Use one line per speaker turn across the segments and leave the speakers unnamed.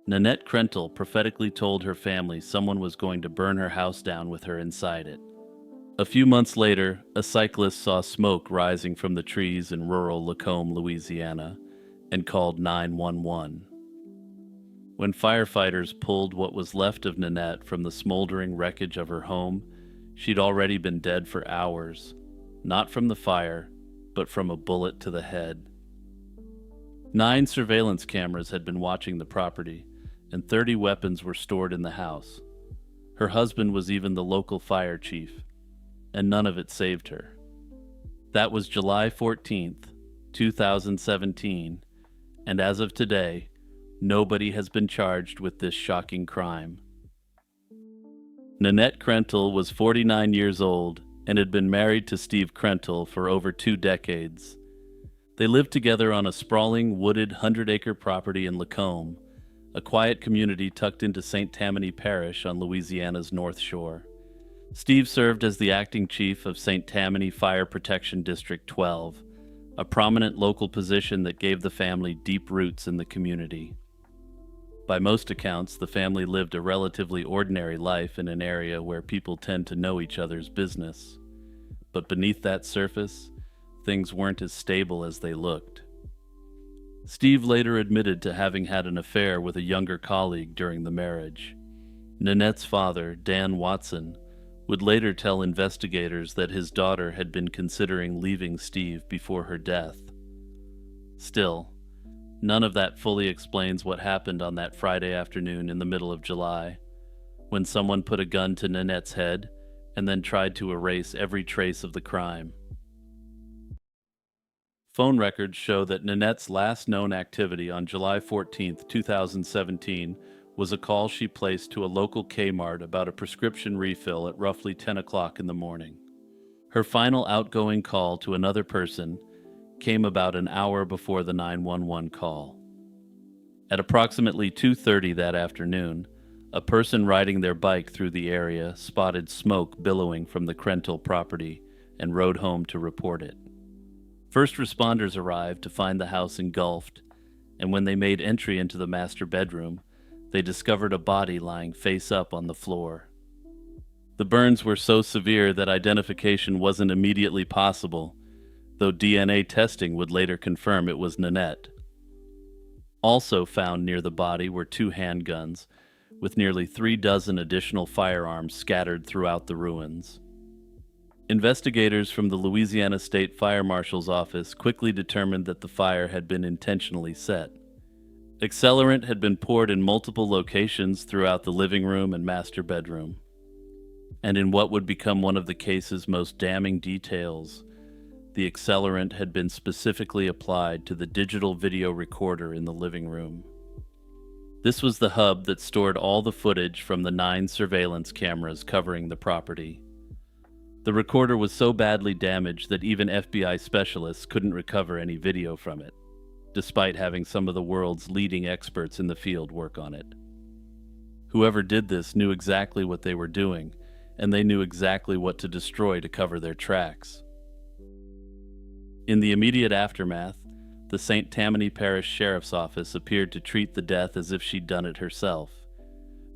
Nanette Krentel prophetically told her family someone was going to burn her house down with her inside it. A few months later, a cyclist saw smoke rising from the trees in rural Lacombe, Louisiana, and called 911. When firefighters pulled what was left of Nanette from the smoldering wreckage of her home, she'd already been dead for hours, not from the fire, but from a bullet to the head. 9 surveillance cameras had been watching the property, and 30 weapons were stored in the house. Her husband was even the local fire chief, and none of it saved her. That was July 14th, 2017, and as of today, nobody has been charged with this shocking crime. Nanette Krentel was 49 years old and had been married to Steve Krentel for over 2 decades. They lived together on a sprawling, wooded 100-acre property in Lacombe, a quiet community tucked into St. Tammany Parish on Louisiana's North Shore. Steve served as the acting chief of St. Tammany Fire Protection District 12, a prominent local position that gave the family deep roots in the community. By most accounts, the family lived a relatively ordinary life in an area where people tend to know each other's business. But beneath that surface, things weren't as stable as they looked. Steve later admitted to having had an affair with a younger colleague during the marriage. Nanette's father, Dan Watson, would later tell investigators that his daughter had been considering leaving Steve before her death. Still, none of that fully explains what happened on that Friday afternoon in the middle of July, when someone put a gun to Nanette's head and then tried to erase every trace of the crime. Phone records show that Nanette's last known activity on July 14, 2017, was a call she placed to a local Kmart about a prescription refill at roughly 10 o'clock in the morning. Her final outgoing call to another person came about an hour before the 911 call. At approximately 2:30 that afternoon, a person riding their bike through the area spotted smoke billowing from the Krentel property and rode home to report it. First responders arrived to find the house engulfed, and when they made entry into the master bedroom, they discovered a body lying face up on the floor. The burns were so severe that identification wasn't immediately possible, though DNA testing would later confirm it was Nanette. Also found near the body were 2 handguns, with nearly 3 dozen additional firearms scattered throughout the ruins. Investigators from the Louisiana State Fire Marshal's office quickly determined that the fire had been intentionally set. Accelerant had been poured in multiple locations throughout the living room and master bedroom. And in what would become one of the case's most damning details, the accelerant had been specifically applied to the digital video recorder in the living room. This was the hub that stored all the footage from the 9 surveillance cameras covering the property. The recorder was so badly damaged that even FBI specialists couldn't recover any video from it, despite having some of the world's leading experts in the field work on it. Whoever did this knew exactly what they were doing, and they knew exactly what to destroy to cover their tracks. In the immediate aftermath, the St. Tammany Parish Sheriff's Office appeared to treat the death as if she'd done it herself.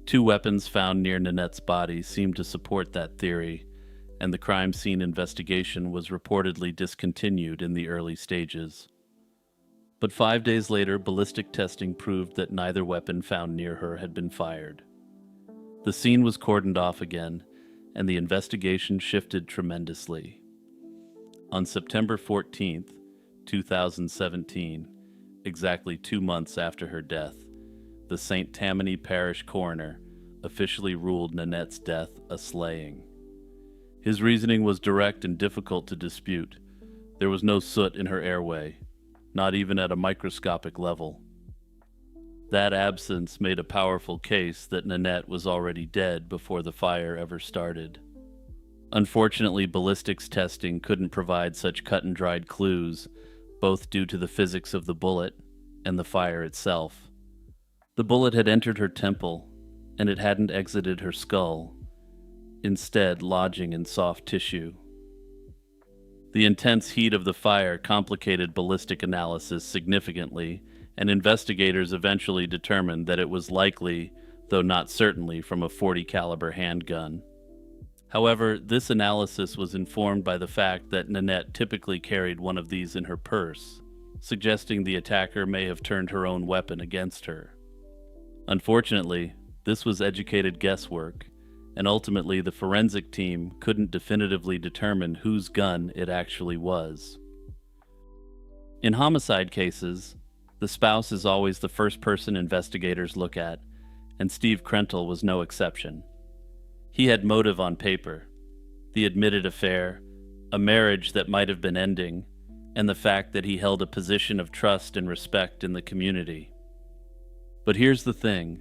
2 weapons found near Nanette's body seemed to support that theory, and the crime scene investigation was reportedly discontinued in the early stages. But 5 days later, ballistic testing proved that neither weapon found near her had been fired. The scene was cordoned off again, and the investigation shifted tremendously. On September 14th, 2017, exactly 2 months after her death, the St. Tammany Parish coroner officially ruled Nanette's death a slaying. His reasoning was direct and difficult to dispute. There was no soot in her airway, not even at a microscopic level. That absence made a powerful case that Nanette was already dead before the fire ever started. Unfortunately, ballistics testing couldn't provide such cut-and-dried clues, both due to the physics of the bullet and the fire itself. The bullet had entered her temple, and it hadn't exited her skull, instead lodging in soft tissue. The intense heat of the fire complicated ballistic analysis significantly and investigators eventually determined that it was likely, though not certainly, from a .40 caliber handgun. However, this analysis was informed by the fact that Nanette typically carried one of these in her purse, suggesting the attacker may have turned her own weapon against her. Unfortunately, this was educated guesswork, and ultimately the forensic team couldn't definitively determine whose gun it actually was. In homicide cases, the spouse is always the first person investigators look at, and Steve Krentel was no exception. He had motive on paper: the admitted affair, a marriage that might have been ending, and the fact that he held a position of trust and respect in the community. But here's the thing: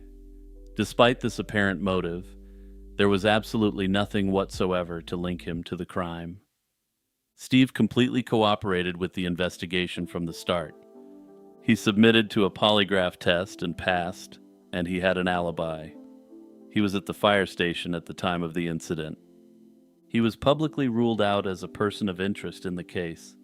despite this apparent motive, there was absolutely nothing whatsoever to link him to the crime. Steve completely cooperated with the investigation from the start. He submitted to a polygraph test and passed, and he had an alibi. He was at the fire station at the time of the incident. He was publicly ruled out as a person of interest in the case.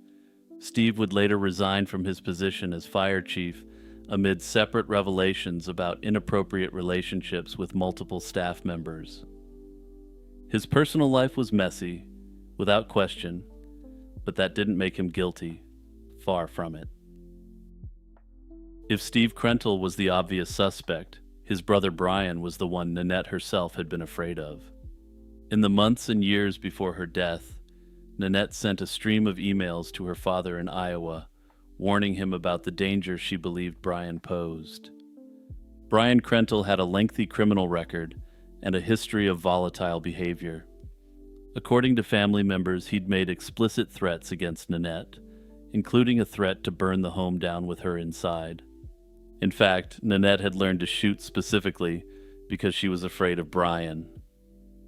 Steve would later resign from his position as fire chief amid separate revelations about inappropriate relationships with multiple staff members. His personal life was messy, without question, but that didn't make him guilty. Far from it. If Steve Krentel was the obvious suspect, his brother Brian was the one Nanette herself had been afraid of. In the months and years before her death, Nanette sent a stream of emails to her father in Iowa, warning him about the danger she believed Brian posed. Brian Krentel had a lengthy criminal record and a history of volatile behavior. According to family members, he'd made explicit threats against Nanette, including a threat to burn the home down with her inside. In fact, Nanette had learned to shoot specifically because she was afraid of Brian.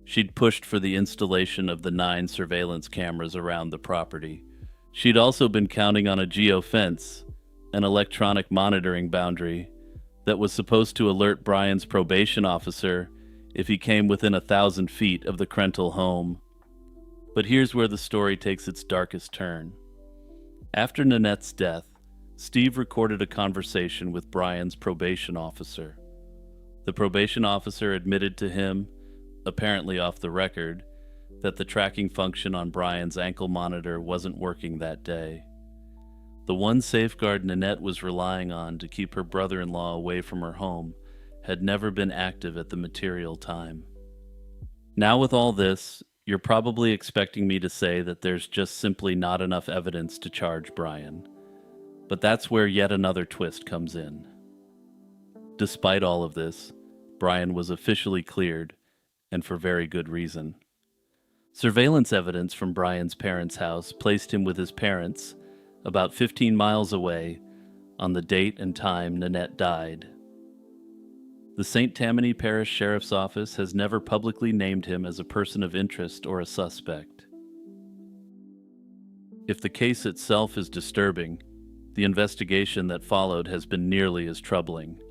She'd pushed for the installation of the 9 surveillance cameras around the property. She'd also been counting on a geofence, an electronic monitoring boundary, that was supposed to alert Brian's probation officer if he came within 1,000 feet of the Krentel home. But here's where the story takes its darkest turn. After Nanette's death, Steve recorded a conversation with Brian's probation officer. The probation officer admitted to him, apparently off the record, that the tracking function on Brian's ankle monitor wasn't working that day. The one safeguard Nanette was relying on to keep her brother-in-law away from her home had never been active at the material time. Now with all this, you're probably expecting me to say that there's just simply not enough evidence to charge Brian. But that's where yet another twist comes in. Despite all of this, Brian was officially cleared, and for very good reason. Surveillance evidence from Brian's parents' house placed him with his parents, about 15 miles away, on the date and time Nanette died. The St. Tammany Parish Sheriff's Office has never publicly named him as a person of interest or a suspect. If the case itself is disturbing, the investigation that followed has been nearly as troubling.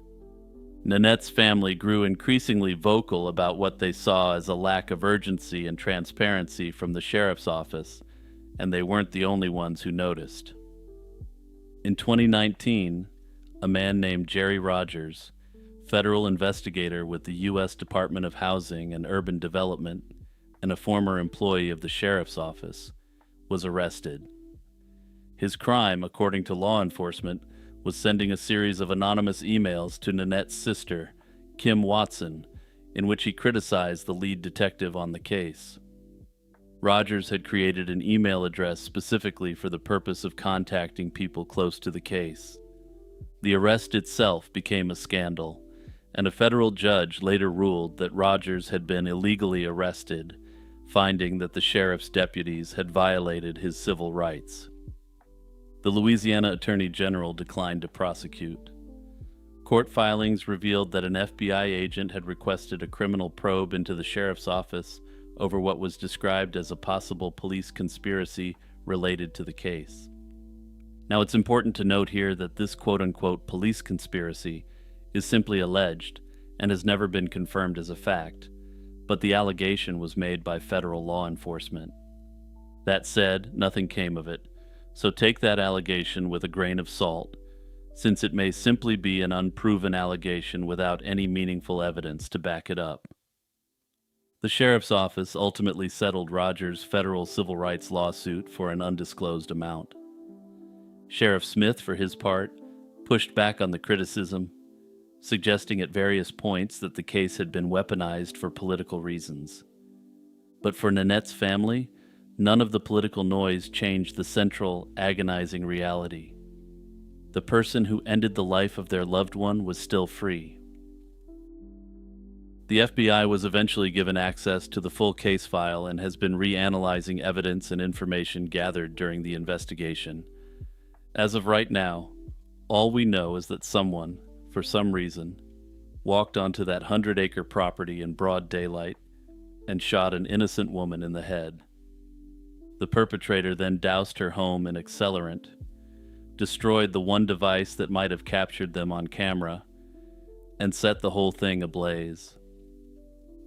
Nanette's family grew increasingly vocal about what they saw as a lack of urgency and transparency from the sheriff's office, and they weren't the only ones who noticed. In 2019, a man named Jerry Rogers, federal investigator with the U.S. Department of Housing and Urban Development and a former employee of the sheriff's office, was arrested. His crime, according to law enforcement, was sending a series of anonymous emails to Nanette's sister, Kim Watson, in which he criticized the lead detective on the case. Rogers had created an email address specifically for the purpose of contacting people close to the case. The arrest itself became a scandal, and a federal judge later ruled that Rogers had been illegally arrested, finding that the sheriff's deputies had violated his civil rights. The Louisiana Attorney General declined to prosecute. Court filings revealed that an FBI agent had requested a criminal probe into the sheriff's office over what was described as a possible police conspiracy related to the case. Now, it's important to note here that this quote-unquote police conspiracy is simply alleged and has never been confirmed as a fact, but the allegation was made by federal law enforcement. That said, nothing came of it, so take that allegation with a grain of salt, since it may simply be an unproven allegation without any meaningful evidence to back it up. The sheriff's office ultimately settled Rogers' federal civil rights lawsuit for an undisclosed amount. Sheriff Smith, for his part, pushed back on the criticism, suggesting at various points that the case had been weaponized for political reasons. But for Nanette's family, none of the political noise changed the central, agonizing reality. The person who ended the life of their loved one was still free. The FBI was eventually given access to the full case file and has been reanalyzing evidence and information gathered during the investigation. As of right now, all we know is that someone, for some reason, walked onto that 100-acre property in broad daylight and shot an innocent woman in the head. The perpetrator then doused her home in accelerant, destroyed the one device that might have captured them on camera, and set the whole thing ablaze.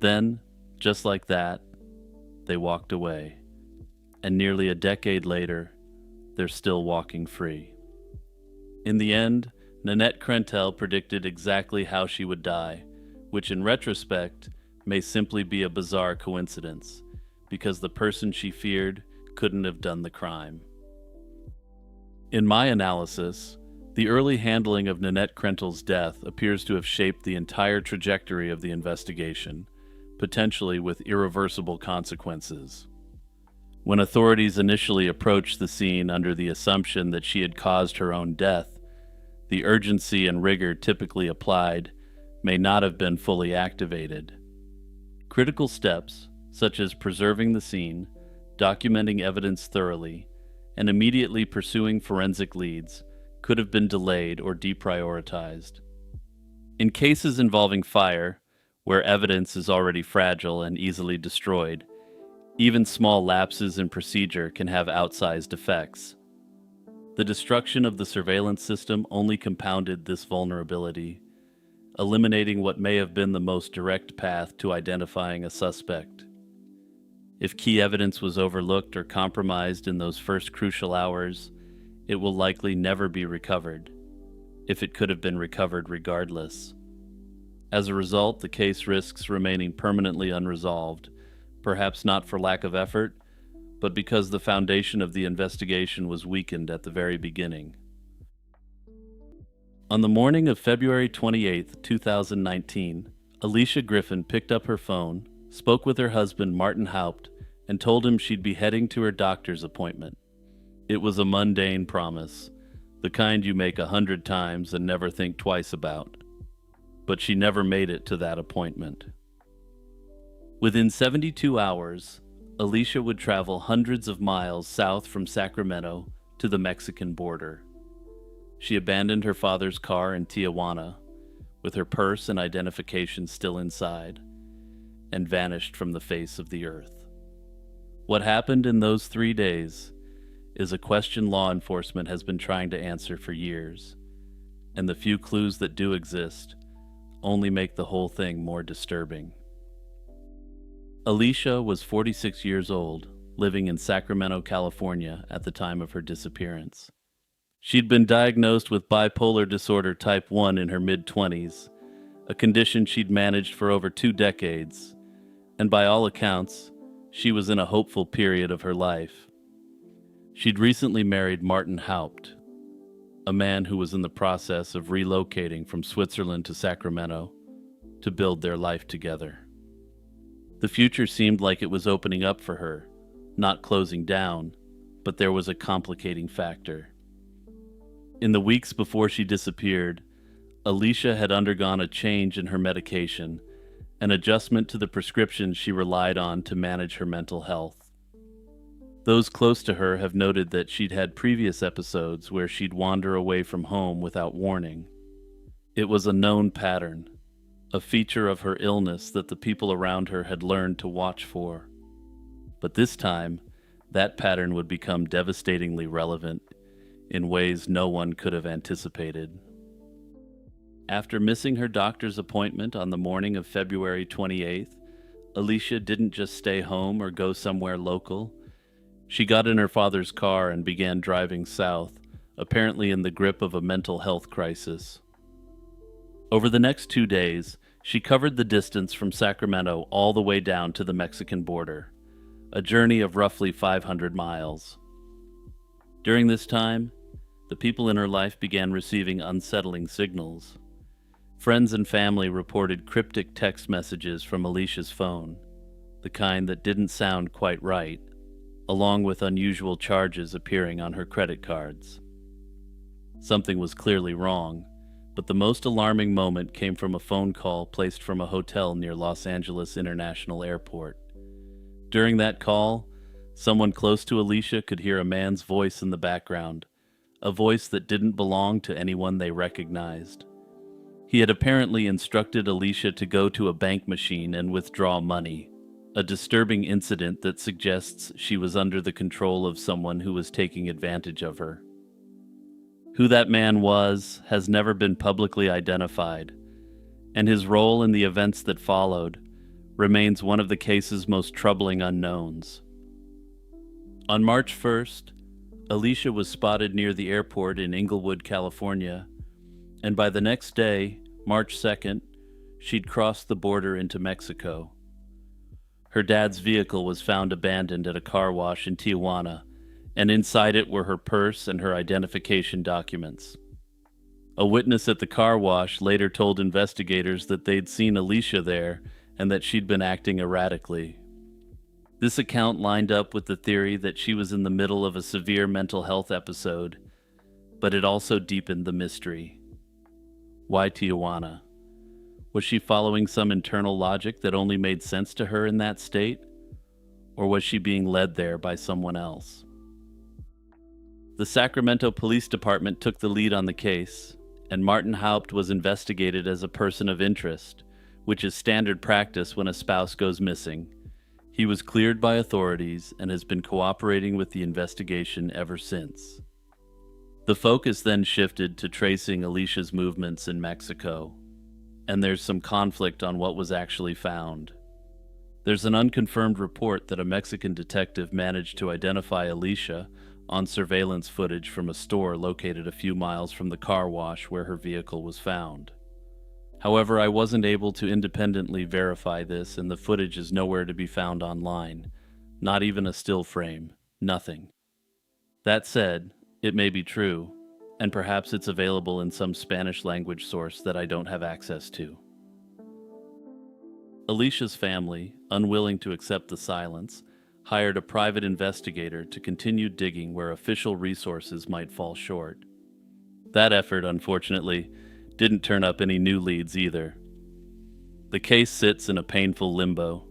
Then, just like that, they walked away, and nearly a decade later, they're still walking free. In the end, Nanette Krentel predicted exactly how she would die, which in retrospect may simply be a bizarre coincidence, because the person she feared couldn't have done the crime. In my analysis, the early handling of Nanette Krentel's death appears to have shaped the entire trajectory of the investigation, potentially with irreversible consequences. When authorities initially approached the scene under the assumption that she had caused her own death, the urgency and rigor typically applied may not have been fully activated. Critical steps, such as preserving the scene, documenting evidence thoroughly, and immediately pursuing forensic leads, could have been delayed or deprioritized. In cases involving fire, where evidence is already fragile and easily destroyed, even small lapses in procedure can have outsized effects. The destruction of the surveillance system only compounded this vulnerability, eliminating what may have been the most direct path to identifying a suspect. If key evidence was overlooked or compromised in those first crucial hours, it will likely never be recovered, if it could have been recovered regardless. As a result, the case risks remaining permanently unresolved, perhaps not for lack of effort, but because the foundation of the investigation was weakened at the very beginning. On the morning of February 28, 2019, Alicia Griffin picked up her phone, spoke with her husband Martin Haupt, and told him she'd be heading to her doctor's appointment. It was a mundane promise, the kind you make 100 times and never think twice about. But she never made it to that appointment. Within 72 hours, Alicia would travel hundreds of miles south from Sacramento to the Mexican border. She abandoned her father's car in Tijuana, with her purse and identification still inside, and vanished from the face of the earth. What happened in those 3 days is a question law enforcement has been trying to answer for years, and the few clues that do exist only make the whole thing more disturbing. Alicia was 46 years old, living in Sacramento, California at the time of her disappearance. She'd been diagnosed with bipolar disorder type 1 in her mid-20s, a condition she'd managed for over 2 decades, and by all accounts, she was in a hopeful period of her life. She'd recently married Martin Haupt, a man who was in the process of relocating from Switzerland to Sacramento to build their life together. The future seemed like it was opening up for her, not closing down, but there was a complicating factor. In the weeks before she disappeared, Alicia had undergone a change in her medication, an adjustment to the prescriptions she relied on to manage her mental health. Those close to her have noted that she'd had previous episodes where she'd wander away from home without warning. It was a known pattern, a feature of her illness that the people around her had learned to watch for. But this time, that pattern would become devastatingly relevant in ways no one could have anticipated. After missing her doctor's appointment on the morning of February 28th, Alicia didn't just stay home or go somewhere local. She got in her father's car and began driving south, apparently in the grip of a mental health crisis. Over the next 2 days, she covered the distance from Sacramento all the way down to the Mexican border, a journey of roughly 500 miles. During this time, the people in her life began receiving unsettling signals. Friends and family reported cryptic text messages from Alicia's phone, the kind that didn't sound quite right, along with unusual charges appearing on her credit cards. Something was clearly wrong, but the most alarming moment came from a phone call placed from a hotel near Los Angeles International Airport. During that call, someone close to Alicia could hear a man's voice in the background, a voice that didn't belong to anyone they recognized. He had apparently instructed Alicia to go to a bank machine and withdraw money, a disturbing incident that suggests she was under the control of someone who was taking advantage of her. Who that man was has never been publicly identified, and his role in the events that followed remains one of the case's most troubling unknowns. On March 1st, Alicia was spotted near the airport in Inglewood, California, and by the next day, March 2nd, she'd crossed the border into Mexico. Her dad's vehicle was found abandoned at a car wash in Tijuana, and inside it were her purse and her identification documents. A witness at the car wash later told investigators that they'd seen Alicia there and that she'd been acting erratically. This account lined up with the theory that she was in the middle of a severe mental health episode, but it also deepened the mystery. Why Tijuana? Was she following some internal logic that only made sense to her in that state? Or was she being led there by someone else? The Sacramento Police Department took the lead on the case, and Martin Haupt was investigated as a person of interest, which is standard practice when a spouse goes missing. He was cleared by authorities and has been cooperating with the investigation ever since. The focus then shifted to tracing Alicia's movements in Mexico, and there's some conflict on what was actually found. There's an unconfirmed report that a Mexican detective managed to identify Alicia on surveillance footage from a store located a few miles from the car wash where her vehicle was found. However, I wasn't able to independently verify this, and the footage is nowhere to be found online. Not even a still frame. Nothing. That said, it may be true, and perhaps it's available in some Spanish language source that I don't have access to. Alicia's family, unwilling to accept the silence, hired a private investigator to continue digging where official resources might fall short. That effort, unfortunately, didn't turn up any new leads either. The case sits in a painful limbo.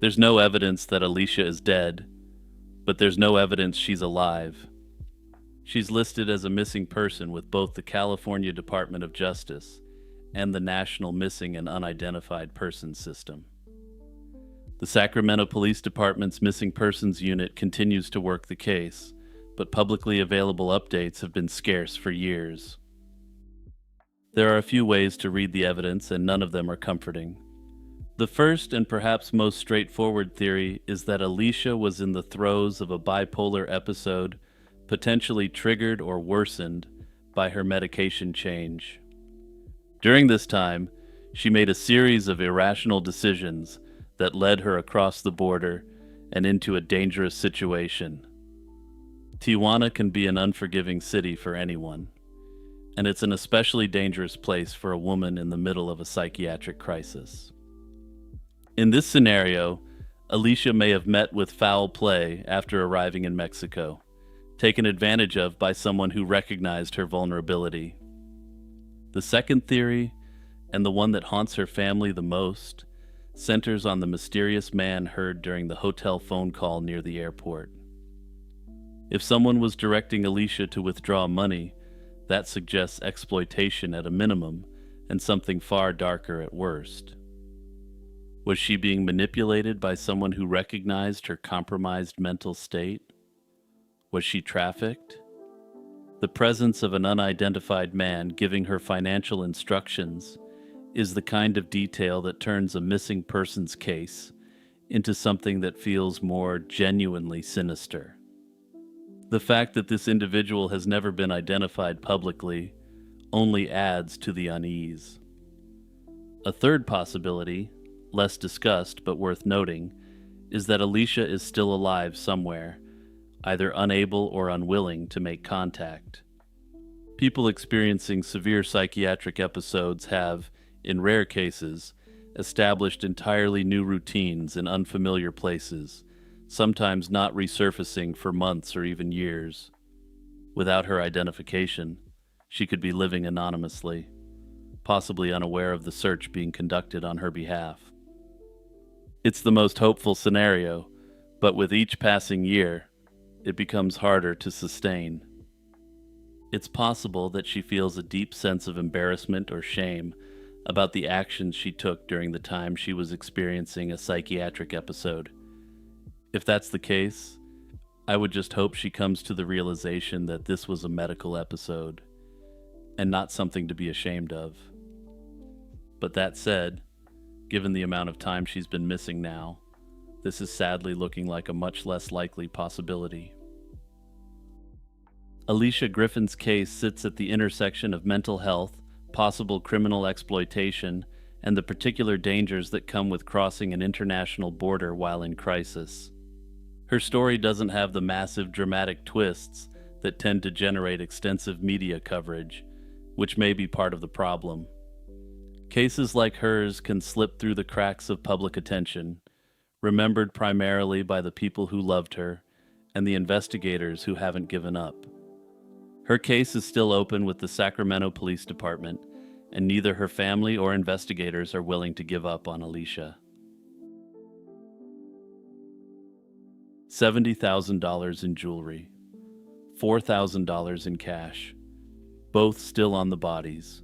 There's no evidence that Alicia is dead, but there's no evidence she's alive. She's listed as a missing person with both the California Department of Justice and the National Missing and Unidentified Persons System. The Sacramento Police Department's Missing Persons Unit continues to work the case, but publicly available updates have been scarce for years. There are a few ways to read the evidence, and none of them are comforting. The first and perhaps most straightforward theory is that Alicia was in the throes of a bipolar episode, potentially triggered or worsened by her medication change. During this time, she made a series of irrational decisions that led her across the border and into a dangerous situation. Tijuana can be an unforgiving city for anyone, and it's an especially dangerous place for a woman in the middle of a psychiatric crisis. In this scenario, Alicia may have met with foul play after arriving in Mexico, taken advantage of by someone who recognized her vulnerability. The second theory, and the one that haunts her family the most, centers on the mysterious man heard during the hotel phone call near the airport. If someone was directing Alicia to withdraw money, that suggests exploitation at a minimum and something far darker at worst. Was she being manipulated by someone who recognized her compromised mental state? Was she trafficked? The presence of an unidentified man giving her financial instructions is the kind of detail that turns a missing persons case into something that feels more genuinely sinister. The fact that this individual has never been identified publicly only adds to the unease. A third possibility, less discussed but worth noting, is that Alicia is still alive somewhere, either unable or unwilling to make contact. People experiencing severe psychiatric episodes have, in rare cases, established entirely new routines in unfamiliar places, sometimes not resurfacing for months or even years. Without her identification, she could be living anonymously, possibly unaware of the search being conducted on her behalf. It's the most hopeful scenario, but with each passing year, it becomes harder to sustain. It's possible that she feels a deep sense of embarrassment or shame about the actions she took during the time she was experiencing a psychiatric episode. If that's the case, I would just hope she comes to the realization that this was a medical episode and not something to be ashamed of. But that said, given the amount of time she's been missing now, this is sadly looking like a much less likely possibility. Alicia Griffin's case sits at the intersection of mental health, possible criminal exploitation, and the particular dangers that come with crossing an international border while in crisis. Her story doesn't have the massive dramatic twists that tend to generate extensive media coverage, which may be part of the problem. Cases like hers can slip through the cracks of public attention, remembered primarily by the people who loved her and the investigators who haven't given up. Her case is still open with the Sacramento Police Department, and neither her family or investigators are willing to give up on Alicia. $70,000 in jewelry, $4,000 in cash, both still on the bodies.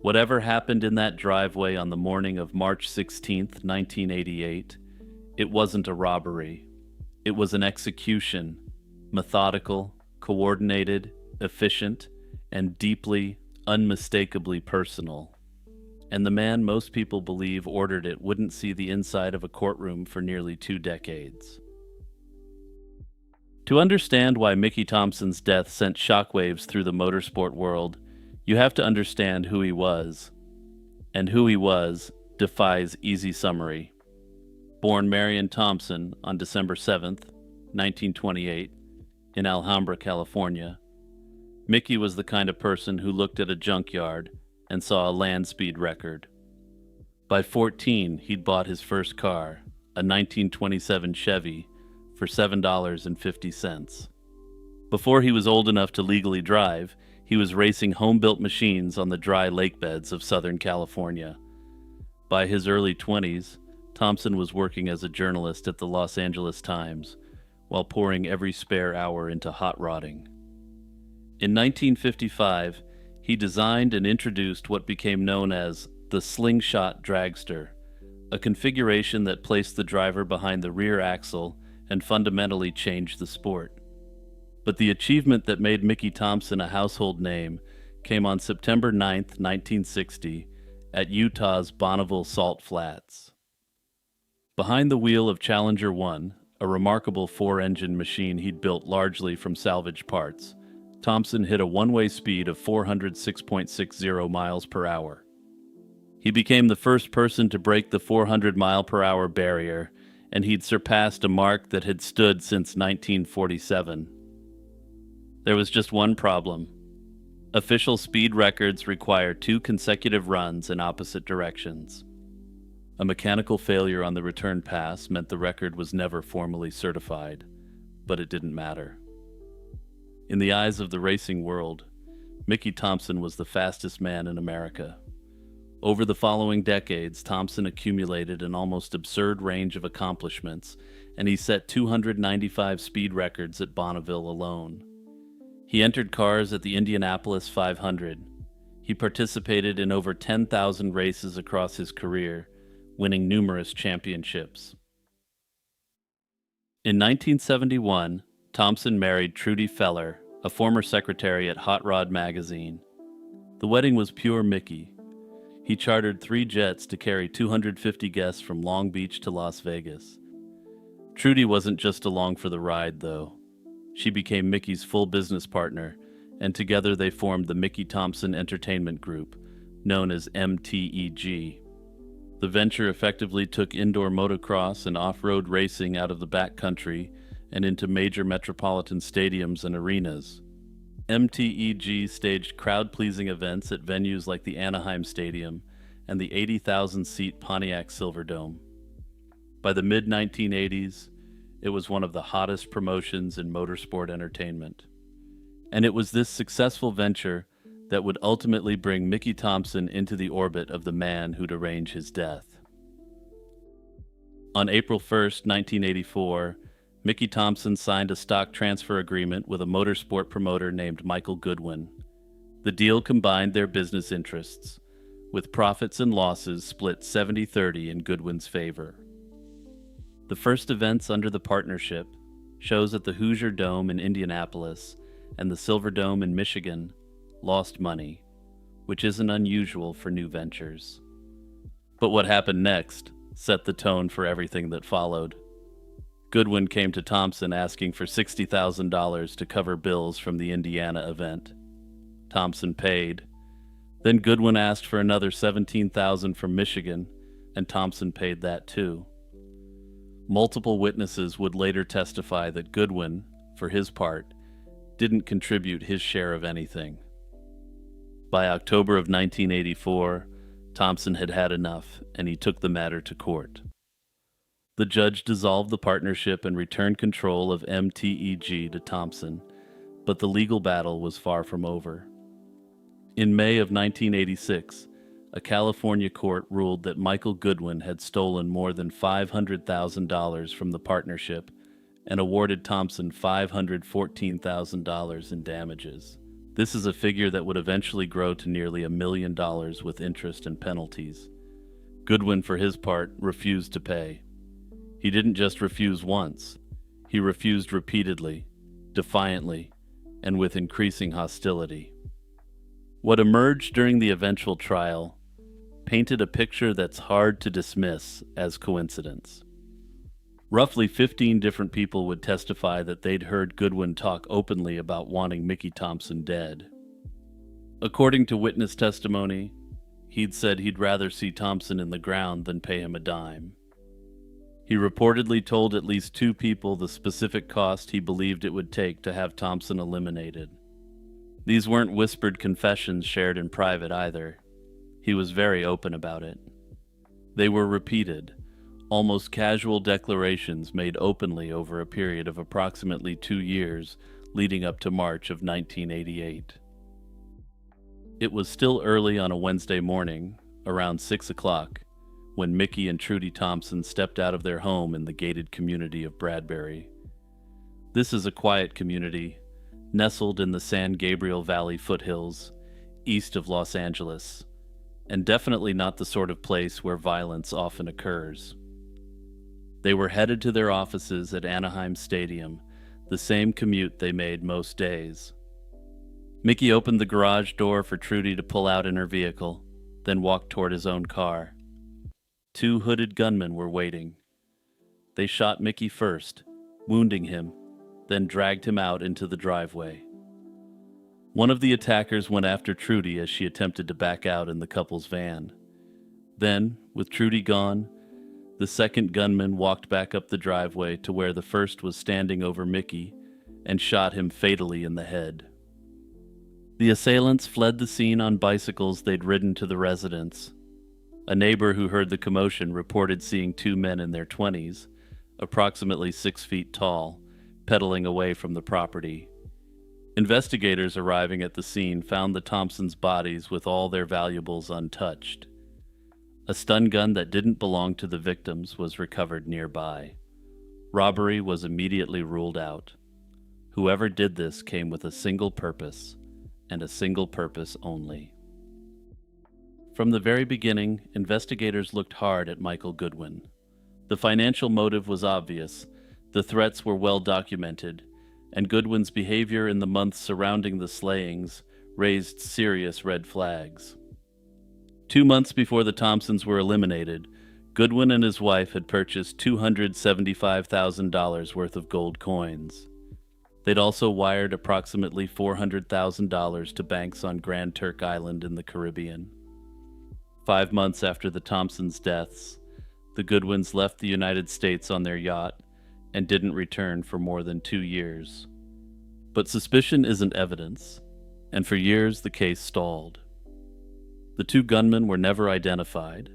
Whatever happened in that driveway on the morning of March 16, 1988, it wasn't a robbery. It was an execution, methodical, coordinated, efficient, and deeply, unmistakably personal. And the man most people believe ordered it wouldn't see the inside of a courtroom for nearly 2 decades. To understand why Mickey Thompson's death sent shockwaves through the motorsport world, you have to understand who he was. And who he was defies easy summary. Born Marion Thompson on December 7th, 1928, in Alhambra, California, Mickey was the kind of person who looked at a junkyard and saw a land speed record. By 14, he'd bought his first car, a 1927 Chevy, for $7.50. Before he was old enough to legally drive, he was racing home-built machines on the dry lake beds of Southern California. By his early 20s, Thompson was working as a journalist at the Los Angeles Times, while pouring every spare hour into hot rodding. In 1955, he designed and introduced what became known as the slingshot dragster, a configuration that placed the driver behind the rear axle and fundamentally changed the sport. But the achievement that made Mickey Thompson a household name came on September 9, 1960, at Utah's Bonneville Salt Flats. Behind the wheel of Challenger 1, a remarkable 4-engine machine he'd built largely from salvaged parts, Thompson hit a one-way speed of 406.60 miles per hour. He became the first person to break the 400-mile-per-hour barrier, and he'd surpassed a mark that had stood since 1947. There was just one problem. Official speed records require 2 consecutive runs in opposite directions. A mechanical failure on the return pass meant the record was never formally certified, but it didn't matter. In the eyes of the racing world, Mickey Thompson was the fastest man in America. Over the following decades, Thompson accumulated an almost absurd range of accomplishments, and he set 295 speed records at Bonneville alone. He entered cars at the Indianapolis 500. He participated in over 10,000 races across his career, winning numerous championships. In 1971, Thompson married Trudy Feller, a former secretary at Hot Rod magazine. The wedding was pure Mickey. He chartered 3 jets to carry 250 guests from Long Beach to Las Vegas. Trudy wasn't just along for the ride, though. She became Mickey's full business partner, and together they formed the Mickey Thompson Entertainment Group, known as MTEG. The venture effectively took indoor motocross and off-road racing out of the backcountry and into major metropolitan stadiums and arenas. MTEG staged crowd-pleasing events at venues like the Anaheim Stadium and the 80,000-seat Pontiac Silverdome. By the mid-1980s, it was one of the hottest promotions in motorsport entertainment. And it was this successful venture that would ultimately bring Mickey Thompson into the orbit of the man who'd arrange his death. On April 1st, 1984, Mickey Thompson signed a stock transfer agreement with a motorsport promoter named Michael Goodwin. The deal combined their business interests, with profits and losses split 70-30 in Goodwin's favor. The first events under the partnership, shows at the Hoosier Dome in Indianapolis and the Silverdome in Michigan, lost money, which isn't unusual for new ventures. But what happened next set the tone for everything that followed. Goodwin came to Thompson asking for $60,000 to cover bills from the Indiana event. Thompson paid. Then Goodwin asked for another $17,000 from Michigan, and Thompson paid that too. Multiple witnesses would later testify that Goodwin, for his part, didn't contribute his share of anything. By October of 1984, Thompson had had enough, and he took the matter to court. The judge dissolved the partnership and returned control of MTEG to Thompson, but the legal battle was far from over. In May of 1986, a California court ruled that Michael Goodwin had stolen more than $500,000 from the partnership and awarded Thompson $514,000 in damages. This is a figure that would eventually grow to nearly $1 million with interest and penalties. Goodwin, for his part, refused to pay. He didn't just refuse once. He refused repeatedly, defiantly, and with increasing hostility. What emerged during the eventual trial painted a picture that's hard to dismiss as coincidence. Roughly 15 different people would testify that they'd heard Goodwin talk openly about wanting Mickey Thompson dead. According to witness testimony, he'd said he'd rather see Thompson in the ground than pay him a dime. He reportedly told at least 2 people the specific cost he believed it would take to have Thompson eliminated. These weren't whispered confessions shared in private either. He was very open about it. They were repeated, almost casual declarations made openly over a period of approximately 2 years leading up to March of 1988. It was still early on a Wednesday morning, around 6 o'clock, when Mickey and Trudy Thompson stepped out of their home in the gated community of Bradbury. This is a quiet community, nestled in the San Gabriel Valley foothills, east of Los Angeles, and definitely not the sort of place where violence often occurs. They were headed to their offices at Anaheim Stadium, the same commute they made most days. Mickey opened the garage door for Trudy to pull out in her vehicle, then walked toward his own car. 2 hooded gunmen were waiting. They shot Mickey first, wounding him, then dragged him out into the driveway. One of the attackers went after Trudy as she attempted to back out in the couple's van. Then, with Trudy gone, the second gunman walked back up the driveway to where the first was standing over Mickey and shot him fatally in the head. The assailants fled the scene on bicycles they'd ridden to the residence. A neighbor who heard the commotion reported seeing 2 men in their 20s, approximately 6 feet tall, pedaling away from the property. Investigators arriving at the scene found the Thompsons' bodies with all their valuables untouched. A stun gun that didn't belong to the victims was recovered nearby. Robbery was immediately ruled out. Whoever did this came with a single purpose, and a single purpose only. From the very beginning, investigators looked hard at Michael Goodwin. The financial motive was obvious, the threats were well documented, and Goodwin's behavior in the months surrounding the slayings raised serious red flags. 2 months before the Thompsons were eliminated, Goodwin and his wife had purchased $275,000 worth of gold coins. They'd also wired approximately $400,000 to banks on Grand Turk Island in the Caribbean. 5 months after the Thompsons' deaths, the Goodwins left the United States on their yacht and didn't return for more than 2 years. But suspicion isn't evidence, and for years the case stalled. The two gunmen were never identified,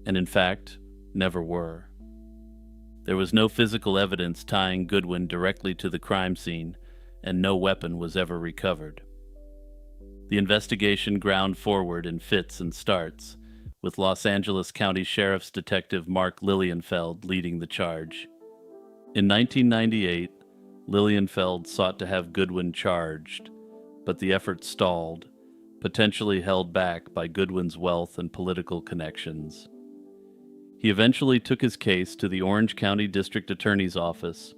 and in fact, never were. There was no physical evidence tying Goodwin directly to the crime scene, and no weapon was ever recovered. The investigation ground forward in fits and starts, with Los Angeles County Sheriff's Detective Mark Lilienfeld leading the charge. In 1998, Lilienfeld sought to have Goodwin charged, but the effort stalled, potentially held back by Goodwin's wealth and political connections. He eventually took his case to the Orange County District Attorney's Office,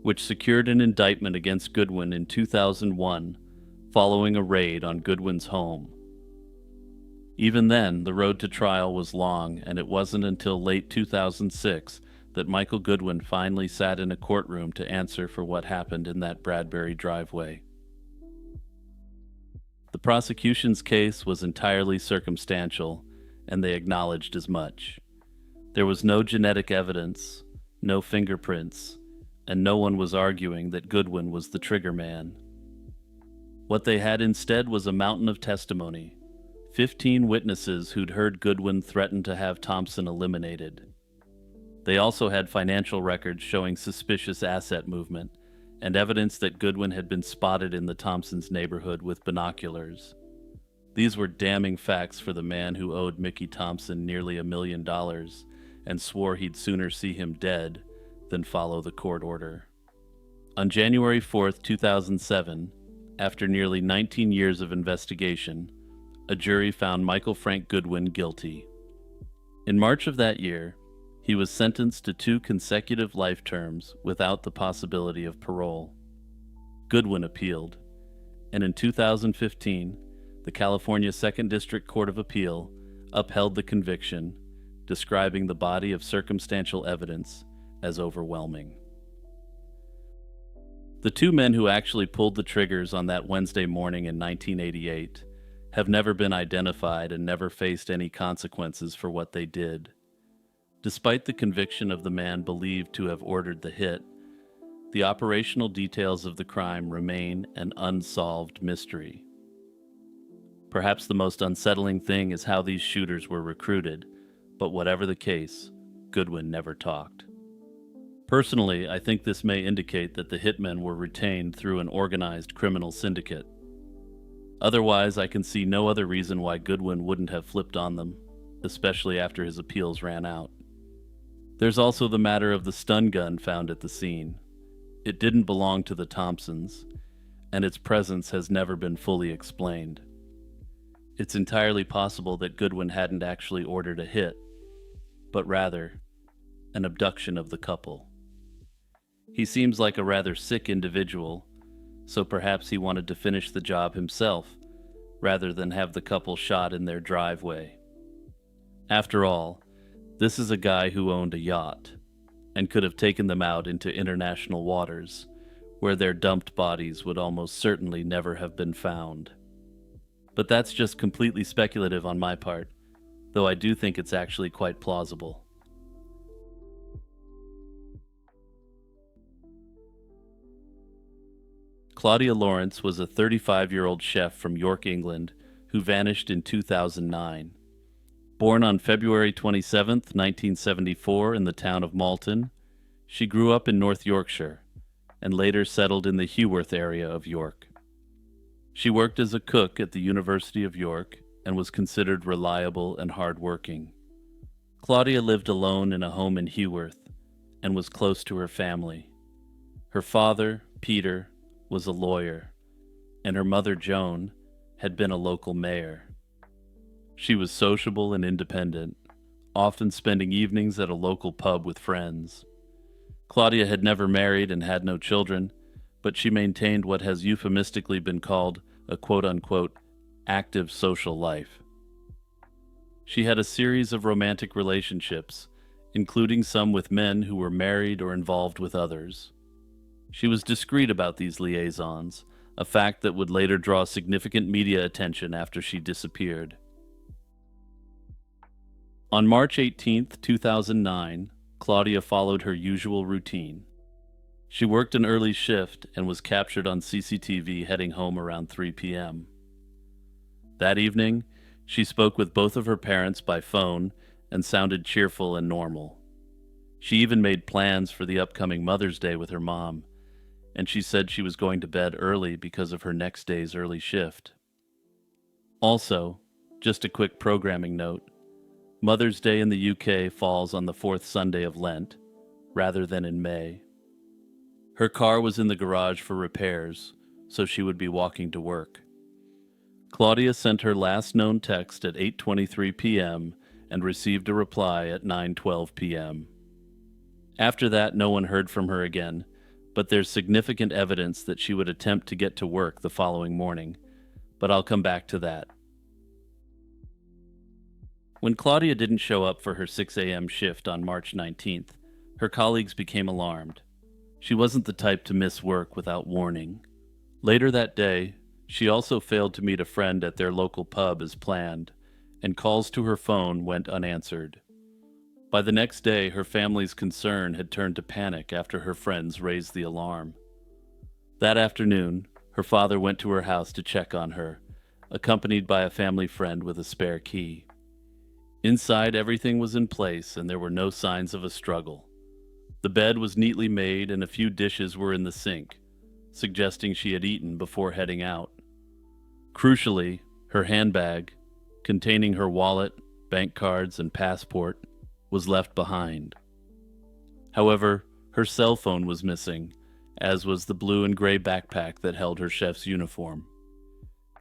which secured an indictment against Goodwin in 2001 following a raid on Goodwin's home. Even then, the road to trial was long, and it wasn't until late 2006 that Michael Goodwin finally sat in a courtroom to answer for what happened in that Bradbury driveway. The prosecution's case was entirely circumstantial, and they acknowledged as much. There was no genetic evidence, no fingerprints, and no one was arguing that Goodwin was the trigger man. What they had instead was a mountain of testimony, 15 witnesses who'd heard Goodwin threaten to have Thompson eliminated. They also had financial records showing suspicious asset movement, and evidence that Goodwin had been spotted in the Thompsons' neighborhood with binoculars. These were damning facts for the man who owed Mickey Thompson nearly $1 million and swore he'd sooner see him dead than follow the court order. On January 4, 2007, after nearly 19 years of investigation, a jury found Michael Frank Goodwin guilty. In March of that year, he was sentenced to 2 consecutive life terms without the possibility of parole. Goodwin appealed, and in 2015, the California 2nd District Court of Appeal upheld the conviction, describing the body of circumstantial evidence as overwhelming. The 2 men who actually pulled the triggers on that Wednesday morning in 1988 have never been identified and never faced any consequences for what they did. Despite the conviction of the man believed to have ordered the hit, the operational details of the crime remain an unsolved mystery. Perhaps the most unsettling thing is how these shooters were recruited, but whatever the case, Goodwin never talked. Personally, I think this may indicate that the hitmen were retained through an organized criminal syndicate. Otherwise, I can see no other reason why Goodwin wouldn't have flipped on them, especially after his appeals ran out. There's also the matter of the stun gun found at the scene. It didn't belong to the Thompsons, and its presence has never been fully explained. It's entirely possible that Goodwin hadn't actually ordered a hit, but rather an abduction of the couple. He seems like a rather sick individual, so perhaps he wanted to finish the job himself, rather than have the couple shot in their driveway. After all, this is a guy who owned a yacht, and could have taken them out into international waters, where their dumped bodies would almost certainly never have been found. But that's just completely speculative on my part, though I do think it's actually quite plausible. Claudia Lawrence was a 35-year-old chef from York, England, who vanished in 2009. Born on February 27, 1974, in the town of Malton, she grew up in North Yorkshire and later settled in the Heworth area of York. She worked as a cook at the University of York and was considered reliable and hardworking. Claudia lived alone in a home in Heworth and was close to her family. Her father, Peter, was a lawyer, and her mother, Joan, had been a local mayor. She was sociable and independent, often spending evenings at a local pub with friends. Claudia had never married and had no children, but she maintained what has euphemistically been called a quote-unquote active social life. She had a series of romantic relationships, including some with men who were married or involved with others. She was discreet about these liaisons, a fact that would later draw significant media attention after she disappeared. On March 18, 2009, Claudia followed her usual routine. She worked an early shift and was captured on CCTV heading home around 3 p.m. That evening, she spoke with both of her parents by phone and sounded cheerful and normal. She even made plans for the upcoming Mother's Day with her mom, and she said she was going to bed early because of her next day's early shift. Also, just a quick programming note, Mother's Day in the UK falls on the fourth Sunday of Lent, rather than in May. Her car was in the garage for repairs, so she would be walking to work. Claudia sent her last known text at 8:23 p.m. and received a reply at 9:12 p.m. After that, no one heard from her again, but there's significant evidence that she would attempt to get to work the following morning, but I'll come back to that. When Claudia didn't show up for her 6 a.m. shift on March 19th, her colleagues became alarmed. She wasn't the type to miss work without warning. Later that day, she also failed to meet a friend at their local pub as planned, and calls to her phone went unanswered. By the next day, her family's concern had turned to panic after her friends raised the alarm. That afternoon, her father went to her house to check on her, accompanied by a family friend with a spare key. Inside, everything was in place and there were no signs of a struggle. The bed was neatly made and a few dishes were in the sink, suggesting she had eaten before heading out. Crucially, her handbag, containing her wallet, bank cards, and passport, was left behind. However, her cell phone was missing, as was the blue and gray backpack that held her chef's uniform.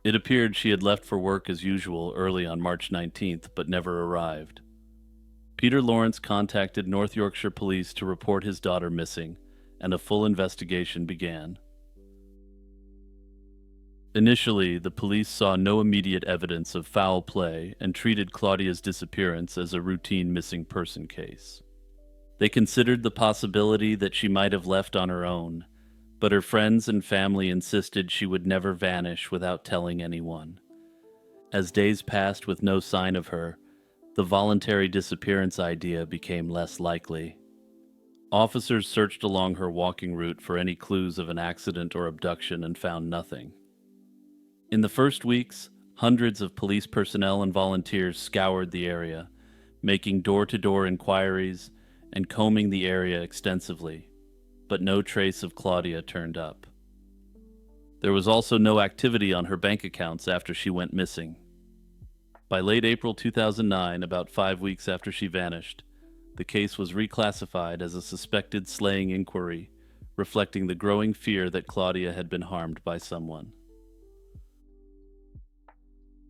It appeared she had left for work as usual early on March 19th, but never arrived. Peter Lawrence contacted North Yorkshire Police to report his daughter missing, and a full investigation began. Initially, the police saw no immediate evidence of foul play and treated Claudia's disappearance as a routine missing person case. They considered the possibility that she might have left on her own, but her friends and family insisted she would never vanish without telling anyone. As days passed with no sign of her, the voluntary disappearance idea became less likely. Officers searched along her walking route for any clues of an accident or abduction and found nothing. In the first weeks, hundreds of police personnel and volunteers scoured the area, making door-to-door inquiries and combing the area extensively, but no trace of Claudia turned up. There was also no activity on her bank accounts after she went missing. By late April 2009, about 5 weeks after she vanished, the case was reclassified as a suspected slaying inquiry, reflecting the growing fear that Claudia had been harmed by someone.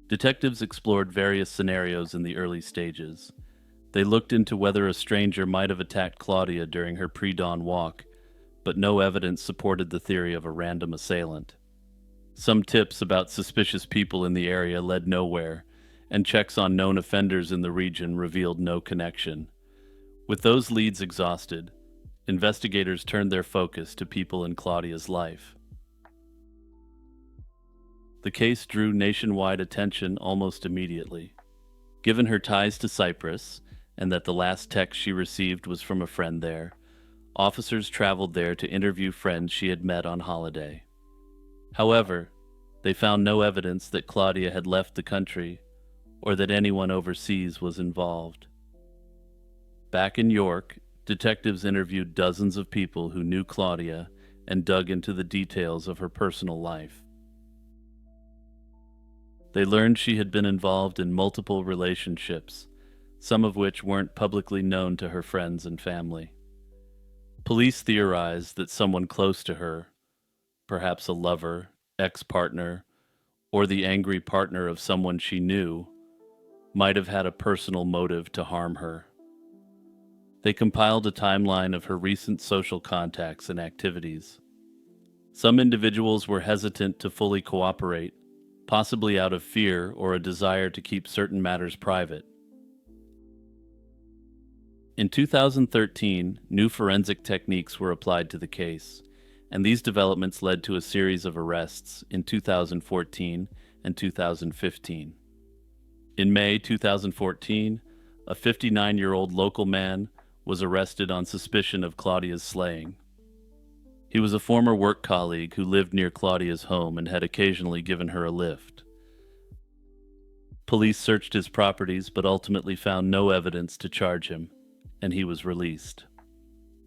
Detectives explored various scenarios in the early stages. They looked into whether a stranger might have attacked Claudia during her pre-dawn walk, but no evidence supported the theory of a random assailant. Some tips about suspicious people in the area led nowhere, and checks on known offenders in the region revealed no connection. With those leads exhausted, investigators turned their focus to people in Claudia's life. The case drew nationwide attention almost immediately. Given her ties to Cyprus, and that the last text she received was from a friend there, officers traveled there to interview friends she had met on holiday. However, they found no evidence that Claudia had left the country or that anyone overseas was involved. Back in York, detectives interviewed dozens of people who knew Claudia and dug into the details of her personal life. They learned she had been involved in multiple relationships, some of which weren't publicly known to her friends and family. Police theorized that someone close to her, perhaps a lover, ex-partner, or the angry partner of someone she knew, might have had a personal motive to harm her. They compiled a timeline of her recent social contacts and activities. Some individuals were hesitant to fully cooperate, possibly out of fear or a desire to keep certain matters private. In 2013, new forensic techniques were applied to the case, and these developments led to a series of arrests in 2014 and 2015. In May 2014, a 59-year-old local man was arrested on suspicion of Claudia's slaying. He was a former work colleague who lived near Claudia's home and had occasionally given her a lift. Police searched his properties but ultimately found no evidence to charge him, and he was released.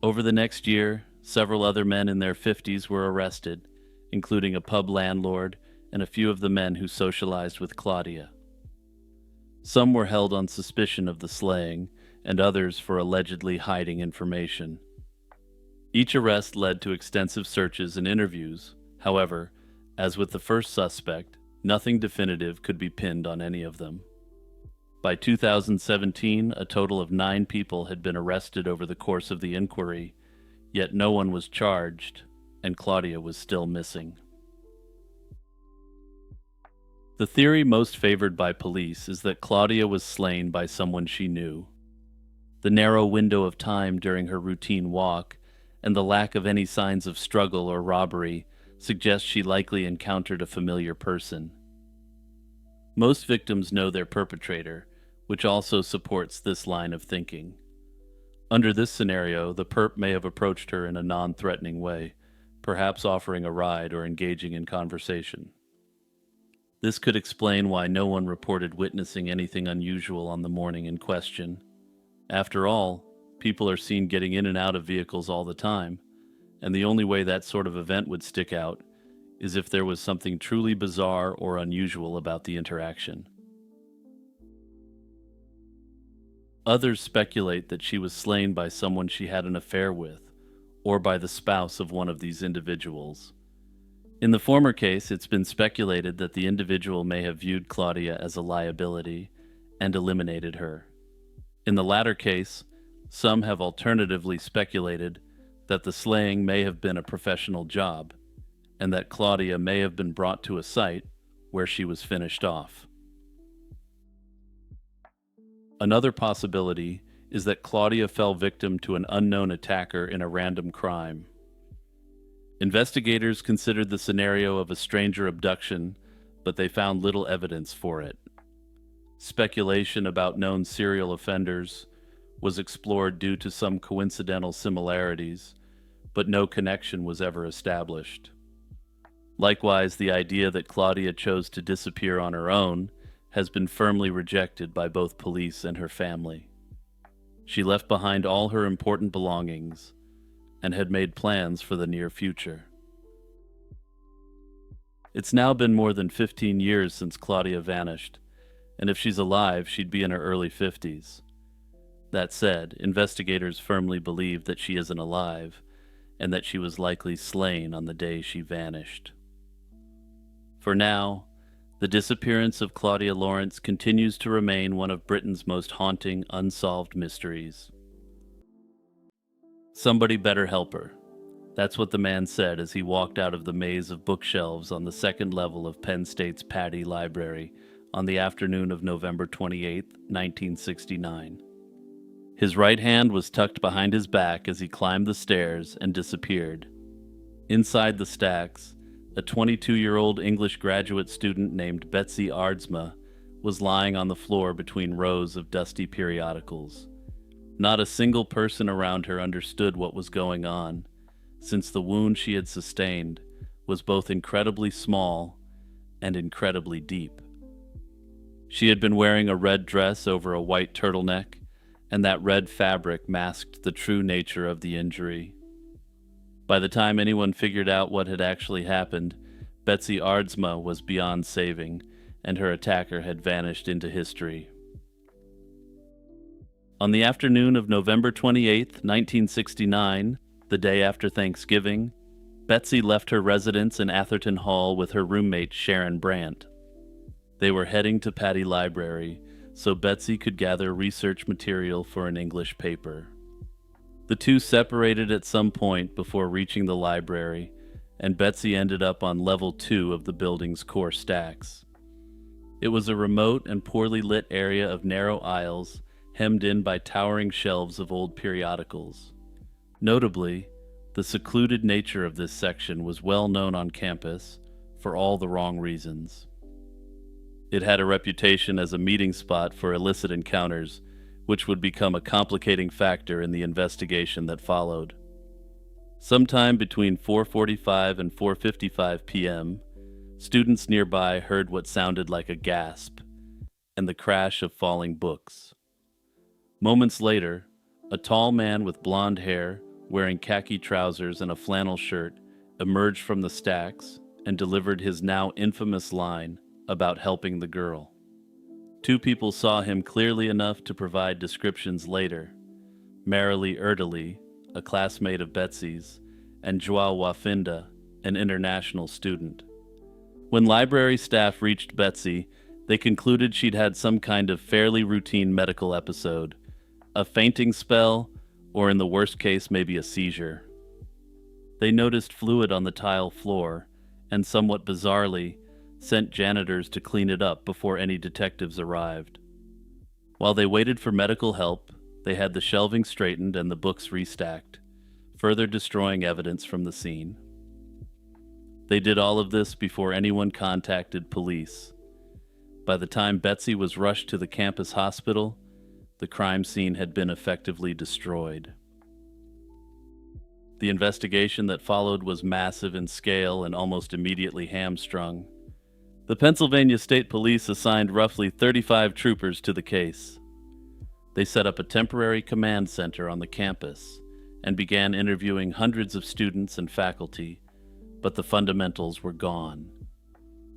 Over the next year, several other men in their 50s were arrested, including a pub landlord and a few of the men who socialized with Claudia. Some were held on suspicion of the slaying, and others for allegedly hiding information. Each arrest led to extensive searches and interviews. However, as with the first suspect, nothing definitive could be pinned on any of them. By 2017, a total of 9 people had been arrested over the course of the inquiry, yet no one was charged, and Claudia was still missing. The theory most favored by police is that Claudia was slain by someone she knew. The narrow window of time during her routine walk and the lack of any signs of struggle or robbery suggest she likely encountered a familiar person. Most victims know their perpetrator, which also supports this line of thinking. Under this scenario, the perp may have approached her in a non-threatening way, perhaps offering a ride or engaging in conversation. This could explain why no one reported witnessing anything unusual on the morning in question. After all, people are seen getting in and out of vehicles all the time, and the only way that sort of event would stick out is if there was something truly bizarre or unusual about the interaction. Others speculate that she was slain by someone she had an affair with, or by the spouse of one of these individuals. In the former case, it's been speculated that the individual may have viewed Claudia as a liability and eliminated her. In the latter case, some have alternatively speculated that the slaying may have been a professional job, and that Claudia may have been brought to a site where she was finished off. Another possibility is that Claudia fell victim to an unknown attacker in a random crime. Investigators considered the scenario of a stranger abduction, but they found little evidence for it. Speculation about known serial offenders was explored due to some coincidental similarities, but no connection was ever established. Likewise, the idea that Claudia chose to disappear on her own has been firmly rejected by both police and her family. She left behind all her important belongings and had made plans for the near future. It's now been more than 15 years since Claudia vanished, and if she's alive, she'd be in her early 50s. That said, investigators firmly believe that she isn't alive, and that she was likely slain on the day she vanished. For now, the disappearance of Claudia Lawrence continues to remain one of Britain's most haunting, unsolved mysteries. Somebody better help her. That's what the man said as he walked out of the maze of bookshelves on the second level of Penn State's Patty Library on the afternoon of November 28, 1969. His right hand was tucked behind his back as he climbed the stairs and disappeared. Inside the stacks, a 22-year-old English graduate student named Betsy Aardsma was lying on the floor between rows of dusty periodicals. Not a single person around her understood what was going on, since the wound she had sustained was both incredibly small and incredibly deep. She had been wearing a red dress over a white turtleneck, and that red fabric masked the true nature of the injury. By the time anyone figured out what had actually happened, Betsy Aardsma was beyond saving, and her attacker had vanished into history. On the afternoon of November 28, 1969, the day after Thanksgiving, Betsy left her residence in Atherton Hall with her roommate Sharon Brandt. They were heading to Patty Library so Betsy could gather research material for an English paper. The two separated at some point before reaching the library, and Betsy ended up on level 2 of the building's core stacks. It was a remote and poorly lit area of narrow aisles hemmed in by towering shelves of old periodicals. Notably, The secluded nature of this section was well known on campus for all the wrong reasons. It had a reputation as a meeting spot for illicit encounters, which would become a complicating factor in the investigation that followed. Sometime between 4:45 and 4:55 p.m., students nearby heard what sounded like a gasp and the crash of falling books. Moments later, a tall man with blonde hair, wearing khaki trousers and a flannel shirt, emerged from the stacks and delivered his now infamous line about helping the girl. Two people saw him clearly enough to provide descriptions later: Marilee Erdely, a classmate of Betsy's, and Joao Wafinda, an international student. When library staff reached Betsy, they concluded she'd had some kind of fairly routine medical episode, a fainting spell, or in the worst case, maybe a seizure. They noticed fluid on the tile floor, and somewhat bizarrely, sent janitors to clean it up before any detectives arrived. While they waited for medical help, they had the shelving straightened and the books restacked, further destroying evidence from the scene. They did all of this before anyone contacted police. By the time Betsy was rushed to the campus hospital, the crime scene had been effectively destroyed. The investigation that followed was massive in scale and almost immediately hamstrung. The Pennsylvania State Police assigned roughly 35 troopers to the case. They set up a temporary command center on the campus and began interviewing hundreds of students and faculty, but the fundamentals were gone.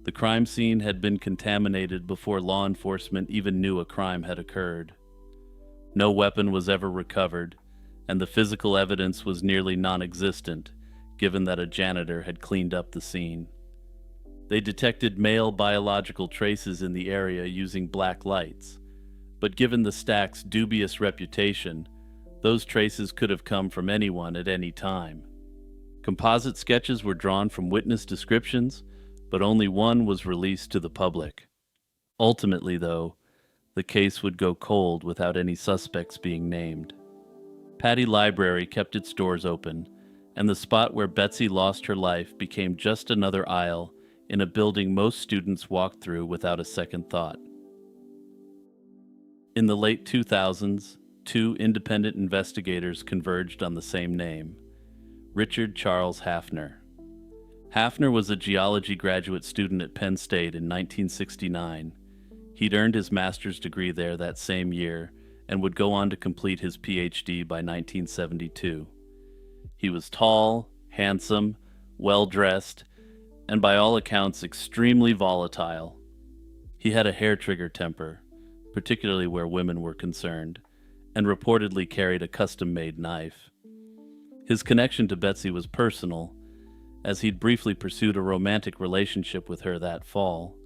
The crime scene had been contaminated before law enforcement even knew a crime had occurred. No weapon was ever recovered, and the physical evidence was nearly non-existent, given that a janitor had cleaned up the scene. They detected male biological traces in the area using black lights, but given the stack's dubious reputation, those traces could have come from anyone at any time. Composite sketches were drawn from witness descriptions, but only one was released to the public. Ultimately, though, the case would go cold without any suspects being named. Patty Library kept its doors open, and the spot where Betsy lost her life became just another aisle in a building most students walked through without a second thought. In the late 2000s, two independent investigators converged on the same name: Richard Charles Hafner. Hafner was a geology graduate student at Penn State in 1969. He'd earned his master's degree there that same year and would go on to complete his PhD by 1972. He was tall, handsome, well-dressed, and by all accounts extremely volatile. He had a hair-trigger temper, particularly where women were concerned, and reportedly carried a custom-made knife. His connection to Betsy was personal, as he'd briefly pursued a romantic relationship with her that fall,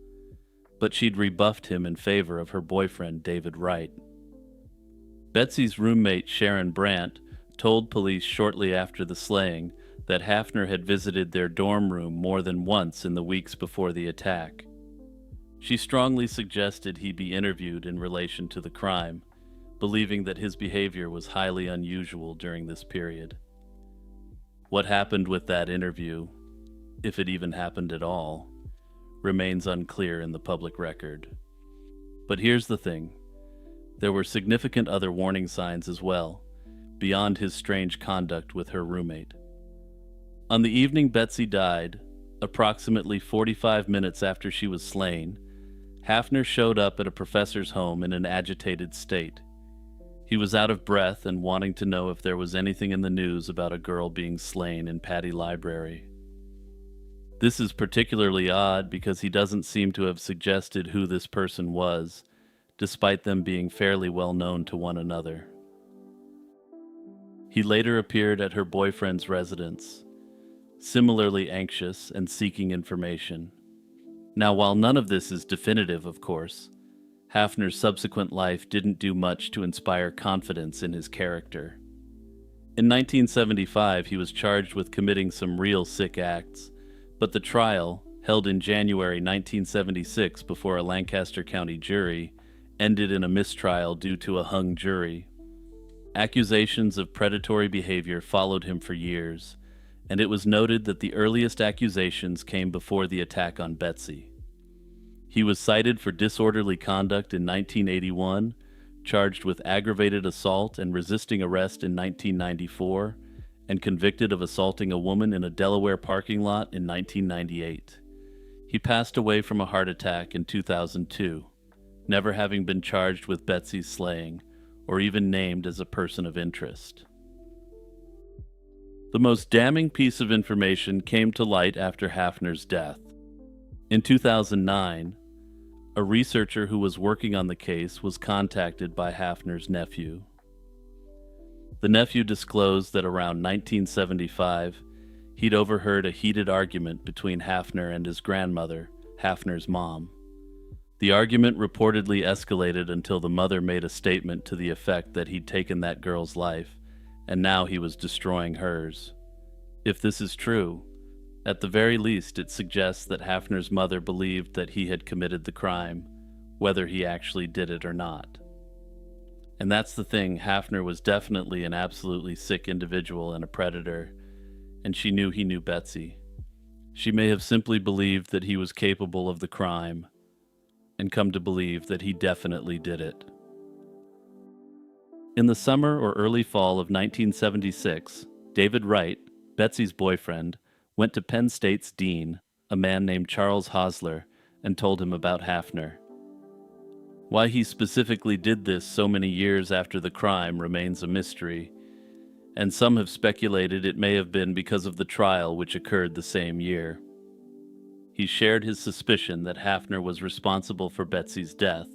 but she'd rebuffed him in favor of her boyfriend, David Wright. Betsy's roommate, Sharon Brandt, told police shortly after the slaying that Hafner had visited their dorm room more than once in the weeks before the attack. She strongly suggested he be interviewed in relation to the crime, believing that his behavior was highly unusual during this period. What happened with that interview, if it even happened at all, remains unclear in the public record. But here's the thing. There were significant other warning signs as well, beyond his strange conduct with her roommate. On the evening Betsy died, approximately 45 minutes after she was slain, Hafner showed up at a professor's home in an agitated state. He was out of breath and wanting to know if there was anything in the news about a girl being slain in Patty Library. This is particularly odd because he doesn't seem to have suggested who this person was, despite them being fairly well known to one another. He later appeared at her boyfriend's residence, similarly anxious and seeking information. Now, while none of this is definitive, of course, Hafner's subsequent life didn't do much to inspire confidence in his character. In 1975, he was charged with committing some real sick acts, but the trial, held in January 1976 before a Lancaster County jury, ended in a mistrial due to a hung jury. Accusations of predatory behavior followed him for years, and it was noted that the earliest accusations came before the attack on Betsy. He was cited for disorderly conduct in 1981, charged with aggravated assault and resisting arrest in 1994, and convicted of assaulting a woman in a Delaware parking lot in 1998. He passed away from a heart attack in 2002, never having been charged with Betsy's slaying or even named as a person of interest. The most damning piece of information came to light after Hafner's death. In 2009, a researcher who was working on the case was contacted by Hafner's nephew. The nephew disclosed that around 1975, he'd overheard a heated argument between Hafner and his grandmother, Hafner's mom. The argument reportedly escalated until the mother made a statement to the effect that he'd taken that girl's life, and now he was destroying hers. If this is true, at the very least it suggests that Hafner's mother believed that he had committed the crime, whether he actually did it or not. And that's the thing, Hafner was definitely an absolutely sick individual and a predator, and she knew he knew Betsy. She may have simply believed that he was capable of the crime, and come to believe that he definitely did it. In the summer or early fall of 1976, David Wright, Betsy's boyfriend, went to Penn State's dean, a man named Charles Hosler, and told him about Hafner. Why he specifically did this so many years after the crime remains a mystery, and some have speculated it may have been because of the trial which occurred the same year. He shared his suspicion that Hafner was responsible for Betsy's death,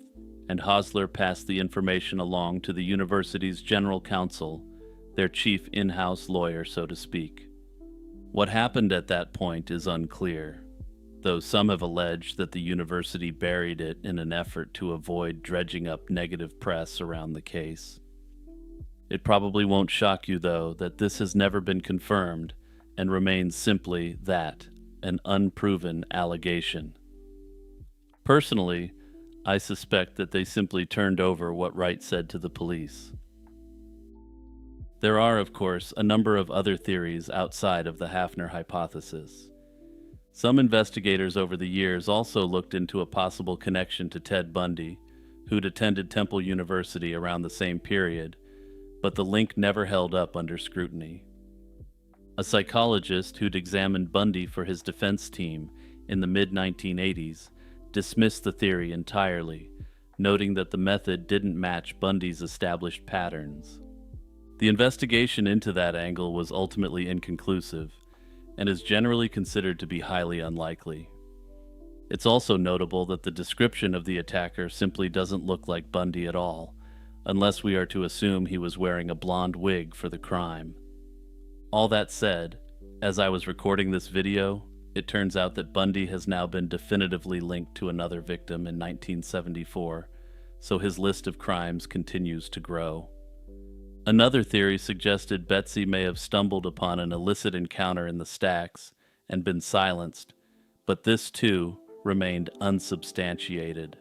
and Hosler passed the information along to the university's general counsel, their chief in-house lawyer, so to speak. What happened at that point is unclear, though some have alleged that the university buried it in an effort to avoid dredging up negative press around the case. It probably won't shock you, though, that this has never been confirmed and remains simply that, an unproven allegation. Personally, I suspect that they simply turned over what Wright said to the police. There are, of course, a number of other theories outside of the Hafner hypothesis. Some investigators over the years also looked into a possible connection to Ted Bundy, who'd attended Temple University around the same period, but the link never held up under scrutiny. A psychologist who'd examined Bundy for his defense team in the mid-1980s dismissed the theory entirely, noting that the method didn't match Bundy's established patterns. The investigation into that angle was ultimately inconclusive, and is generally considered to be highly unlikely. It's also notable that the description of the attacker simply doesn't look like Bundy at all, unless we are to assume he was wearing a blonde wig for the crime. All that said, as I was recording this video, it turns out that Bundy has now been definitively linked to another victim in 1974, so his list of crimes continues to grow. Another theory suggested Betsy may have stumbled upon an illicit encounter in the stacks and been silenced, but this too remained unsubstantiated.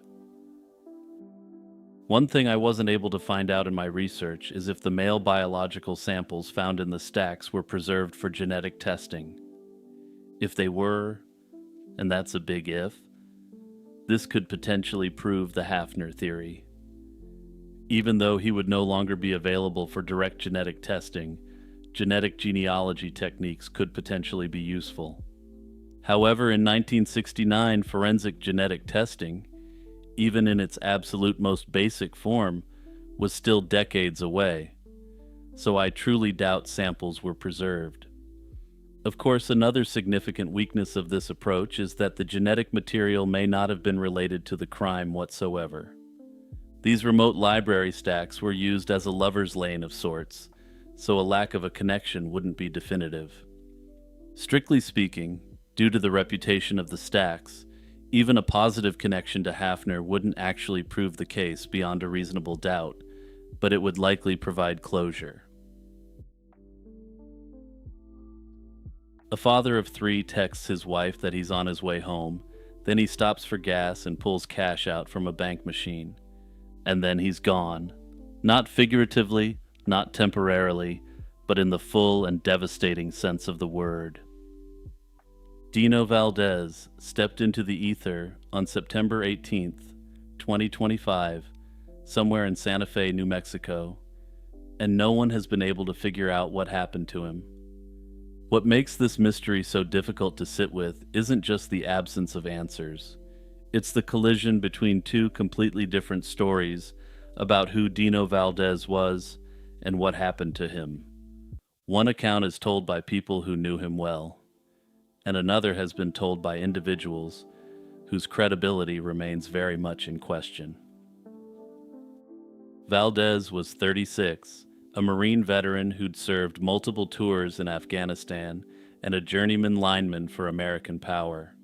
One thing I wasn't able to find out in my research is if the male biological samples found in the stacks were preserved for genetic testing. If they were, and that's a big if, this could potentially prove the Hafner theory. Even though he would no longer be available for direct genetic testing, genetic genealogy techniques could potentially be useful. However, in 1969, forensic genetic testing, even in its absolute most basic form, was still decades away, so I truly doubt samples were preserved. Of course, another significant weakness of this approach is that the genetic material may not have been related to the crime whatsoever. These remote library stacks were used as a lover's lane of sorts, so a lack of a connection wouldn't be definitive. Strictly speaking, due to the reputation of the stacks, even a positive connection to Hafner wouldn't actually prove the case beyond a reasonable doubt, but it would likely provide closure. A father of 3 texts his wife that he's on his way home, then he stops for gas and pulls cash out from a bank machine. And then he's gone. Not figuratively, not temporarily, but in the full and devastating sense of the word. Dino Valdez stepped into the ether on September 18th, 2025, somewhere in Santa Fe, New Mexico, and no one has been able to figure out what happened to him. What makes this mystery so difficult to sit with isn't just the absence of answers. It's the collision between two completely different stories about who Dino Valdez was and what happened to him. One account is told by people who knew him well, and another has been told by individuals whose credibility remains very much in question. Valdez was 36, a Marine veteran who'd served multiple tours in Afghanistan and a journeyman lineman for American Power.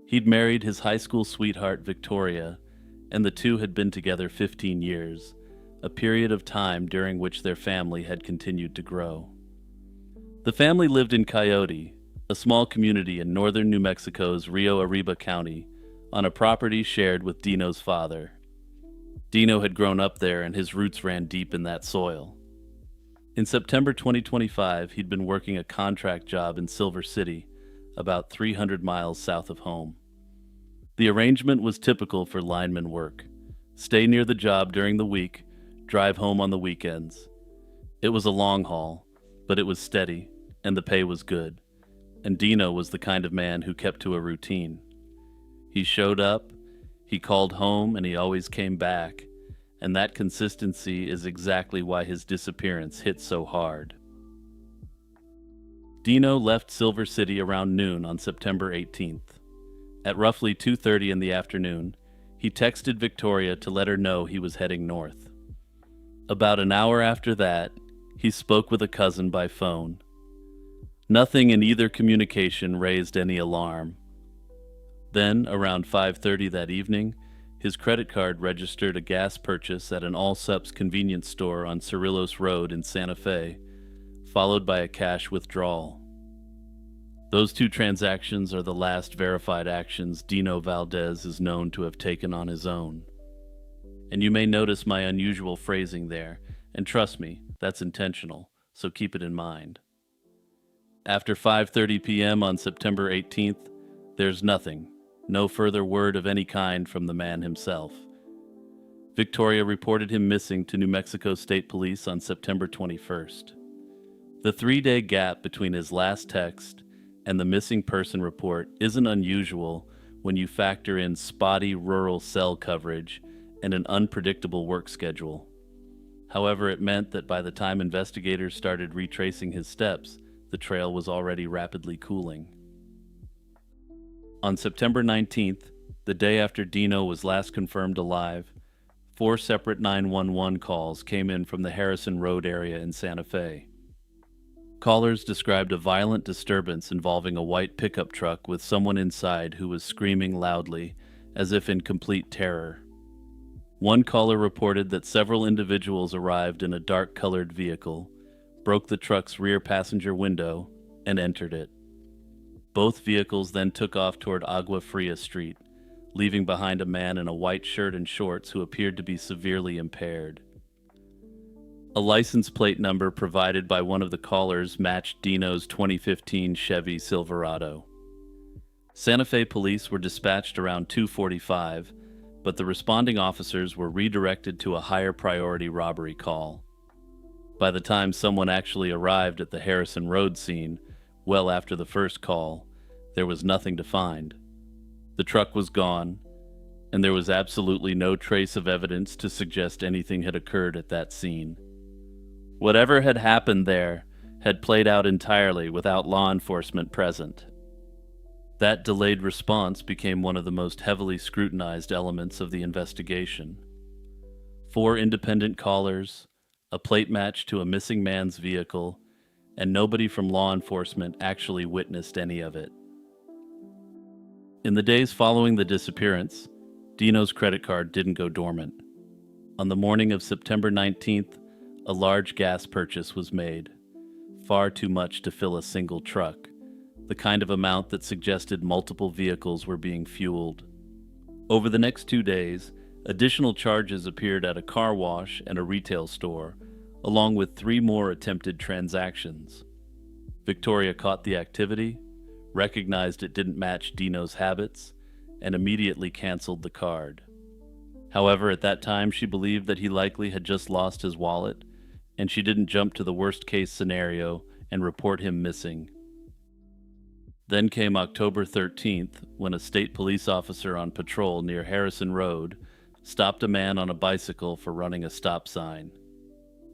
He'd married his high school sweetheart Victoria, and the two had been together 15 years, a period of time during which their family had continued to grow. The family lived in Coyote, a small community in northern New Mexico's Rio Arriba County, on a property shared with Dino's father. Dino had grown up there and his roots ran deep in that soil. In September 2025, he'd been working a contract job in Silver City, about 300 miles south of home. The arrangement was typical for lineman work. Stay near the job during the week, drive home on the weekends. It was a long haul, but it was steady, and the pay was good. And Dino was the kind of man who kept to a routine. He showed up, he called home, and he always came back, and that consistency is exactly why his disappearance hit so hard. Dino left Silver City around noon on September 18th. At roughly 2:30 in the afternoon, he texted Victoria to let her know he was heading north. About an hour after that, he spoke with a cousin by phone. Nothing in either communication raised any alarm. Then, around 5:30 that evening, his credit card registered a gas purchase at an all-subs convenience store on Cerrillos Road in Santa Fe, followed by a cash withdrawal. Those two transactions are the last verified actions Dino Valdez is known to have taken on his own. And you may notice my unusual phrasing there, and trust me, that's intentional, so keep it in mind. After 5:30 p.m. on September 18th, there's nothing, no further word of any kind from the man himself. Victoria reported him missing to New Mexico State Police on September 21st. The 3-day gap between his last text and the missing person report isn't unusual when you factor in spotty rural cell coverage and an unpredictable work schedule. However, it meant that by the time investigators started retracing his steps, the trail was already rapidly cooling. On September 19th, the day after Dino was last confirmed alive, 4 separate 911 calls came in from the Harrison Road area in Santa Fe. Callers described a violent disturbance involving a white pickup truck with someone inside who was screaming loudly, as if in complete terror. One caller reported that several individuals arrived in a dark-colored vehicle, broke the truck's rear passenger window, and entered it. Both vehicles then took off toward Agua Fria Street, leaving behind a man in a white shirt and shorts who appeared to be severely impaired. A license plate number provided by one of the callers matched Dino's 2015 Chevy Silverado. Santa Fe police were dispatched around 2:45, but the responding officers were redirected to a higher priority robbery call. By the time someone actually arrived at the Harrison Road scene, well after the first call, there was nothing to find. The truck was gone, and there was absolutely no trace of evidence to suggest anything had occurred at that scene. Whatever had happened there had played out entirely without law enforcement present. That delayed response became one of the most heavily scrutinized elements of the investigation. 4 independent callers, a plate match to a missing man's vehicle, and nobody from law enforcement actually witnessed any of it. In the days following the disappearance, Dino's credit card didn't go dormant. On the morning of September 19th, a large gas purchase was made, far too much to fill a single truck, the kind of amount that suggested multiple vehicles were being fueled. Over the next 2 days, additional charges appeared at a car wash and a retail store, along with 3 more attempted transactions. Victoria caught the activity, recognized it didn't match Dino's habits, and immediately canceled the card. However, at that time, she believed that he likely had just lost his wallet, and she didn't jump to the worst-case scenario and report him missing. Then came October 13th, when a state police officer on patrol near Harrison Road stopped a man on a bicycle for running a stop sign.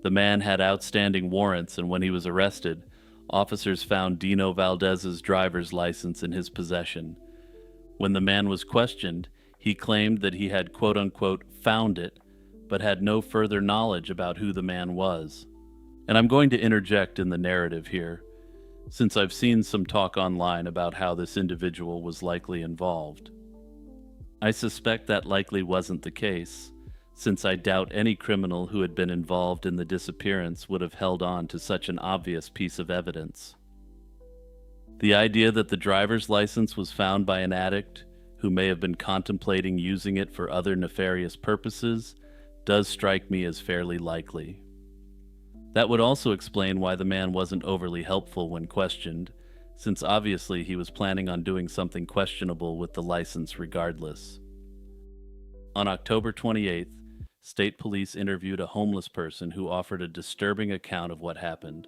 The man had outstanding warrants, and when he was arrested, officers found Dino Valdez's driver's license in his possession. When the man was questioned, he claimed that he had quote-unquote found it, but had no further knowledge about who the man was. And I'm going to interject in the narrative here, since I've seen some talk online about how this individual was likely involved. I suspect that likely wasn't the case, since I doubt any criminal who had been involved in the disappearance would have held on to such an obvious piece of evidence. The idea that the driver's license was found by an addict who may have been contemplating using it for other nefarious purposes does strike me as fairly likely. That would also explain why the man wasn't overly helpful when questioned, since obviously he was planning on doing something questionable with the license regardless. On October 28th, state police interviewed a homeless person who offered a disturbing account of what happened.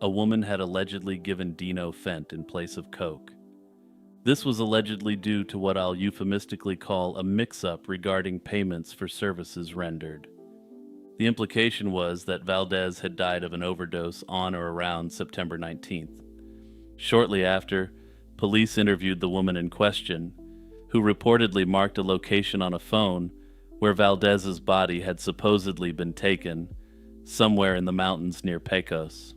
A woman had allegedly given Dino Fent in place of coke. This was allegedly due to what I'll euphemistically call a mix-up regarding payments for services rendered. The implication was that Valdez had died of an overdose on or around September 19th. Shortly after, police interviewed the woman in question, who reportedly marked a location on a phone where Valdez's body had supposedly been taken, somewhere in the mountains near Pecos.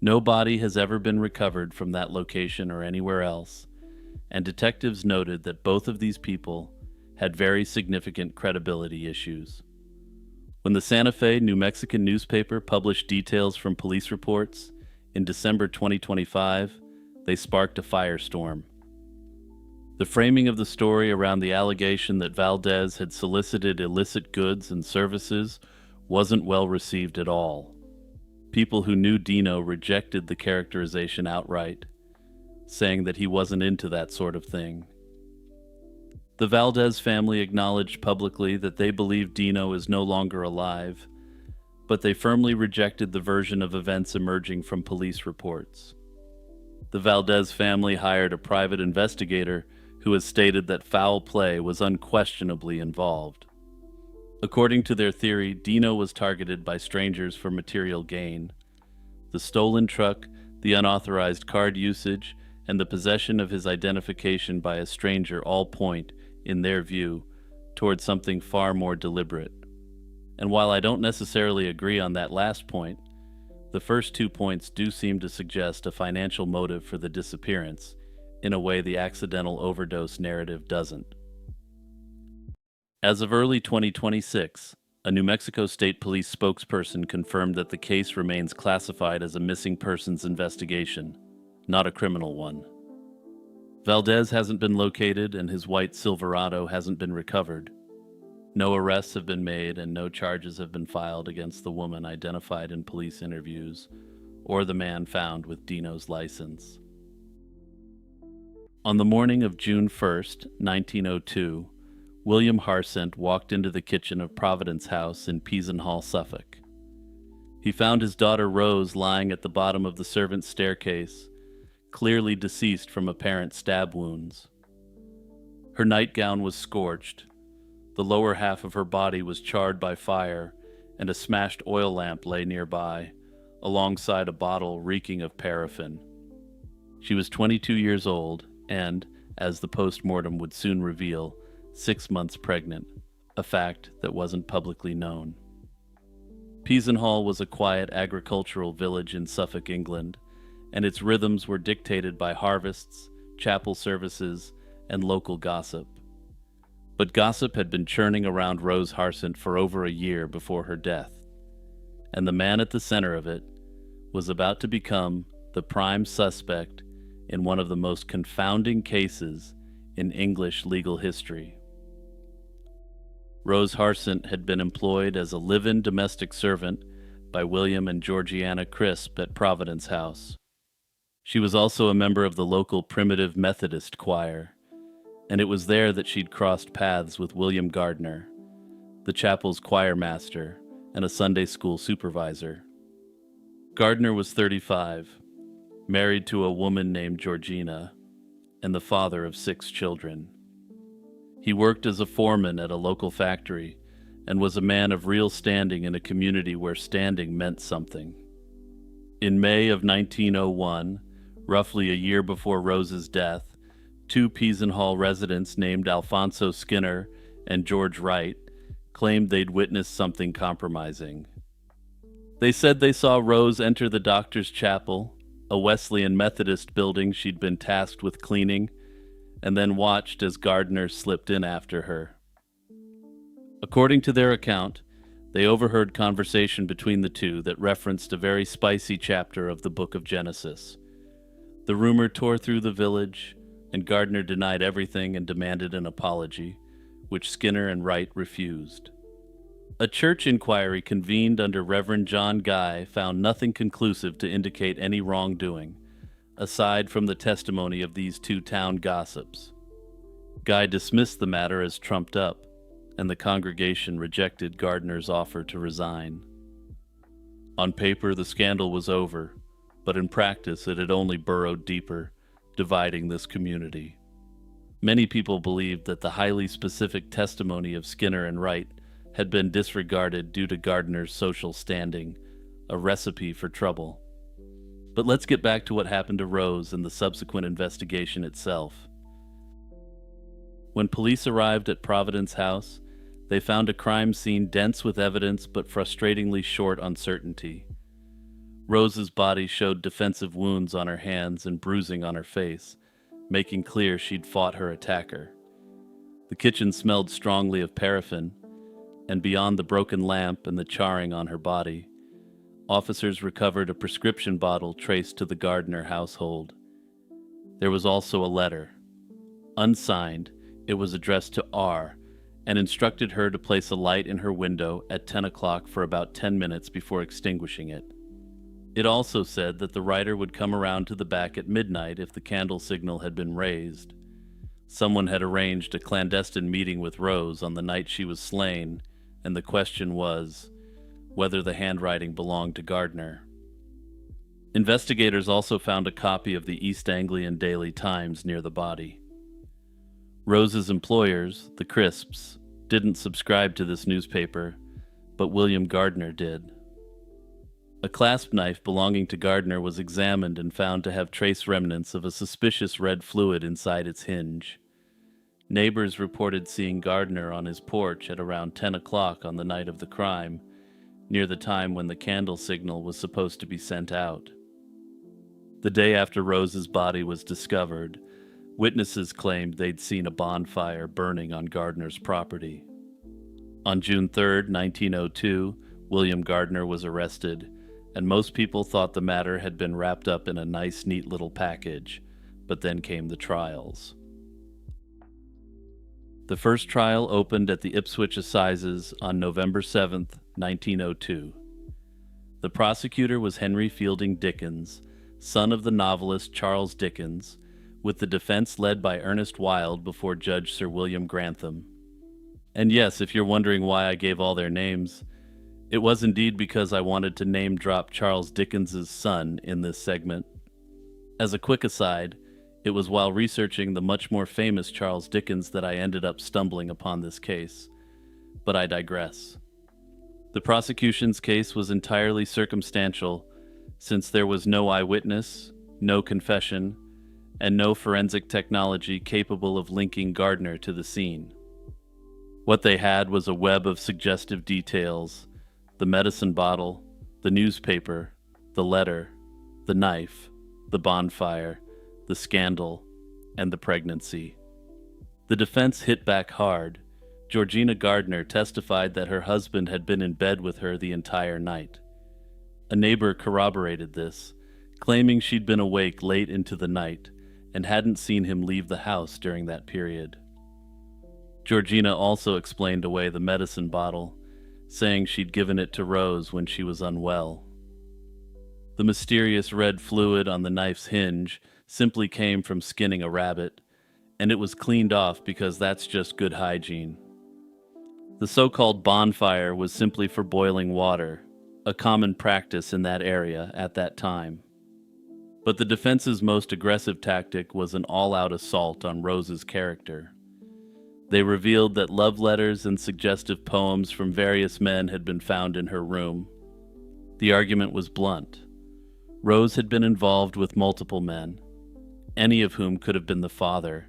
No body has ever been recovered from that location or anywhere else, and detectives noted that both of these people had very significant credibility issues. When the Santa Fe, New Mexican newspaper published details from police reports in December 2025, they sparked a firestorm. The framing of the story around the allegation that Valdez had solicited illicit goods and services wasn't well received at all. People who knew Dino rejected the characterization outright, saying that he wasn't into that sort of thing. The Valdez family acknowledged publicly that they believe Dino is no longer alive, but they firmly rejected the version of events emerging from police reports. The Valdez family hired a private investigator who has stated that foul play was unquestionably involved. According to their theory, Dino was targeted by strangers for material gain. The stolen truck, the unauthorized card usage, and the possession of his identification by a stranger all point, in their view, toward something far more deliberate. And while I don't necessarily agree on that last point, the first 2 points do seem to suggest a financial motive for the disappearance, in a way the accidental overdose narrative doesn't. As of early 2026, a New Mexico State Police spokesperson confirmed that the case remains classified as a missing persons investigation, not a criminal one. Valdez hasn't been located and his white Silverado hasn't been recovered. No arrests have been made and no charges have been filed against the woman identified in police interviews or the man found with Dino's license. On the morning of June 1st, 1902, William Harsent walked into the kitchen of Providence House in Peasenhall, Suffolk. He found his daughter Rose lying at the bottom of the servants' staircase, clearly deceased from apparent stab wounds. Her nightgown was scorched, the lower half of her body was charred by fire, and a smashed oil lamp lay nearby, alongside a bottle reeking of paraffin. She was 22 years old and, as the post-mortem would soon reveal, 6 months pregnant, a fact that wasn't publicly known. Peasenhall was a quiet agricultural village in Suffolk, England, and its rhythms were dictated by harvests, chapel services, and local gossip. But gossip had been churning around Rose Harsent for over a year before her death, and the man at the center of it was about to become the prime suspect in one of the most confounding cases in English legal history. Rose Harsent had been employed as a live-in domestic servant by William and Georgiana Crisp at Providence House. She was also a member of the local Primitive Methodist choir, and it was there that she'd crossed paths with William Gardner, the chapel's choir master and a Sunday school supervisor. Gardner was 35, married to a woman named Georgina, and the father of 6 children. He worked as a foreman at a local factory and was a man of real standing in a community where standing meant something. In May of 1901, roughly a year before Rose's death, 2 Peason Hall residents named Alfonso Skinner and George Wright claimed they'd witnessed something compromising. They said they saw Rose enter the doctor's chapel, a Wesleyan Methodist building she'd been tasked with cleaning, and then watched as Gardner slipped in after her. According to their account, they overheard conversation between the two that referenced a very spicy chapter of the book of Genesis. The rumor tore through the village, and Gardner denied everything and demanded an apology, which Skinner and Wright refused. A church inquiry convened under Reverend John Guy found nothing conclusive to indicate any wrongdoing, aside from the testimony of these 2 town gossips. Guy dismissed the matter as trumped up, and the congregation rejected Gardner's offer to resign. On paper, the scandal was over, but in practice it had only burrowed deeper, dividing this community. Many people believed that the highly specific testimony of Skinner and Wright had been disregarded due to Gardner's social standing, a recipe for trouble. But let's get back to what happened to Rose and the subsequent investigation itself. When police arrived at Providence House, they found a crime scene dense with evidence but frustratingly short on certainty. Rose's body showed defensive wounds on her hands and bruising on her face, making clear she'd fought her attacker. The kitchen smelled strongly of paraffin, and beyond the broken lamp and the charring on her body, officers recovered a prescription bottle traced to the Gardner household. There was also a letter. Unsigned, it was addressed to R and instructed her to place a light in her window at 10 o'clock for about 10 minutes before extinguishing it. It also said that the writer would come around to the back at midnight if the candle signal had been raised. Someone had arranged a clandestine meeting with Rose on the night she was slain, and the question was whether the handwriting belonged to Gardner. Investigators also found a copy of the East Anglian Daily Times near the body. Rose's employers, the Crisps, didn't subscribe to this newspaper, but William Gardner did. A clasp knife belonging to Gardner was examined and found to have trace remnants of a suspicious red fluid inside its hinge. Neighbors reported seeing Gardner on his porch at around 10 o'clock on the night of the crime, near the time when the candle signal was supposed to be sent out. The day after Rose's body was discovered, witnesses claimed they'd seen a bonfire burning on Gardner's property. On June 3, 1902, William Gardner was arrested, and most people thought the matter had been wrapped up in a nice, neat little package, but then came the trials. The first trial opened at the Ipswich Assizes on November 7, 1902. The prosecutor was Henry Fielding Dickens, son of the novelist Charles Dickens, with the defense led by Ernest Wilde before Judge Sir William Grantham. And yes, if you're wondering why I gave all their names, it was indeed because I wanted to name drop Charles Dickens's son in this segment. As a quick aside, it was while researching the much more famous Charles Dickens that I ended up stumbling upon this case. But I digress. The prosecution's case was entirely circumstantial, since there was no eyewitness, no confession, and no forensic technology capable of linking Gardner to the scene. What they had was a web of suggestive details: the medicine bottle, the newspaper, the letter, the knife, the bonfire, the scandal, and the pregnancy. The defense hit back hard. Georgina Gardner testified that her husband had been in bed with her the entire night. A neighbor corroborated this, claiming she'd been awake late into the night and hadn't seen him leave the house during that period. Georgina also explained away the medicine bottle, saying she'd given it to Rose when she was unwell. The mysterious red fluid on the knife's hinge simply came from skinning a rabbit, and it was cleaned off because that's just good hygiene. The so-called bonfire was simply for boiling water, a common practice in that area at that time. But the defense's most aggressive tactic was an all-out assault on Rose's character. They revealed that love letters and suggestive poems from various men had been found in her room. The argument was blunt. Rose had been involved with multiple men, any of whom could have been the father,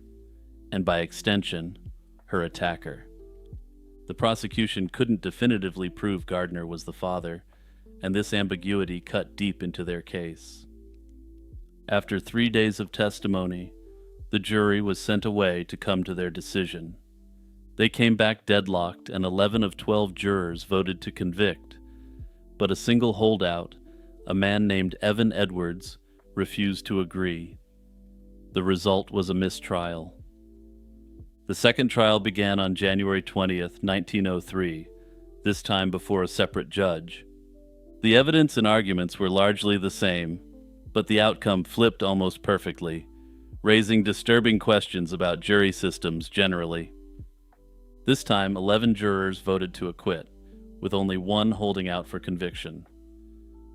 and by extension, her attacker. The prosecution couldn't definitively prove Gardner was the father, and this ambiguity cut deep into their case. After 3 days of testimony, the jury was sent away to come to their decision. They came back deadlocked, and 11 of 12 jurors voted to convict, but a single holdout, a man named Evan Edwards, refused to agree. The result was a mistrial. The second trial began on January 20th, 1903, this time before a separate judge. The evidence and arguments were largely the same, but the outcome flipped almost perfectly, raising disturbing questions about jury systems generally. This time, 11 jurors voted to acquit, with only one holding out for conviction.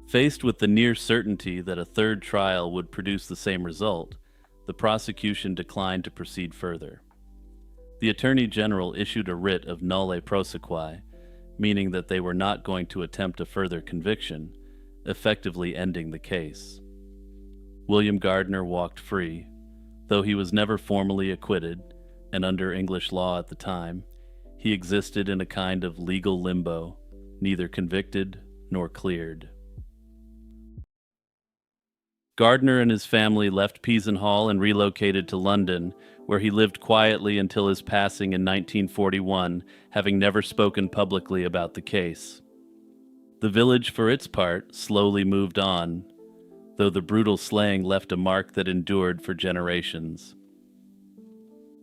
Faced with the near certainty that a third trial would produce the same result, the prosecution declined to proceed further. The Attorney General issued a writ of nolle prosequi, meaning that they were not going to attempt a further conviction, effectively ending the case. William Gardner walked free, though he was never formally acquitted, and under English law at the time, he existed in a kind of legal limbo, neither convicted nor cleared. Gardner and his family left Peason Hall and relocated to London, where he lived quietly until his passing in 1941, having never spoken publicly about the case. The village, for its part, slowly moved on, though the brutal slaying left a mark that endured for generations.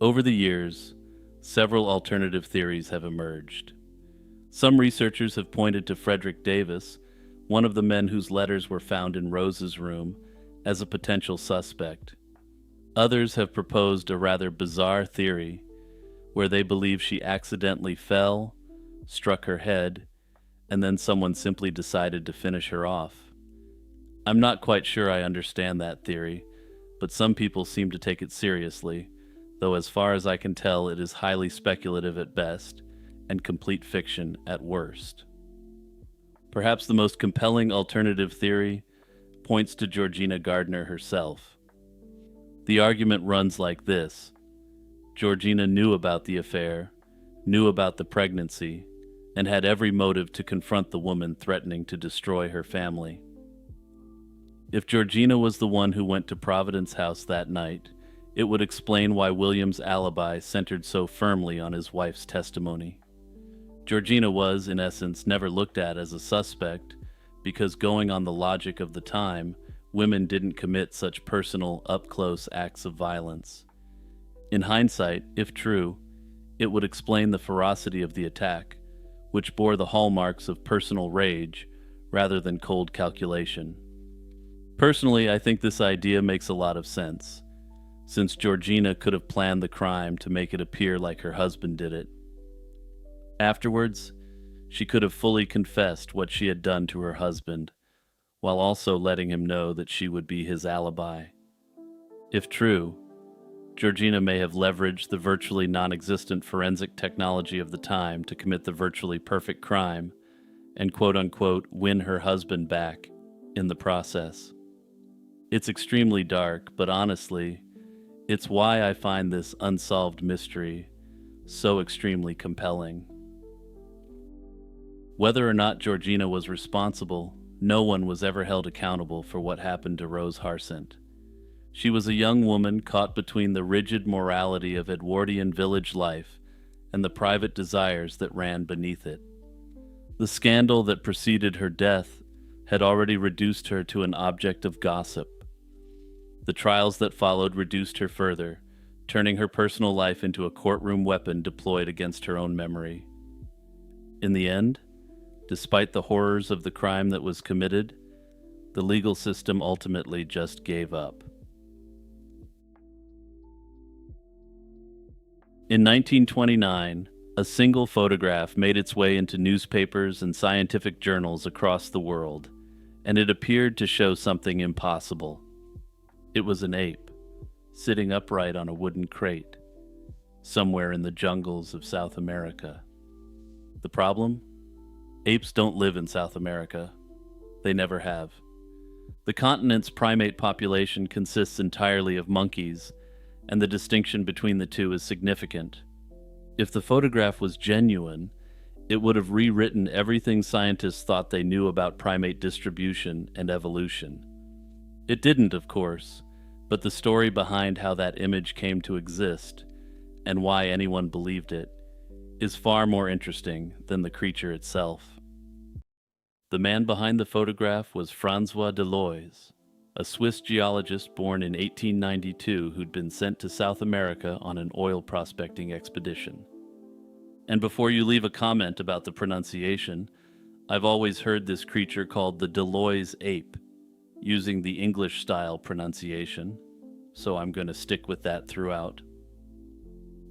Over the years, several alternative theories have emerged. Some researchers have pointed to Frederick Davis, one of the men whose letters were found in Rose's room, as a potential suspect. Others have proposed a rather bizarre theory, where they believe she accidentally fell, struck her head, and then someone simply decided to finish her off. I'm not quite sure I understand that theory, but some people seem to take it seriously, though as far as I can tell it is highly speculative at best and complete fiction at worst. Perhaps the most compelling alternative theory points to Georgina Gardner herself. The argument runs like this: Georgina knew about the affair, knew about the pregnancy, and had every motive to confront the woman threatening to destroy her family. If Georgina was the one who went to Providence House that night, it would explain why William's alibi centered so firmly on his wife's testimony. Georgina was, in essence, never looked at as a suspect because, going on the logic of the time, women didn't commit such personal, up-close acts of violence. In hindsight, if true, it would explain the ferocity of the attack, which bore the hallmarks of personal rage rather than cold calculation. Personally, I think this idea makes a lot of sense, since Georgina could have planned the crime to make it appear like her husband did it. Afterwards, she could have fully confessed what she had done to her husband, while also letting him know that she would be his alibi. If true, Georgina may have leveraged the virtually non-existent forensic technology of the time to commit the virtually perfect crime and quote-unquote win her husband back in the process. It's extremely dark, but honestly, it's why I find this unsolved mystery so extremely compelling. Whether or not Georgina was responsible, no one was ever held accountable for what happened to Rose Harsent. She was a young woman caught between the rigid morality of Edwardian village life and the private desires that ran beneath it. The scandal that preceded her death had already reduced her to an object of gossip. The trials that followed reduced her further, turning her personal life into a courtroom weapon deployed against her own memory. In the end, Despite the horrors of the crime that was committed, the legal system ultimately just gave up. In 1929, a single photograph made its way into newspapers and scientific journals across the world, and it appeared to show something impossible. It was an ape, sitting upright on a wooden crate, somewhere in the jungles of South America. The problem? Apes don't live in South America. They never have. The continent's primate population consists entirely of monkeys, and the distinction between the two is significant. If the photograph was genuine, it would have rewritten everything scientists thought they knew about primate distribution and evolution. It didn't, of course, but the story behind how that image came to exist, and why anyone believed it, is far more interesting than the creature itself. The man behind the photograph was François Deloise, a Swiss geologist born in 1892 who'd been sent to South America on an oil prospecting expedition. And before you leave a comment about the pronunciation, I've always heard this creature called the Deloise ape, using the English-style pronunciation, so I'm going to stick with that throughout.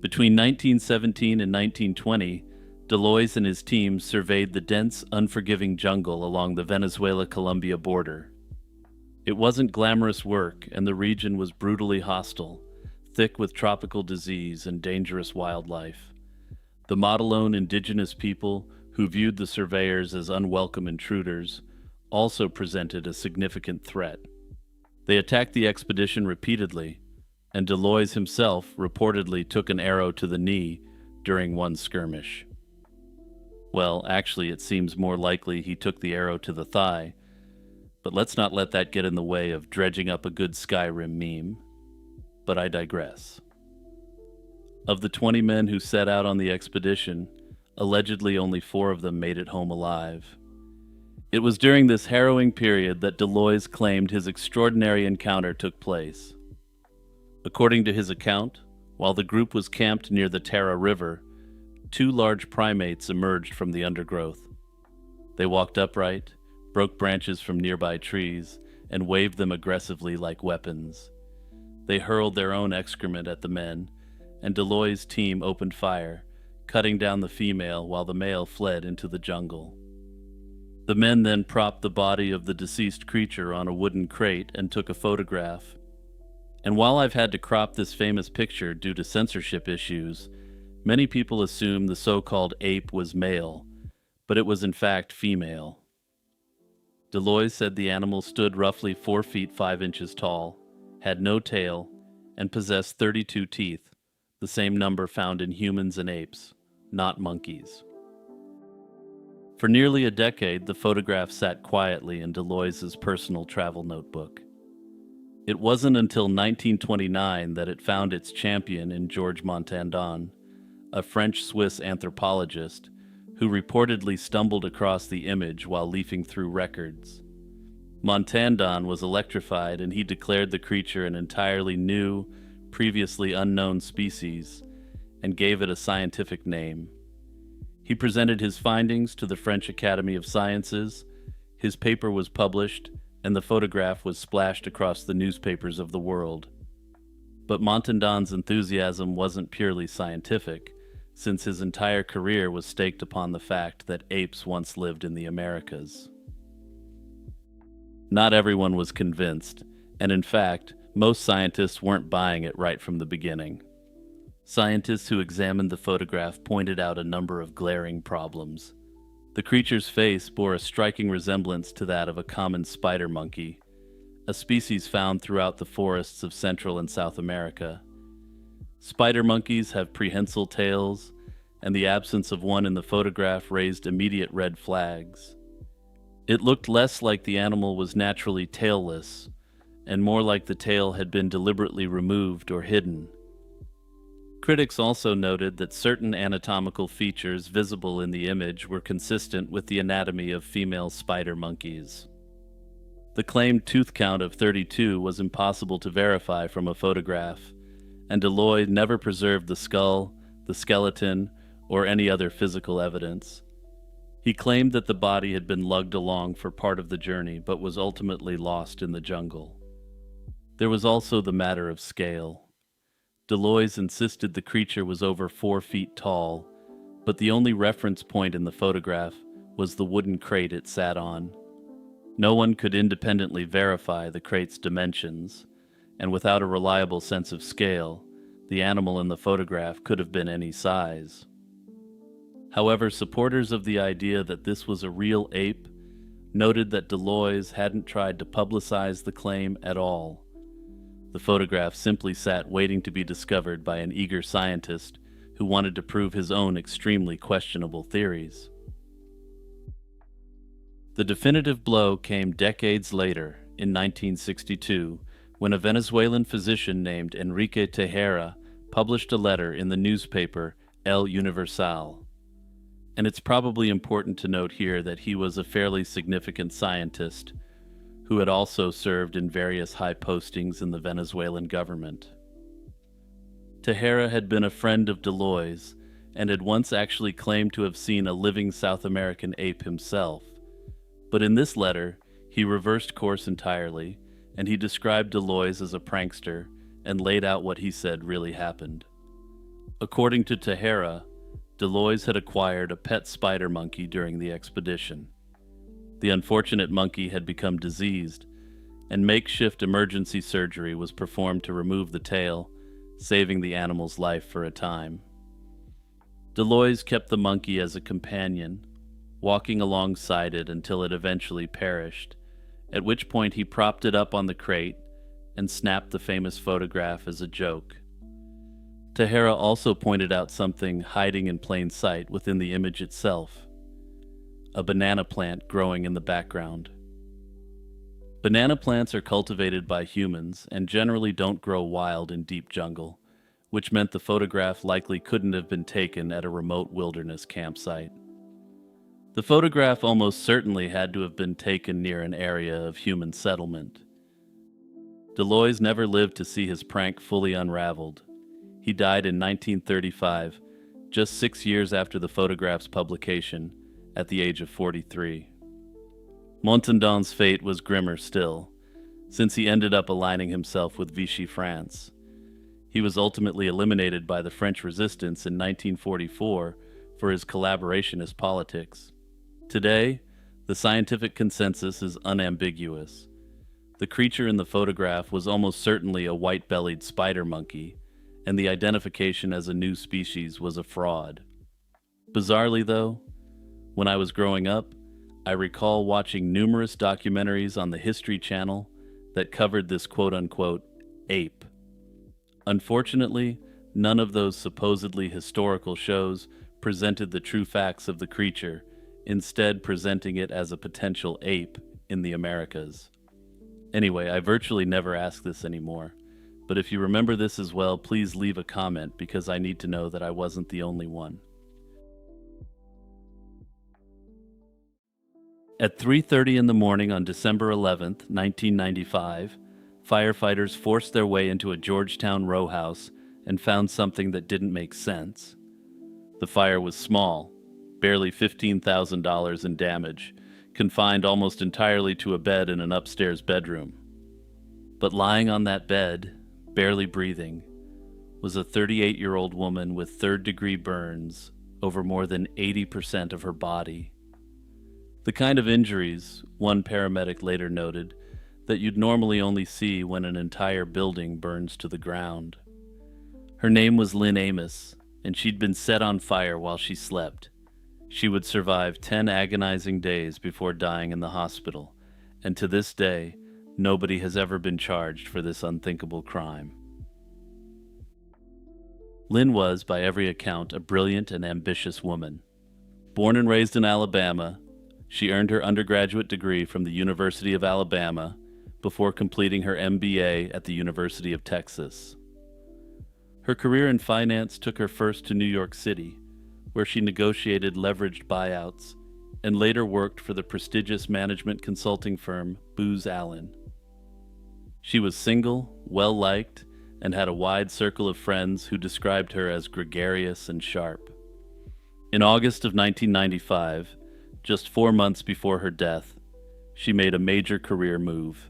Between 1917 and 1920, Deloise and his team surveyed the dense, unforgiving jungle along the Venezuela-Colombia border. It wasn't glamorous work, and the region was brutally hostile, thick with tropical disease and dangerous wildlife. The Modelone indigenous people, who viewed the surveyors as unwelcome intruders, also presented a significant threat. They attacked the expedition repeatedly, and Deloise himself reportedly took an arrow to the knee during one skirmish. Well, actually, it seems more likely he took the arrow to the thigh, but let's not let that get in the way of dredging up a good Skyrim meme. But I digress. Of the 20 men who set out on the expedition, allegedly only 4 of them made it home alive. It was during this harrowing period that Deloise claimed his extraordinary encounter took place. According to his account, while the group was camped near the Tara River, 2 large primates emerged from the undergrowth. They walked upright, broke branches from nearby trees, and waved them aggressively like weapons. They hurled their own excrement at the men, and Deloise's team opened fire, cutting down the female while the male fled into the jungle. The men then propped the body of the deceased creature on a wooden crate and took a photograph. And while I've had to crop this famous picture due to censorship issues, many people assume the so-called ape was male, but it was in fact female. Deloise said the animal stood roughly 4 feet 5 inches tall, had no tail, and possessed 32 teeth, the same number found in humans and apes, not monkeys. For nearly a decade, the photograph sat quietly in Deloise's personal travel notebook. It wasn't until 1929 that it found its champion in Georges Montandon, a French-Swiss anthropologist who reportedly stumbled across the image while leafing through records. Montandon was electrified, and he declared the creature an entirely new, previously unknown species, and gave it a scientific name. He presented his findings to the French Academy of Sciences, his paper was published, and the photograph was splashed across the newspapers of the world. But Montandon's enthusiasm wasn't purely scientific, since his entire career was staked upon the fact that apes once lived in the Americas. Not everyone was convinced, and in fact, most scientists weren't buying it right from the beginning. Scientists who examined the photograph pointed out a number of glaring problems. The creature's face bore a striking resemblance to that of a common spider monkey, a species found throughout the forests of Central and South America. Spider monkeys have prehensile tails, and the absence of one in the photograph raised immediate red flags. It looked less like the animal was naturally tailless, and more like the tail had been deliberately removed or hidden. Critics also noted that certain anatomical features visible in the image were consistent with the anatomy of female spider monkeys. The claimed tooth count of 32 was impossible to verify from a photograph, and Deloise never preserved the skull, the skeleton, or any other physical evidence. He claimed that the body had been lugged along for part of the journey but was ultimately lost in the jungle. There was also the matter of scale. Deloys insisted the creature was over 4 feet tall, but the only reference point in the photograph was the wooden crate it sat on. No one could independently verify the crate's dimensions, and without a reliable sense of scale, the animal in the photograph could have been any size. However, supporters of the idea that this was a real ape noted that Deloys hadn't tried to publicize the claim at all. The photograph simply sat waiting to be discovered by an eager scientist who wanted to prove his own extremely questionable theories. The definitive blow came decades later, in 1962, when a Venezuelan physician named Enrique Tejera published a letter in the newspaper El Universal. And it's probably important to note here that he was a fairly significant scientist who had also served in various high postings in the Venezuelan government. Tejera had been a friend of Deloy's and had once actually claimed to have seen a living South American ape himself. But in this letter, he reversed course entirely, and he described Deloys as a prankster and laid out what he said really happened. According to Tejera, Deloys had acquired a pet spider monkey during the expedition. The unfortunate monkey had become diseased, and makeshift emergency surgery was performed to remove the tail, saving the animal's life for a time. Deloys kept the monkey as a companion, walking alongside it until it eventually perished, at which point he propped it up on the crate and snapped the famous photograph as a joke. Tejera also pointed out something hiding in plain sight within the image itself: a banana plant growing in the background. Banana plants are cultivated by humans and generally don't grow wild in deep jungle, which meant the photograph likely couldn't have been taken at a remote wilderness campsite. The photograph almost certainly had to have been taken near an area of human settlement. Deloys never lived to see his prank fully unraveled. He died in 1935, just 6 years after the photograph's publication, at the age of 43. Montandon's fate was grimmer still, since he ended up aligning himself with Vichy France. He was ultimately eliminated by the French resistance in 1944 for his collaborationist politics. Today, the scientific consensus is unambiguous. The creature in the photograph was almost certainly a white-bellied spider monkey, and the identification as a new species was a fraud. Bizarrely, though, when I was growing up, I recall watching numerous documentaries on the History Channel that covered this quote-unquote ape. Unfortunately, none of those supposedly historical shows presented the true facts of the creature, instead presenting it as a potential ape in the Americas. Anyway, I virtually never ask this anymore, but if you remember this as well, please leave a comment because I need to know that I wasn't the only one. At 3:30 in the morning on December 11th, 1995, firefighters forced their way into a Georgetown row house and found something that didn't make sense. The fire was small, barely $15,000 in damage, confined almost entirely to a bed in an upstairs bedroom. But lying on that bed, barely breathing, was a 38-year-old woman with third-degree burns over more than 80% of her body. The kind of injuries, one paramedic later noted, that you'd normally only see when an entire building burns to the ground. Her name was Lynn Amos, and she'd been set on fire while she slept. She would survive 10 agonizing days before dying in the hospital, and to this day, nobody has ever been charged for this unthinkable crime. Lynn was, by every account, a brilliant and ambitious woman. Born and raised in Alabama, she earned her undergraduate degree from the University of Alabama before completing her MBA at the University of Texas. Her career in finance took her first to New York City, where she negotiated leveraged buyouts and later worked for the prestigious management consulting firm Booz Allen. She was single, well-liked, and had a wide circle of friends who described her as gregarious and sharp. In August of 1995, Just 4 months before her death, she made a major career move.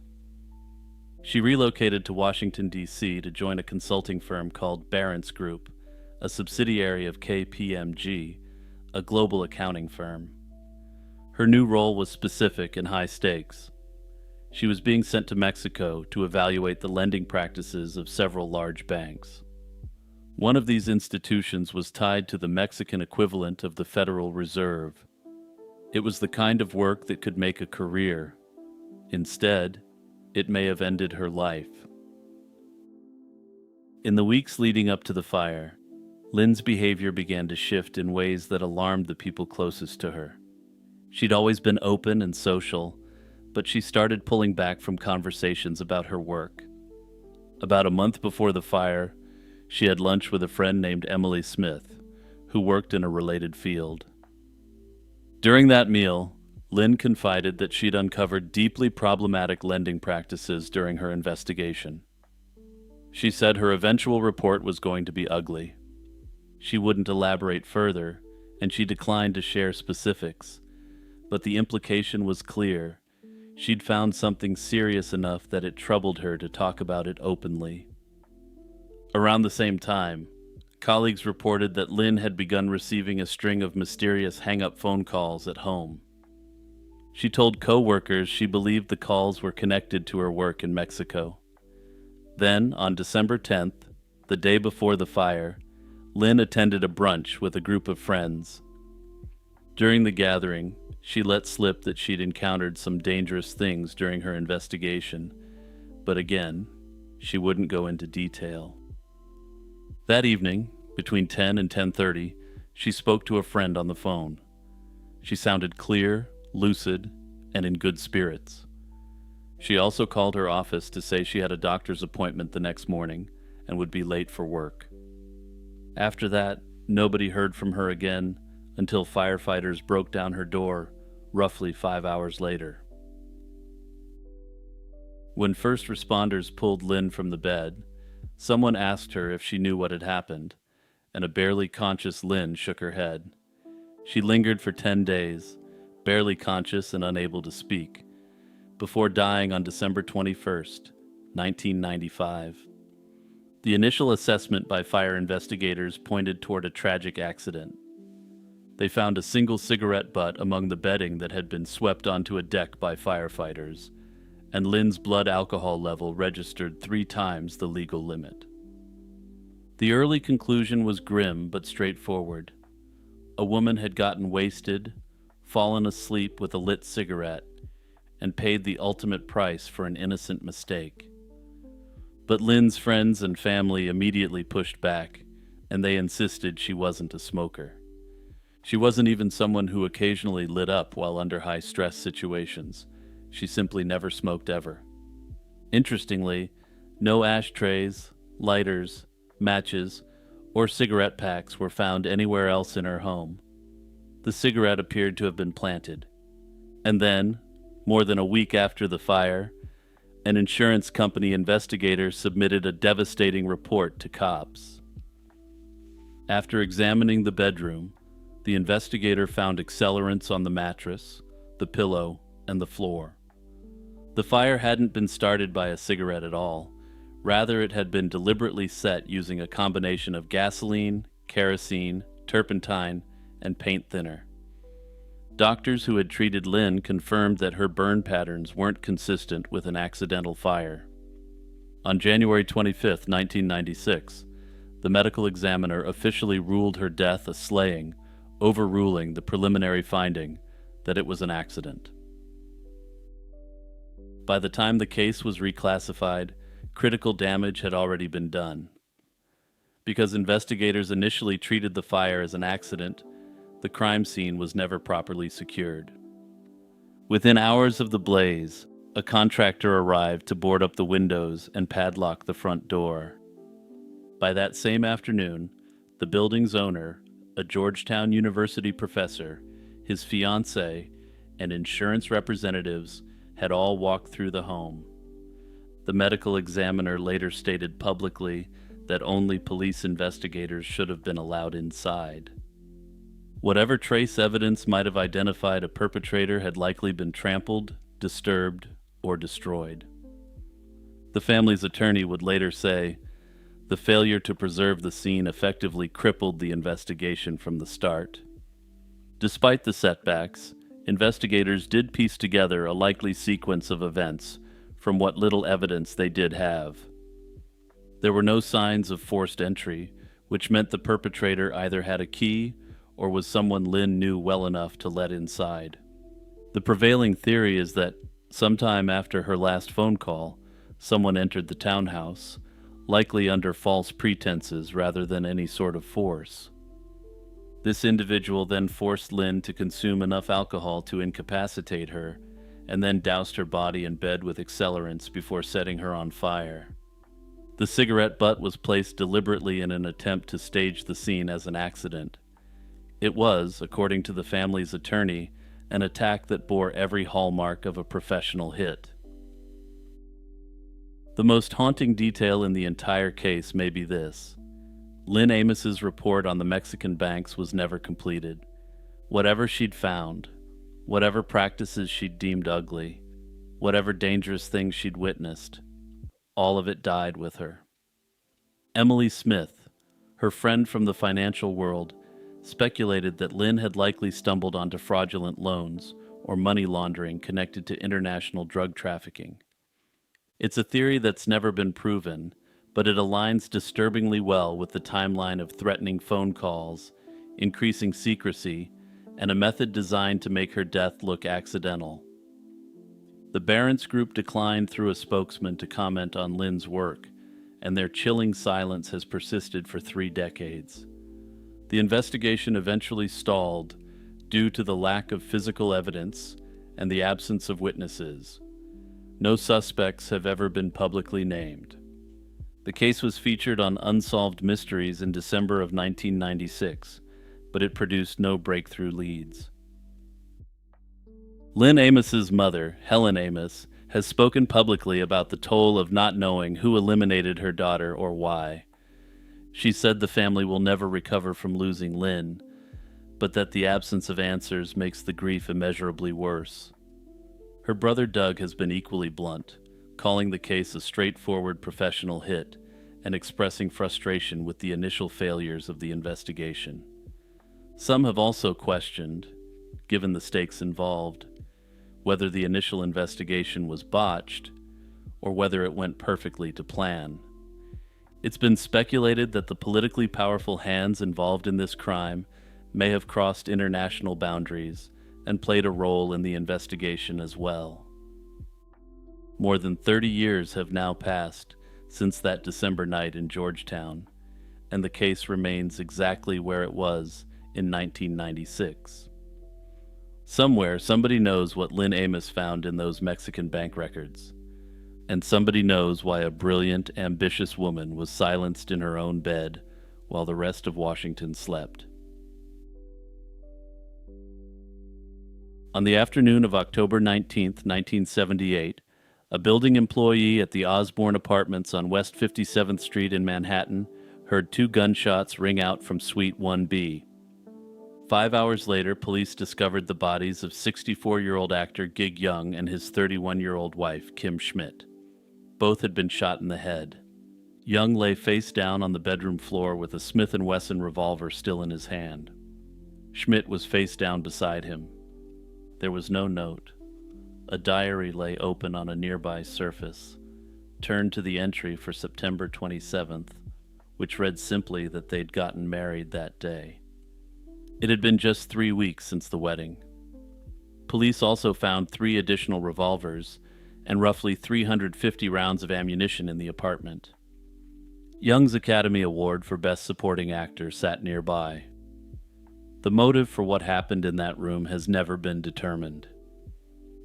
She relocated to Washington, D.C. to join a consulting firm called Barron's Group, a subsidiary of KPMG, a global accounting firm. Her new role was specific and high stakes. She was being sent to Mexico to evaluate the lending practices of several large banks. One of these institutions was tied to the Mexican equivalent of the Federal Reserve. It was the kind of work that could make a career. Instead, it may have ended her life. In the weeks leading up to the fire, Lynn's behavior began to shift in ways that alarmed the people closest to her. She'd always been open and social, but she started pulling back from conversations about her work. About a month before the fire, she had lunch with a friend named Emily Smith, who worked in a related field. During that meal, Lynn confided that she'd uncovered deeply problematic lending practices during her investigation. She said her eventual report was going to be ugly. She wouldn't elaborate further, and she declined to share specifics, but the implication was clear. She'd found something serious enough that it troubled her to talk about it openly. Around the same time, colleagues reported that Lynn had begun receiving a string of mysterious hang-up phone calls at home. She told co-workers she believed the calls were connected to her work in Mexico. Then, on December 10th, the day before the fire, Lynn attended a brunch with a group of friends. During the gathering, she let slip that she'd encountered some dangerous things during her investigation, but again, she wouldn't go into detail. That evening, between 10 and 10:30, she spoke to a friend on the phone. She sounded clear, lucid, and in good spirits. She also called her office to say she had a doctor's appointment the next morning and would be late for work. After that, nobody heard from her again until firefighters broke down her door roughly 5 hours later. When first responders pulled Lynn from the bed, someone asked her if she knew what had happened, and a barely conscious Lynn shook her head. She lingered for 10 days, barely conscious and unable to speak, before dying on December 21st, 1995. The initial assessment by fire investigators pointed toward a tragic accident. They found a single cigarette butt among the bedding that had been swept onto a deck by firefighters, and Lynn's blood alcohol level registered 3 times the legal limit. The early conclusion was grim but straightforward. A woman had gotten wasted, fallen asleep with a lit cigarette, and paid the ultimate price for an innocent mistake. But Lynn's friends and family immediately pushed back, and they insisted she wasn't a smoker. She wasn't even someone who occasionally lit up while under high-stress situations. She simply never smoked ever. Interestingly, no ashtrays, lighters, matches, or cigarette packs were found anywhere else in her home. The cigarette appeared to have been planted. And then, more than a week after the fire, an insurance company investigator submitted a devastating report to cops. After examining the bedroom, the investigator found accelerants on the mattress, the pillow, and the floor. The fire hadn't been started by a cigarette at all. Rather, it had been deliberately set using a combination of gasoline, kerosene, turpentine, and paint thinner. Doctors who had treated Lynn confirmed that her burn patterns weren't consistent with an accidental fire. On January 25, 1996, the medical examiner officially ruled her death a slaying, overruling the preliminary finding that it was an accident. By the time the case was reclassified, critical damage had already been done. Because investigators initially treated the fire as an accident, the crime scene was never properly secured. Within hours of the blaze, a contractor arrived to board up the windows and padlock the front door. By that same afternoon, the building's owner, a Georgetown University professor, his fiancée, and insurance representatives had all walked through the home. The medical examiner later stated publicly that only police investigators should have been allowed inside. Whatever trace evidence might have identified a perpetrator had likely been trampled, disturbed, or destroyed. The family's attorney would later say, the failure to preserve the scene effectively crippled the investigation from the start. Despite the setbacks, investigators did piece together a likely sequence of events from what little evidence they did have. There were no signs of forced entry, which meant the perpetrator either had a key or was someone Lynn knew well enough to let inside. The prevailing theory is that sometime after her last phone call, someone entered the townhouse, likely under false pretenses rather than any sort of force. This individual then forced Lynn to consume enough alcohol to incapacitate her, and then doused her body in bed with accelerants before setting her on fire. The cigarette butt was placed deliberately in an attempt to stage the scene as an accident. It was, according to the family's attorney, an attack that bore every hallmark of a professional hit. The most haunting detail in the entire case may be this. Lynn Amos's report on the Mexican banks was never completed. Whatever she'd found, whatever practices she'd deemed ugly, whatever dangerous things she'd witnessed, all of it died with her. Emily Smith, her friend from the financial world, speculated that Lynn had likely stumbled onto fraudulent loans or money laundering connected to international drug trafficking. It's a theory that's never been proven, but it aligns disturbingly well with the timeline of threatening phone calls, increasing secrecy, and a method designed to make her death look accidental. The Barents Group declined through a spokesman to comment on Lynn's work, and their chilling silence has persisted for 3 decades. The investigation eventually stalled due to the lack of physical evidence and the absence of witnesses. No suspects have ever been publicly named. The case was featured on Unsolved Mysteries in December of 1996, but it produced no breakthrough leads. Lynn Amos's mother, Helen Amos, has spoken publicly about the toll of not knowing who eliminated her daughter or why. She said the family will never recover from losing Lynn, but that the absence of answers makes the grief immeasurably worse. Her brother Doug has been equally blunt, calling the case a straightforward professional hit and expressing frustration with the initial failures of the investigation. Some have also questioned, given the stakes involved, whether the initial investigation was botched or whether it went perfectly to plan. It's been speculated that the politically powerful hands involved in this crime may have crossed international boundaries and played a role in the investigation as well. More than 30 years have now passed since that December night in Georgetown, and the case remains exactly where it was in 1996. Somewhere, somebody knows what Lynn Amos found in those Mexican bank records, and somebody knows why a brilliant, ambitious woman was silenced in her own bed while the rest of Washington slept. On the afternoon of October 19, 1978, a building employee at the Osborne Apartments on West 57th Street in Manhattan heard 2 gunshots ring out from Suite 1B. 5 hours later, police discovered the bodies of 64-year-old actor Gig Young and his 31-year-old wife, Kim Schmidt. Both had been shot in the head. Young lay face down on the bedroom floor with a Smith & Wesson revolver still in his hand. Schmidt was face down beside him. There was no note. A diary lay open on a nearby surface, turned to the entry for September 27th, which read simply that they'd gotten married that day. It had been just 3 weeks since the wedding. Police also found 3 additional revolvers and roughly 350 rounds of ammunition in the apartment. Young's Academy Award for Best Supporting Actor sat nearby. The motive for what happened in that room has never been determined.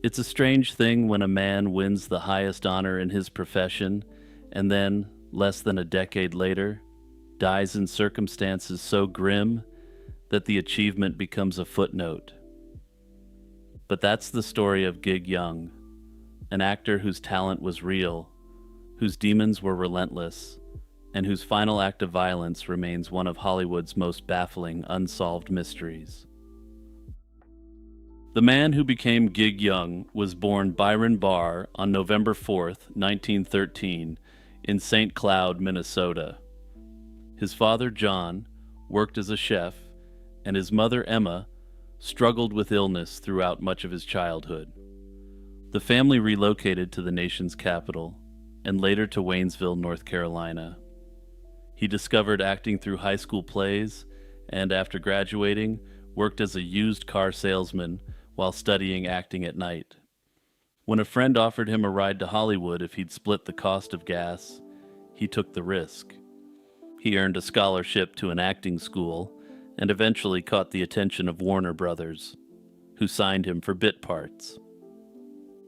It's a strange thing when a man wins the highest honor in his profession and then, less than a decade later, dies in circumstances so grim that the achievement becomes a footnote. But that's the story of Gig Young, an actor whose talent was real, whose demons were relentless, and whose final act of violence remains one of Hollywood's most baffling unsolved mysteries. The man who became Gig Young was born Byron Barr on November 4th, 1913, in St. Cloud, Minnesota. His father, John, worked as a chef, and his mother, Emma, struggled with illness throughout much of his childhood. The family relocated to the nation's capital, and later to Waynesville, North Carolina. He discovered acting through high school plays, and after graduating, worked as a used car salesman while studying acting at night. When a friend offered him a ride to Hollywood if he'd split the cost of gas, he took the risk. He earned a scholarship to an acting school and eventually caught the attention of Warner Brothers, who signed him for bit parts.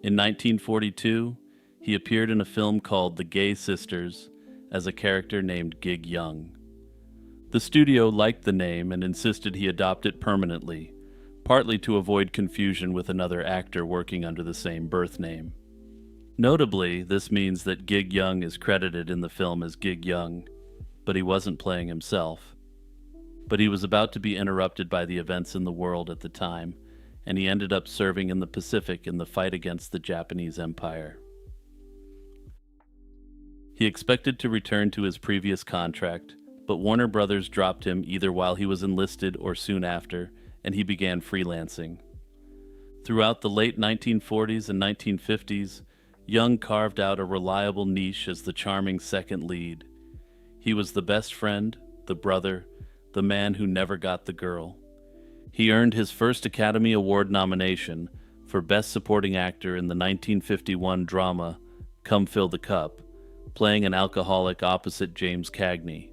In 1942, he appeared in a film called The Gay Sisters as a character named Gig Young. The studio liked the name and insisted he adopt it permanently, partly to avoid confusion with another actor working under the same birth name. Notably, this means that Gig Young is credited in the film as Gig Young, but he wasn't playing himself. But he was about to be interrupted by the events in the world at the time, and he ended up serving in the Pacific in the fight against the Japanese Empire. He expected to return to his previous contract, but Warner Brothers dropped him either while he was enlisted or soon after, and he began freelancing. Throughout the late 1940s and 1950s, Young carved out a reliable niche as the charming second lead. He was the best friend, the brother, the man who never got the girl. He earned his first Academy Award nomination for Best Supporting Actor in the 1951 drama Come Fill the Cup, playing an alcoholic opposite James Cagney.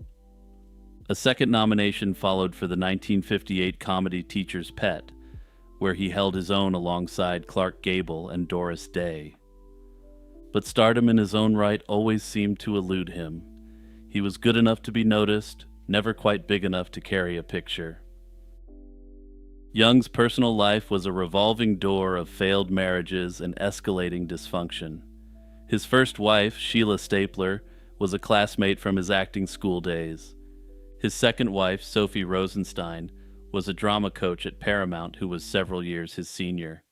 A second nomination followed for the 1958 comedy Teacher's Pet, where he held his own alongside Clark Gable and Doris Day. But stardom in his own right always seemed to elude him. He was good enough to be noticed, never quite big enough to carry a picture. Young's personal life was a revolving door of failed marriages and escalating dysfunction. His first wife, Sheila Stapler, was a classmate from his acting school days. His second wife, Sophie Rosenstein, was a drama coach at Paramount who was several years his senior.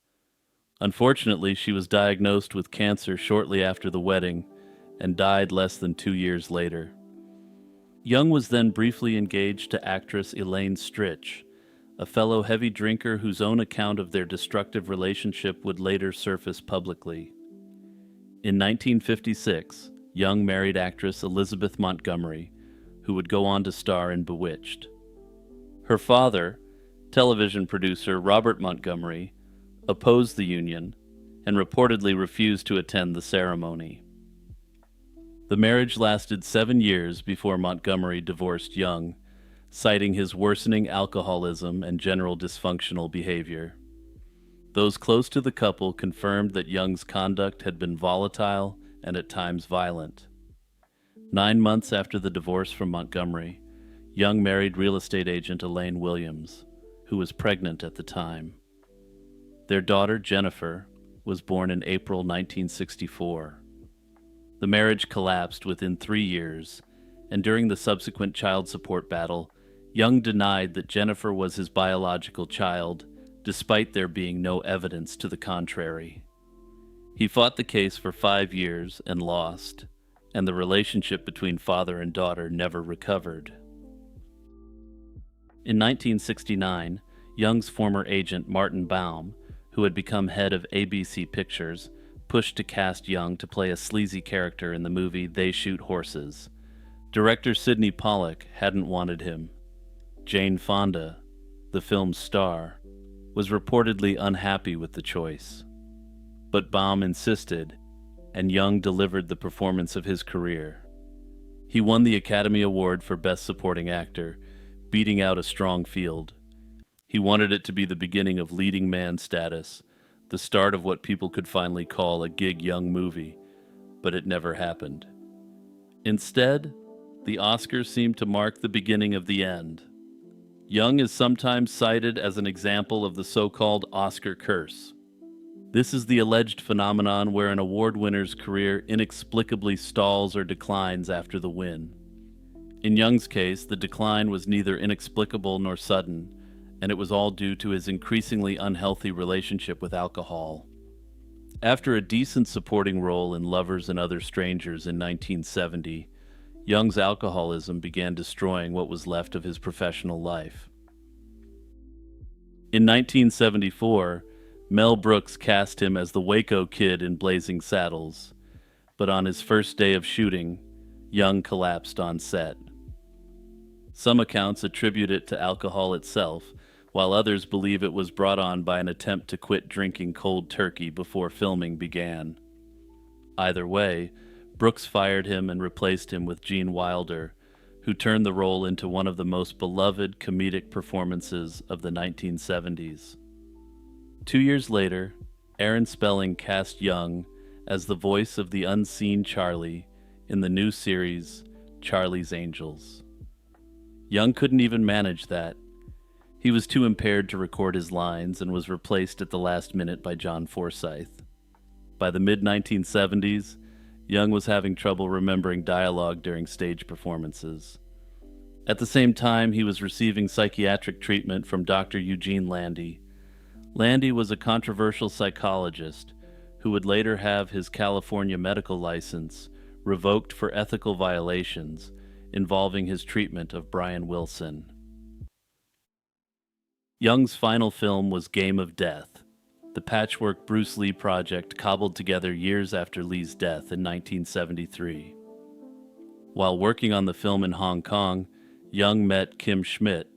Unfortunately, she was diagnosed with cancer shortly after the wedding and died less than 2 years later. Young was then briefly engaged to actress Elaine Stritch, a fellow heavy drinker whose own account of their destructive relationship would later surface publicly. In 1956, Young married actress Elizabeth Montgomery, who would go on to star in Bewitched. Her father, television producer Robert Montgomery, opposed the union and reportedly refused to attend the ceremony. The marriage lasted 7 years before Montgomery divorced Young, citing his worsening alcoholism and general dysfunctional behavior. Those close to the couple confirmed that Young's conduct had been volatile and at times violent. 9 months after the divorce from Montgomery, Young married real estate agent Elaine Williams, who was pregnant at the time. Their daughter, Jennifer, was born in April 1964. The marriage collapsed within 3 years, and during the subsequent child support battle, Young denied that Jennifer was his biological child, despite there being no evidence to the contrary. He fought the case for 5 years and lost, and the relationship between father and daughter never recovered. In 1969, Young's former agent Martin Baum, who had become head of ABC Pictures, pushed to cast Young to play a sleazy character in the movie They Shoot Horses. Director Sidney Pollack hadn't wanted him. Jane Fonda, the film's star, was reportedly unhappy with the choice. But Baum insisted, and Young delivered the performance of his career. He won the Academy Award for Best Supporting Actor, beating out a strong field. He wanted it to be the beginning of leading man status, the start of what people could finally call a Gig Young movie, but it never happened. Instead, the Oscars seemed to mark the beginning of the end. Young is sometimes cited as an example of the so-called Oscar curse. This is the alleged phenomenon where an award winner's career inexplicably stalls or declines after the win. In Young's case, the decline was neither inexplicable nor sudden, and it was all due to his increasingly unhealthy relationship with alcohol. After a decent supporting role in Lovers and Other Strangers in 1970, Young's alcoholism began destroying what was left of his professional life. In 1974, Mel Brooks cast him as the Waco Kid in Blazing Saddles, but on his first day of shooting, Young collapsed on set. Some accounts attribute it to alcohol itself, while others believe it was brought on by an attempt to quit drinking cold turkey before filming began. Either way, Brooks fired him and replaced him with Gene Wilder, who turned the role into one of the most beloved comedic performances of the 1970s. 2 years later, Aaron Spelling cast Young as the voice of the unseen Charlie in the new series Charlie's Angels. Young couldn't even manage that. He was too impaired to record his lines and was replaced at the last minute by John Forsythe. By the mid-1970s, Young was having trouble remembering dialogue during stage performances. At the same time, he was receiving psychiatric treatment from Dr. Eugene Landy. Landy was a controversial psychologist who would later have his California medical license revoked for ethical violations involving his treatment of Brian Wilson. Young's final film was Game of Death, the patchwork Bruce Lee project cobbled together years after Lee's death in 1973. While working on the film in Hong Kong, Young met Kim Schmidt,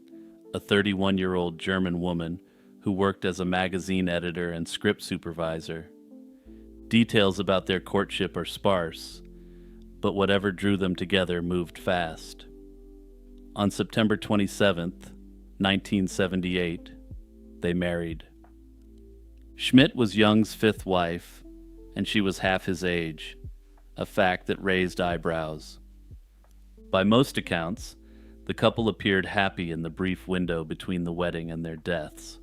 a 31-year-old German woman who worked as a magazine editor and script supervisor. Details about their courtship are sparse, but whatever drew them together moved fast. On September 27, 1978, they married. Schmidt was Young's fifth wife, and she was half his age, a fact that raised eyebrows. By most accounts, the couple appeared happy in the brief window between the wedding and their deaths.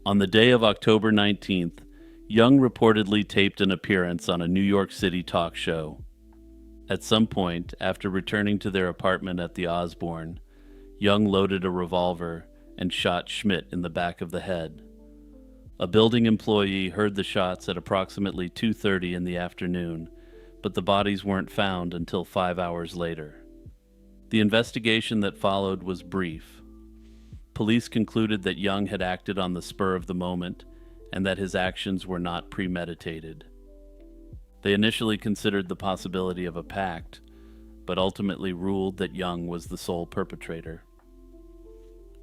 On the day of October 19th, Young reportedly taped an appearance on a New York City talk show. At some point, after returning to their apartment at the Osborne, Young loaded a revolver and shot Schmidt in the back of the head. A building employee heard the shots at approximately 2:30 in the afternoon, but the bodies weren't found until 5 hours later. The investigation that followed was brief. Police concluded that Young had acted on the spur of the moment and that his actions were not premeditated. They initially considered the possibility of a pact, but ultimately ruled that Young was the sole perpetrator.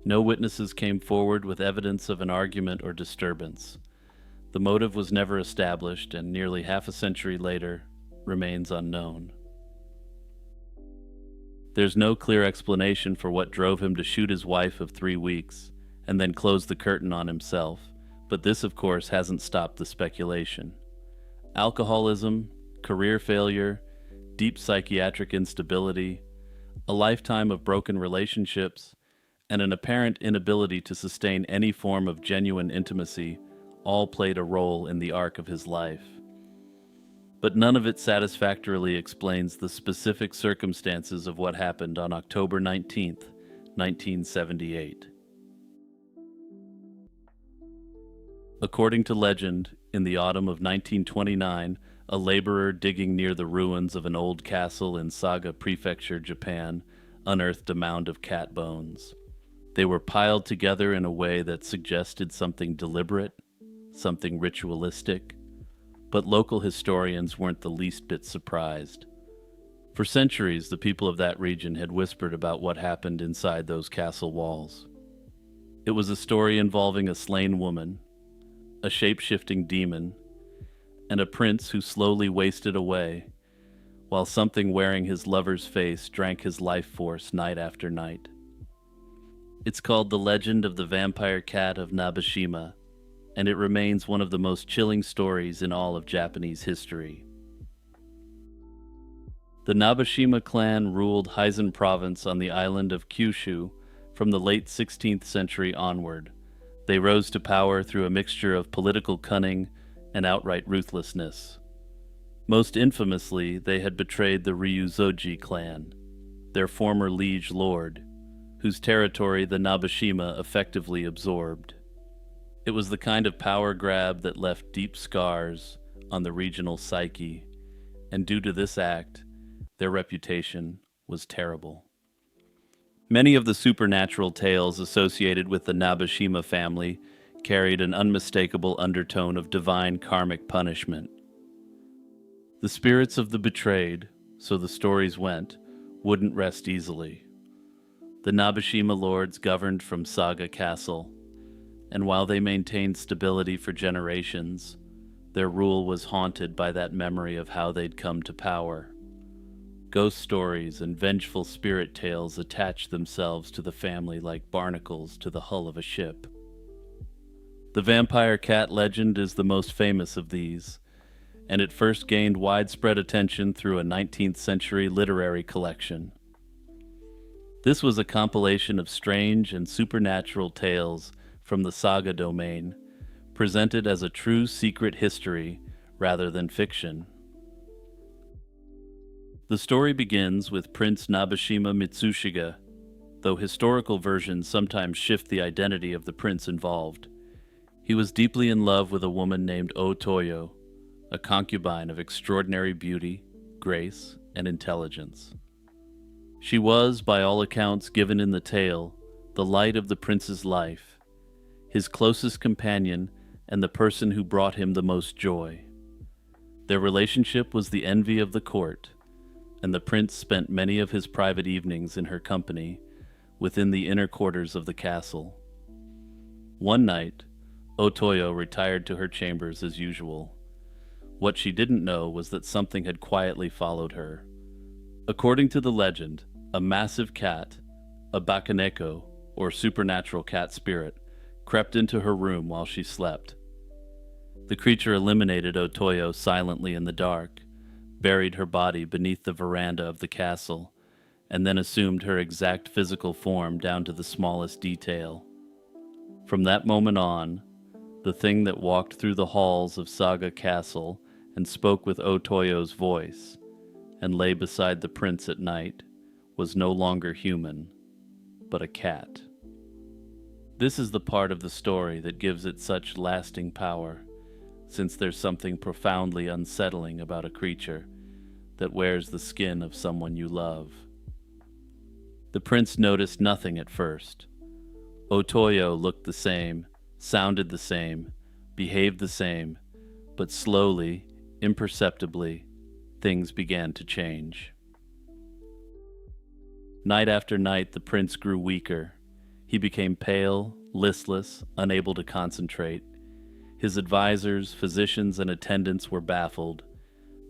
No witnesses came forward with evidence of an argument or disturbance. The motive was never established and nearly half a century later remains unknown. There's no clear explanation for what drove him to shoot his wife of 3 weeks and then close the curtain on himself, but this, of course, hasn't stopped the speculation. Alcoholism, career failure, deep psychiatric instability, a lifetime of broken relationships, and an apparent inability to sustain any form of genuine intimacy all played a role in the arc of his life. But none of it satisfactorily explains the specific circumstances of what happened on October 19th, 1978. According to legend, in the autumn of 1929, a laborer digging near the ruins of an old castle in Saga Prefecture, Japan, unearthed a mound of cat bones. They were piled together in a way that suggested something deliberate, something ritualistic, but local historians weren't the least bit surprised. For centuries, the people of that region had whispered about what happened inside those castle walls. It was a story involving a slain woman, a shape-shifting demon, and a prince who slowly wasted away, while something wearing his lover's face drank his life force night after night. It's called The Legend of the Vampire Cat of Nabeshima, and it remains one of the most chilling stories in all of Japanese history. The Nabeshima clan ruled Hizen province on the island of Kyushu from the late 16th century onward. They rose to power through a mixture of political cunning and outright ruthlessness. Most infamously, they had betrayed the Ryuzoji clan. their former liege lord, whose territory the Nabashima effectively absorbed. It was the kind of power grab that left deep scars on the regional psyche, and due to this act, their reputation was terrible. Many of the supernatural tales associated with the Nabashima family carried an unmistakable undertone of divine karmic punishment. The spirits of the betrayed, so the stories went, wouldn't rest easily. The Nabashima lords governed from Saga Castle, and while they maintained stability for generations, their rule was haunted by that memory of how they'd come to power. Ghost stories and vengeful spirit tales attached themselves to the family like barnacles to the hull of a ship. The vampire cat legend is the most famous of these, and it first gained widespread attention through a 19th century literary collection. This was a compilation of strange and supernatural tales from the saga domain, presented as a true secret history rather than fiction. The story begins with Prince Nabashima Mitsushiga, though historical versions sometimes shift the identity of the prince involved. He was deeply in love with a woman named O Toyo, a concubine of extraordinary beauty, grace, and intelligence. She was, by all accounts given in the tale, the light of the prince's life, his closest companion, and the person who brought him the most joy. Their relationship was the envy of the court, and the prince spent many of his private evenings in her company within the inner quarters of the castle. One night, Otoyo retired to her chambers as usual. What she didn't know was that something had quietly followed her. According to the legend, a massive cat, a bakaneko, or supernatural cat spirit, crept into her room while she slept. The creature eliminated Otoyo silently in the dark, buried her body beneath the veranda of the castle, and then assumed her exact physical form down to the smallest detail. From that moment on, the thing that walked through the halls of Saga Castle and spoke with Otoyo's voice, and lay beside the prince at night, was no longer human, but a cat. This is the part of the story that gives it such lasting power, since there's something profoundly unsettling about a creature that wears the skin of someone you love. The prince noticed nothing at first. Otoyo looked the same, sounded the same, behaved the same, but slowly, imperceptibly, things began to change. Night after night, the prince grew weaker. He became pale, listless, unable to concentrate. His advisors, physicians, and attendants were baffled.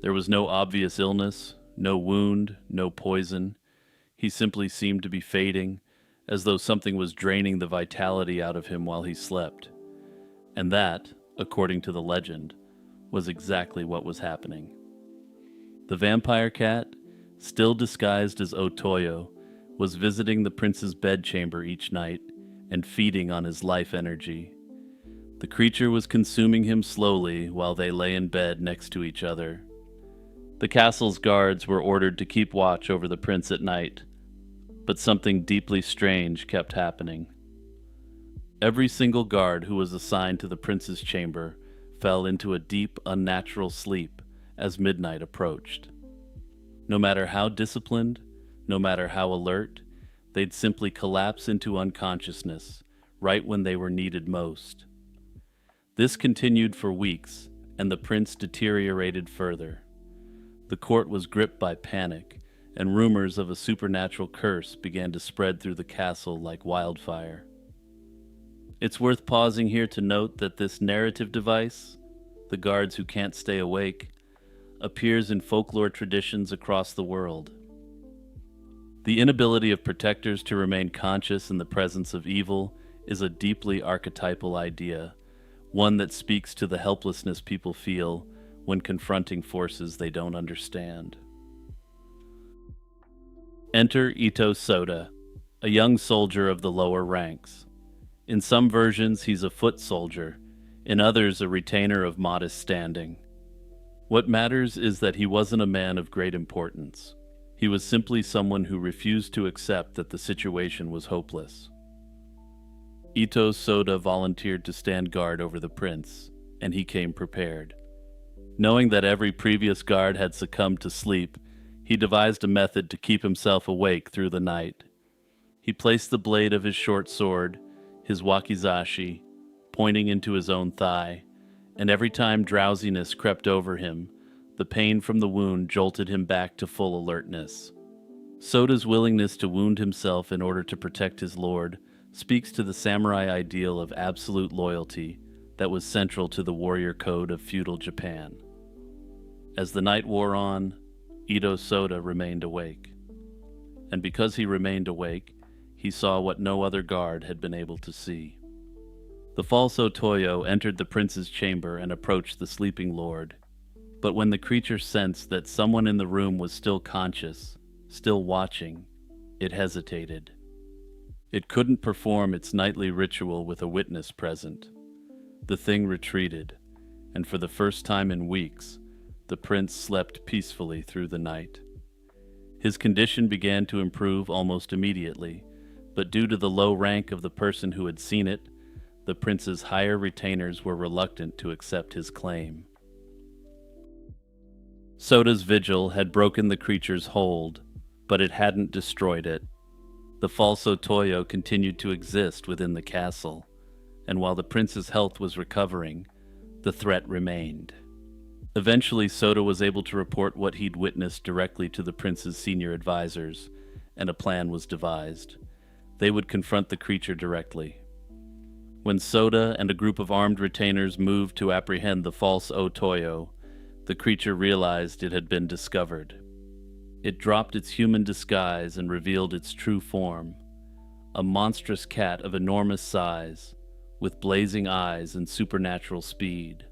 There was no obvious illness, no wound, no poison. He simply seemed to be fading, as though something was draining the vitality out of him while he slept. And that, according to the legend, was exactly what was happening. The vampire cat, still disguised as Otoyo, was visiting the prince's bedchamber each night and feeding on his life energy. The creature was consuming him slowly while they lay in bed next to each other. The castle's guards were ordered to keep watch over the prince at night, but something deeply strange kept happening. Every single guard who was assigned to the prince's chamber fell into a deep, unnatural sleep as midnight approached. No matter how disciplined, no matter how alert, they'd simply collapse into unconsciousness right when they were needed most. This continued for weeks, and the prince deteriorated further. The court was gripped by panic, and rumors of a supernatural curse began to spread through the castle like wildfire. It's worth pausing here to note that this narrative device, the guards who can't stay awake, appears in folklore traditions across the world. The inability of protectors to remain conscious in the presence of evil is a deeply archetypal idea, one that speaks to the helplessness people feel when confronting forces they don't understand. Enter Ito Soda, a young soldier of the lower ranks. In some versions, he's a foot soldier, in others, a retainer of modest standing. What matters is that he wasn't a man of great importance. He was simply someone who refused to accept that the situation was hopeless. Ito Soda volunteered to stand guard over the prince, and he came prepared. Knowing that every previous guard had succumbed to sleep, he devised a method to keep himself awake through the night. He placed the blade of his short sword, his wakizashi, pointing into his own thigh, and every time drowsiness crept over him, the pain from the wound jolted him back to full alertness. Soda's willingness to wound himself in order to protect his lord speaks to the samurai ideal of absolute loyalty that was central to the warrior code of feudal Japan. As the night wore on, Ito Soda remained awake. And because he remained awake, he saw what no other guard had been able to see. The false Otoyo entered the prince's chamber and approached the sleeping lord. But when the creature sensed that someone in the room was still conscious, still watching, it hesitated. It couldn't perform its nightly ritual with a witness present. The thing retreated, and for the first time in weeks, the prince slept peacefully through the night. His condition began to improve almost immediately, but due to the low rank of the person who had seen it, the prince's higher retainers were reluctant to accept his claim. Soda's vigil had broken the creature's hold, but it hadn't destroyed it. The false Otoyo continued to exist within the castle, and while the prince's health was recovering, the threat remained. Eventually, Soda was able to report what he'd witnessed directly to the prince's senior advisors, and a plan was devised. They would confront the creature directly. When Soda and a group of armed retainers moved to apprehend the false Otoyo, the creature realized it had been discovered. It dropped its human disguise and revealed its true form, a monstrous cat of enormous size, with blazing eyes and supernatural speed.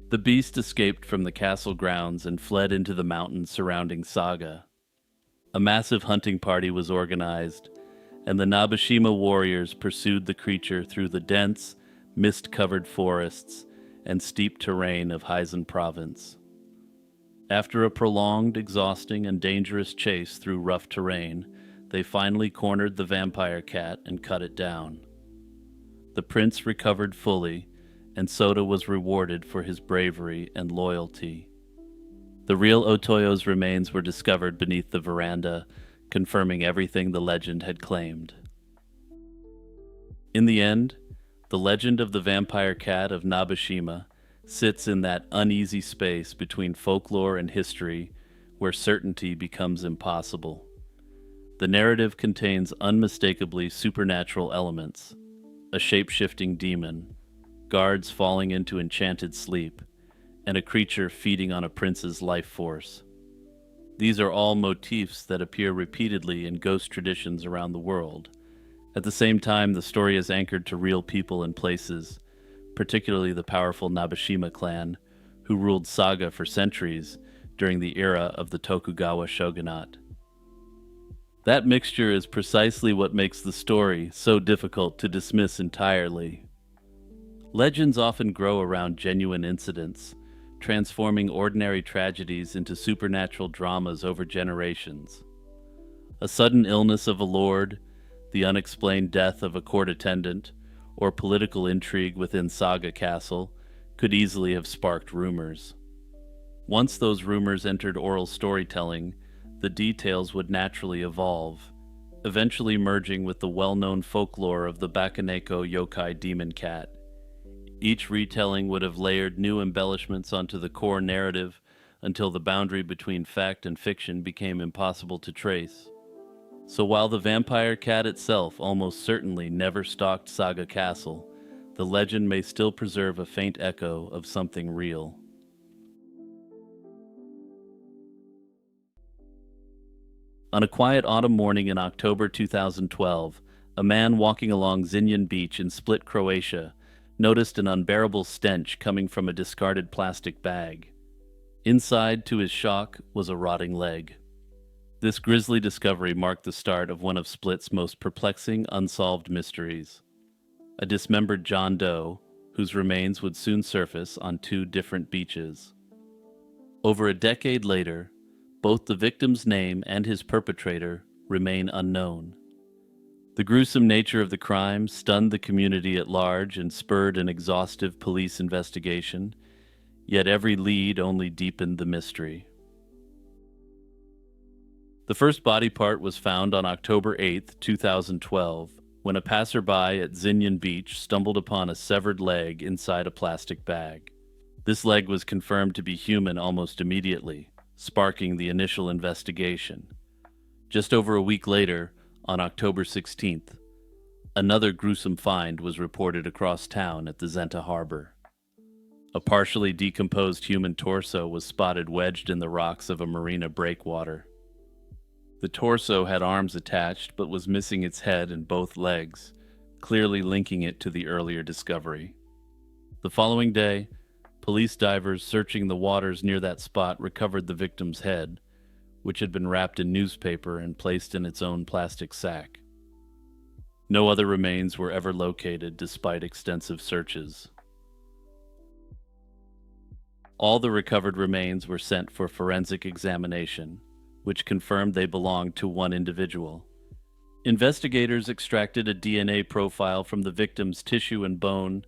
The beast escaped from the castle grounds and fled into the mountains surrounding Saga. A massive hunting party was organized, and the Nabeshima warriors pursued the creature through the dense, mist-covered forests and steep terrain of Heisen province. After a prolonged, exhausting, and dangerous chase through rough terrain, they finally cornered the vampire cat and cut it down. The prince recovered fully, and Soda was rewarded for his bravery and loyalty. The real Otoyo's remains were discovered beneath the veranda, confirming everything the legend had claimed. In the end, the legend of the vampire cat of Nabeshima sits in that uneasy space between folklore and history where certainty becomes impossible. The narrative contains unmistakably supernatural elements, a shape-shifting demon, guards falling into enchanted sleep, and a creature feeding on a prince's life force. These are all motifs that appear repeatedly in ghost traditions around the world. At the same time, the story is anchored to real people and places, particularly the powerful Nabeshima clan, who ruled Saga for centuries during the era of the Tokugawa shogunate. That mixture is precisely what makes the story so difficult to dismiss entirely. Legends often grow around genuine incidents, transforming ordinary tragedies into supernatural dramas over generations. A sudden illness of a lord, the unexplained death of a court attendant, or political intrigue within Saga Castle could easily have sparked rumors. Once those rumors entered oral storytelling, the details would naturally evolve, eventually merging with the well-known folklore of the Bakaneko yokai demon cat. Each retelling would have layered new embellishments onto the core narrative until the boundary between fact and fiction became impossible to trace. So while the vampire cat itself almost certainly never stalked Saga Castle, the legend may still preserve a faint echo of something real. On a quiet autumn morning in October 2012, a man walking along Zinjan Beach in Split, Croatia, noticed an unbearable stench coming from a discarded plastic bag. Inside, to his shock, was a rotting leg. This grisly discovery marked the start of one of Split's most perplexing unsolved mysteries. A dismembered John Doe, whose remains would soon surface on two different beaches. Over a decade later, Both the victim's name and his perpetrator remain unknown. The gruesome nature of the crime stunned the community at large and spurred an exhaustive police investigation, yet every lead only deepened the mystery. The first body part was found on October 8, 2012, when a passerby at Zinyan Beach stumbled upon a severed leg inside a plastic bag. This leg was confirmed to be human almost immediately, sparking the initial investigation. Just over a week later, on October 16th, another gruesome find was reported across town at the Zenta Harbor. A partially decomposed human torso was spotted wedged in the rocks of a marina breakwater. The torso had arms attached but was missing its head and both legs, clearly linking it to the earlier discovery. The following day, police divers searching the waters near that spot recovered the victim's head, which had been wrapped in newspaper and placed in its own plastic sack. No other remains were ever located despite extensive searches. All the recovered remains were sent for forensic examination, which confirmed they belonged to one individual. Investigators extracted a DNA profile from the victim's tissue and bone,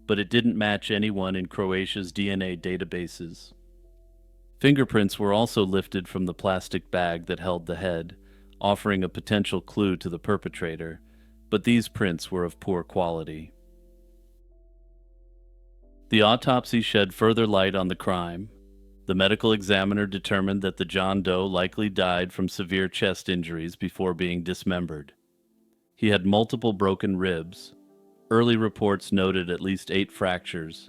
but it didn't match anyone in Croatia's DNA databases. Fingerprints were also lifted from the plastic bag that held the head, offering a potential clue to the perpetrator, but these prints were of poor quality. The autopsy shed further light on the crime. The medical examiner determined that the John Doe likely died from severe chest injuries before being dismembered. He had multiple broken ribs. Early reports noted at least 8 fractures,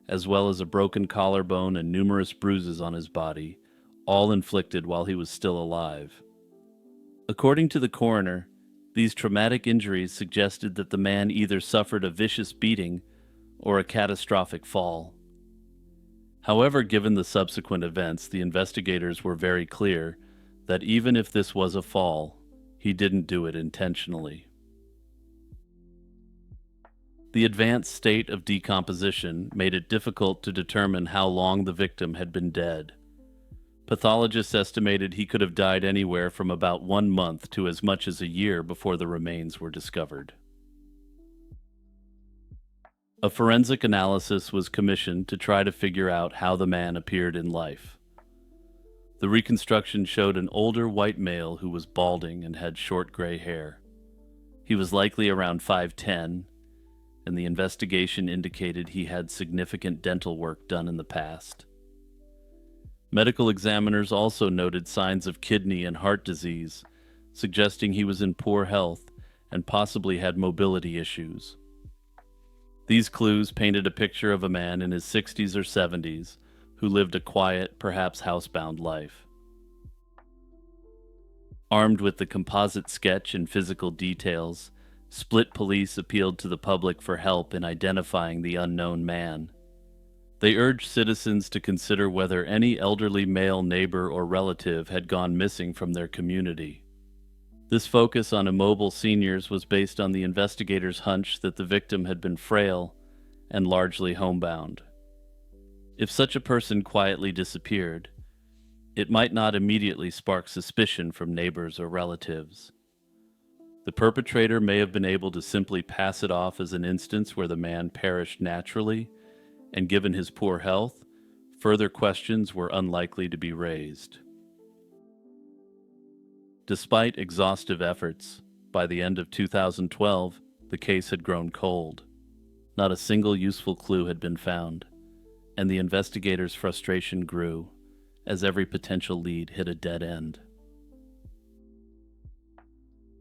as well as a broken collarbone and numerous bruises on his body, all inflicted while he was still alive. According to the coroner, these traumatic injuries suggested that the man either suffered a vicious beating or a catastrophic fall. However, given the subsequent events, the investigators were very clear that even if this was a fall, he didn't do it intentionally. The advanced state of decomposition made it difficult to determine how long the victim had been dead. Pathologists estimated he could have died anywhere from about 1 month to as much as a year before the remains were discovered. A forensic analysis was commissioned to try to figure out how the man appeared in life. The reconstruction showed an older white male who was balding and had short gray hair. He was likely around 5'10", and the investigation indicated he had significant dental work done in the past. Medical examiners also noted signs of kidney and heart disease, suggesting he was in poor health and possibly had mobility issues. These clues painted a picture of a man in his 60s or 70s who lived a quiet, perhaps housebound life. Armed with the composite sketch and physical details, Split police appealed to the public for help in identifying the unknown man. They urged citizens to consider whether any elderly male neighbor or relative had gone missing from their community. This focus on immobile seniors was based on the investigators' hunch that the victim had been frail and largely homebound. If such a person quietly disappeared, it might not immediately spark suspicion from neighbors or relatives. The perpetrator may have been able to simply pass it off as an instance where the man perished naturally, and given his poor health, further questions were unlikely to be raised. Despite exhaustive efforts, by the end of 2012, the case had grown cold. Not a single useful clue had been found, and the investigators' frustration grew as every potential lead hit a dead end.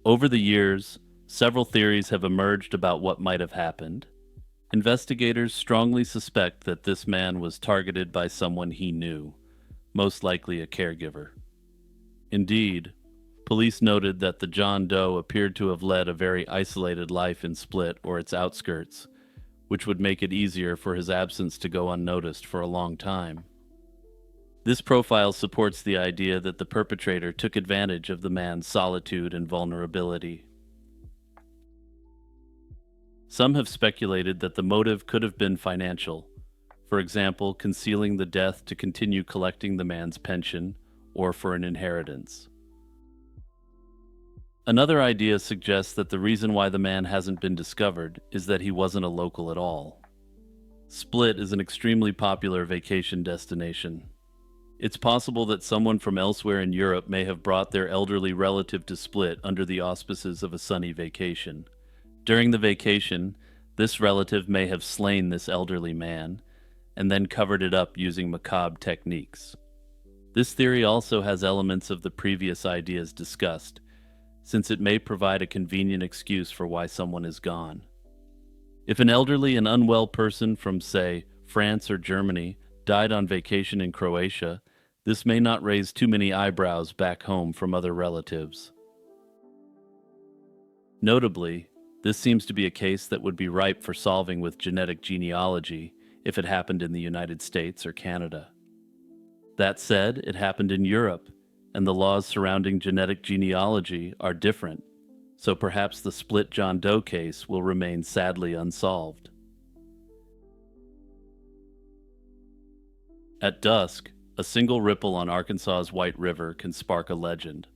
Over the years, several theories have emerged about what might have happened. Investigators strongly suspect that this man was targeted by someone he knew, most likely a caregiver. Indeed, police noted that the John Doe appeared to have led a very isolated life in Split or its outskirts, which would make it easier for his absence to go unnoticed for a long time. This profile supports the idea that the perpetrator took advantage of the man's solitude and vulnerability. Some have speculated that the motive could have been financial, for example, concealing the death to continue collecting the man's pension, or for an inheritance. Another idea suggests that the reason why the man hasn't been discovered is that he wasn't a local at all. Split is an extremely popular vacation destination. It's possible that someone from elsewhere in Europe may have brought their elderly relative to Split under the auspices of a sunny vacation. During the vacation, this relative may have slain this elderly man and then covered it up using macabre techniques. This theory also has elements of the previous ideas discussed, since it may provide a convenient excuse for why someone is gone. If an elderly and unwell person from, say, France or Germany died on vacation in Croatia, this may not raise too many eyebrows back home from other relatives. Notably, this seems to be a case that would be ripe for solving with genetic genealogy if it happened in the United States or Canada. That said, it happened in Europe, and the laws surrounding genetic genealogy are different, so perhaps the Split John Doe case will remain sadly unsolved. At dusk, a single ripple on Arkansas's White River can spark a legend.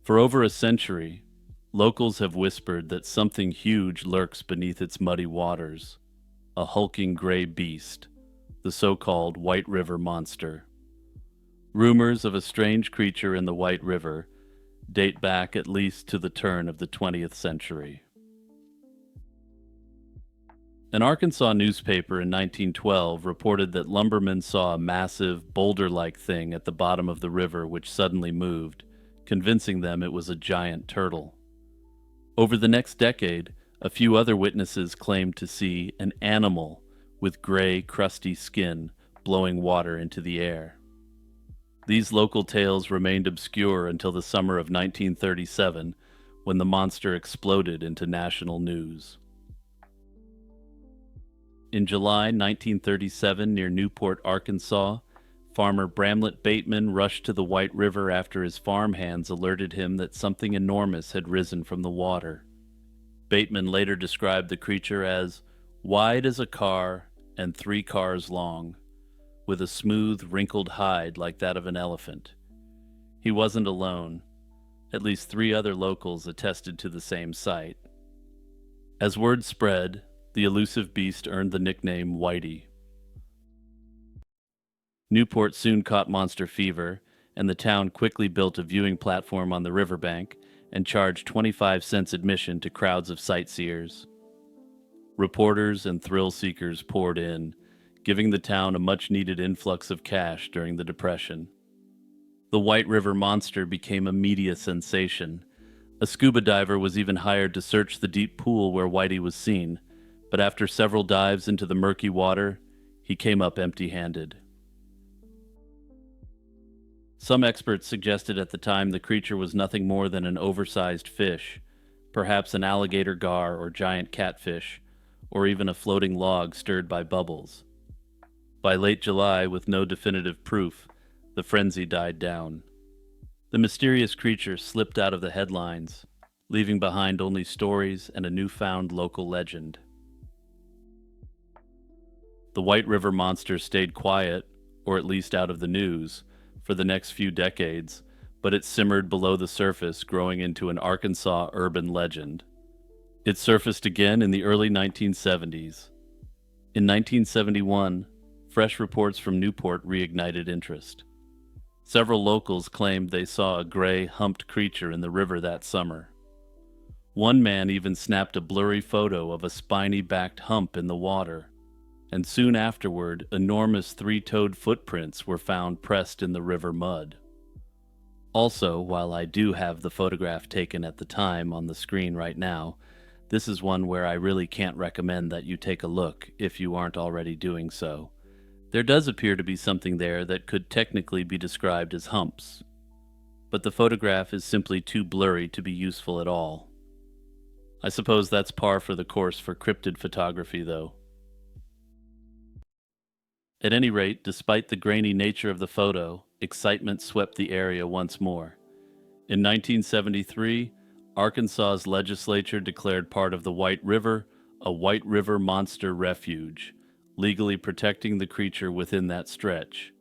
For over a century, locals have whispered that something huge lurks beneath its muddy waters, a hulking gray beast, the so-called White River Monster. Rumors of a strange creature in the White River date back at least to the turn of the 20th century. An Arkansas newspaper in 1912 reported that lumbermen saw a massive, boulder-like thing at the bottom of the river which suddenly moved, convincing them it was a giant turtle. Over the next decade, a few other witnesses claimed to see an animal with gray, crusty skin blowing water into the air. These local tales remained obscure until the summer of 1937, when the monster exploded into national news. In July 1937, near Newport, Arkansas, farmer Bramlett Bateman rushed to the White River after his farm hands alerted him that something enormous had risen from the water. Bateman later described the creature as wide as a car and 3 cars long, with a smooth, wrinkled hide like that of an elephant. He wasn't alone. At least 3 other locals attested to the same sight. As word spread, the elusive beast earned the nickname Whitey. Newport soon caught monster fever, and the town quickly built a viewing platform on the riverbank and charged 25 cents admission to crowds of sightseers. Reporters and thrill seekers poured in, giving the town a much-needed influx of cash during the Depression. The White River Monster became a media sensation. A scuba diver was even hired to search the deep pool where Whitey was seen, but after several dives into the murky water, he came up empty-handed. Some experts suggested at the time the creature was nothing more than an oversized fish, perhaps an alligator gar or giant catfish, or even a floating log stirred by bubbles. By late July, with no definitive proof, the frenzy died down. The mysterious creature slipped out of the headlines, leaving behind only stories and a newfound local legend. The White River Monster stayed quiet, or at least out of the news, for the next few decades, but it simmered below the surface, growing into an Arkansas urban legend. It surfaced again in the early 1970s. In 1971, fresh reports from Newport reignited interest. Several locals claimed they saw a gray, humped creature in the river that summer. One man even snapped a blurry photo of a spiny-backed hump in the water, and soon afterward, enormous 3-toed footprints were found pressed in the river mud. Also, while I do have the photograph taken at the time on the screen right now, this is one where I really can't recommend that you take a look if you aren't already doing so. There does appear to be something there that could technically be described as humps, but the photograph is simply too blurry to be useful at all. I suppose that's par for the course for cryptid photography, though. At any rate, despite the grainy nature of the photo, excitement swept the area once more. In 1973, Arkansas's legislature declared part of the White River a White River Monster Refuge, legally protecting the creature within that stretch.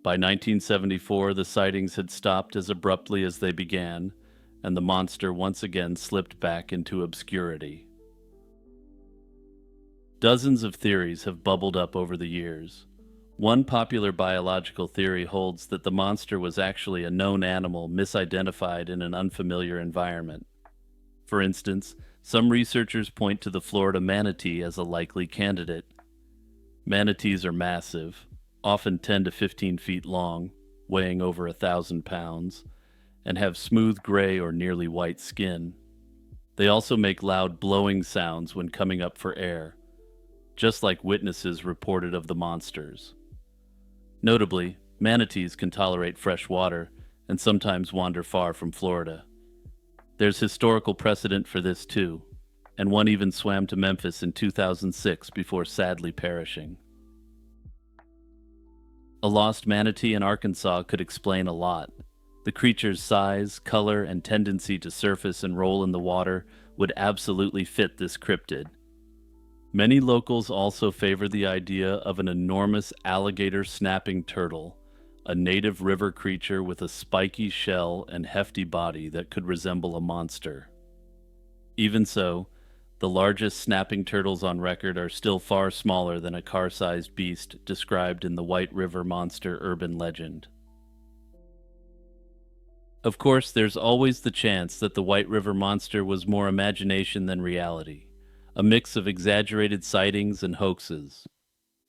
By 1974, the sightings had stopped as abruptly as they began, and the monster once again slipped back into obscurity. Dozens of theories have bubbled up over the years. One popular biological theory holds that the monster was actually a known animal misidentified in an unfamiliar environment. For instance, some researchers point to the Florida manatee as a likely candidate. Manatees are massive, often 10 to 15 feet long, weighing over 1,000 pounds, and have smooth gray or nearly white skin. They also make loud blowing sounds when coming up for air, just like witnesses reported of the monsters. Notably, manatees can tolerate fresh water and sometimes wander far from Florida. There's historical precedent for this too, and one even swam to Memphis in 2006 before sadly perishing. A lost manatee in Arkansas could explain a lot. The creature's size, color, and tendency to surface and roll in the water would absolutely fit this cryptid. Many locals also favor the idea of an enormous alligator snapping turtle, a native river creature with a spiky shell and hefty body that could resemble a monster. Even so, the largest snapping turtles on record are still far smaller than a car-sized beast described in the White River Monster urban legend. Of course, there's always the chance that the White River Monster was more imagination than reality, a mix of exaggerated sightings and hoaxes.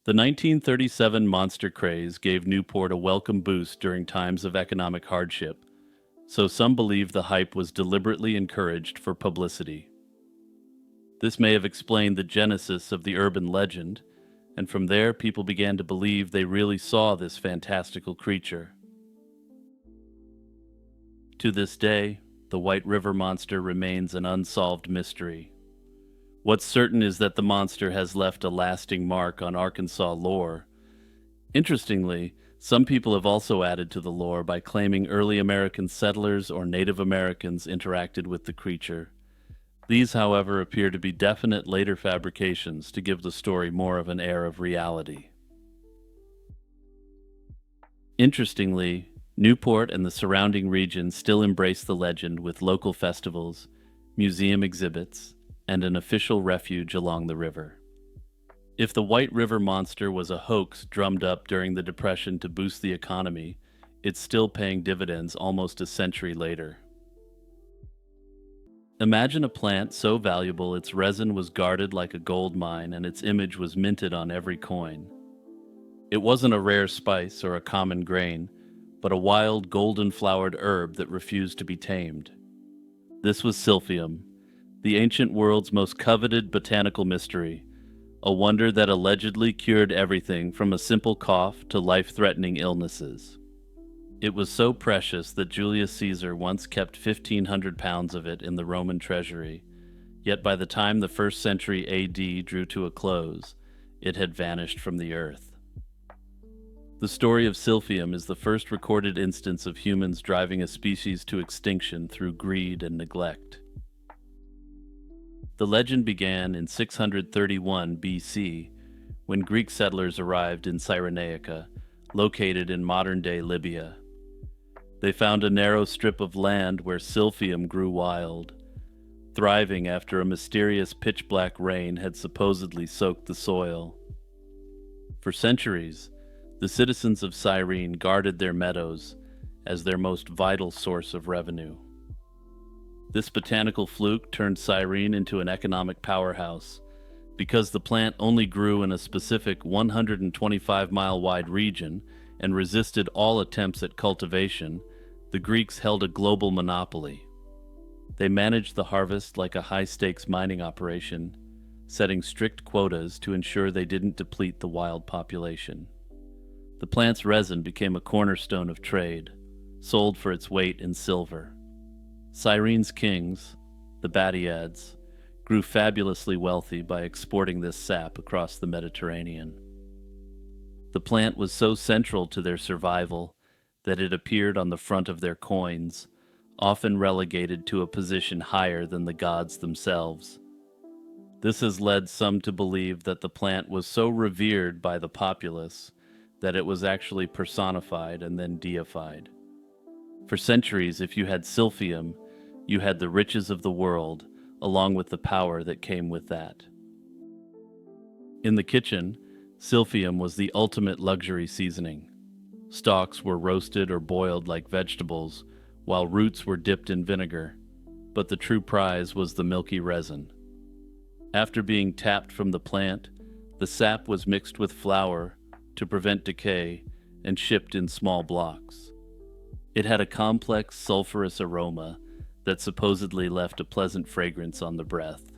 The 1937 monster craze gave Newport a welcome boost during times of economic hardship, so some believe the hype was deliberately encouraged for publicity. This may have explained the genesis of the urban legend, and from there people began to believe they really saw this fantastical creature. To this day, the White River Monster remains an unsolved mystery. What's certain is that the monster has left a lasting mark on Arkansas lore. Interestingly, some people have also added to the lore by claiming early American settlers or Native Americans interacted with the creature. These, however, appear to be definite later fabrications to give the story more of an air of reality. Interestingly, Newport and the surrounding region still embrace the legend with local festivals, museum exhibits, and an official refuge along the river. If the White River Monster was a hoax drummed up during the Depression to boost the economy, it's still paying dividends almost a century later. Imagine a plant so valuable its resin was guarded like a gold mine and its image was minted on every coin. It wasn't a rare spice or a common grain, but a wild golden-flowered herb that refused to be tamed. This was silphium, the ancient world's most coveted botanical mystery, a wonder that allegedly cured everything from a simple cough to life-threatening illnesses. It was so precious that Julius Caesar once kept 1,500 pounds of it in the Roman treasury, yet by the time the 1st century AD drew to a close, it had vanished from the earth. The story of silphium is the first recorded instance of humans driving a species to extinction through greed and neglect. The legend began in 631 BC, when Greek settlers arrived in Cyrenaica, located in modern-day Libya. They found a narrow strip of land where silphium grew wild, thriving after a mysterious pitch-black rain had supposedly soaked the soil. For centuries, the citizens of Cyrene guarded their meadows as their most vital source of revenue. This botanical fluke turned Cyrene into an economic powerhouse. Because the plant only grew in a specific 125-mile-wide region and resisted all attempts at cultivation, the Greeks held a global monopoly. They managed the harvest like a high-stakes mining operation, setting strict quotas to ensure they didn't deplete the wild population. The plant's resin became a cornerstone of trade, sold for its weight in silver. Cyrene's kings, the Batiads, grew fabulously wealthy by exporting this sap across the Mediterranean. The plant was so central to their survival that it appeared on the front of their coins, often relegated to a position higher than the gods themselves. This has led some to believe that the plant was so revered by the populace that it was actually personified and then deified. For centuries, if you had silphium, you had the riches of the world, along with the power that came with that. In the kitchen, silphium was the ultimate luxury seasoning. Stalks were roasted or boiled like vegetables, while roots were dipped in vinegar, but the true prize was the milky resin. After being tapped from the plant, the sap was mixed with flour to prevent decay and shipped in small blocks. It had a complex sulfurous aroma that supposedly left a pleasant fragrance on the breath.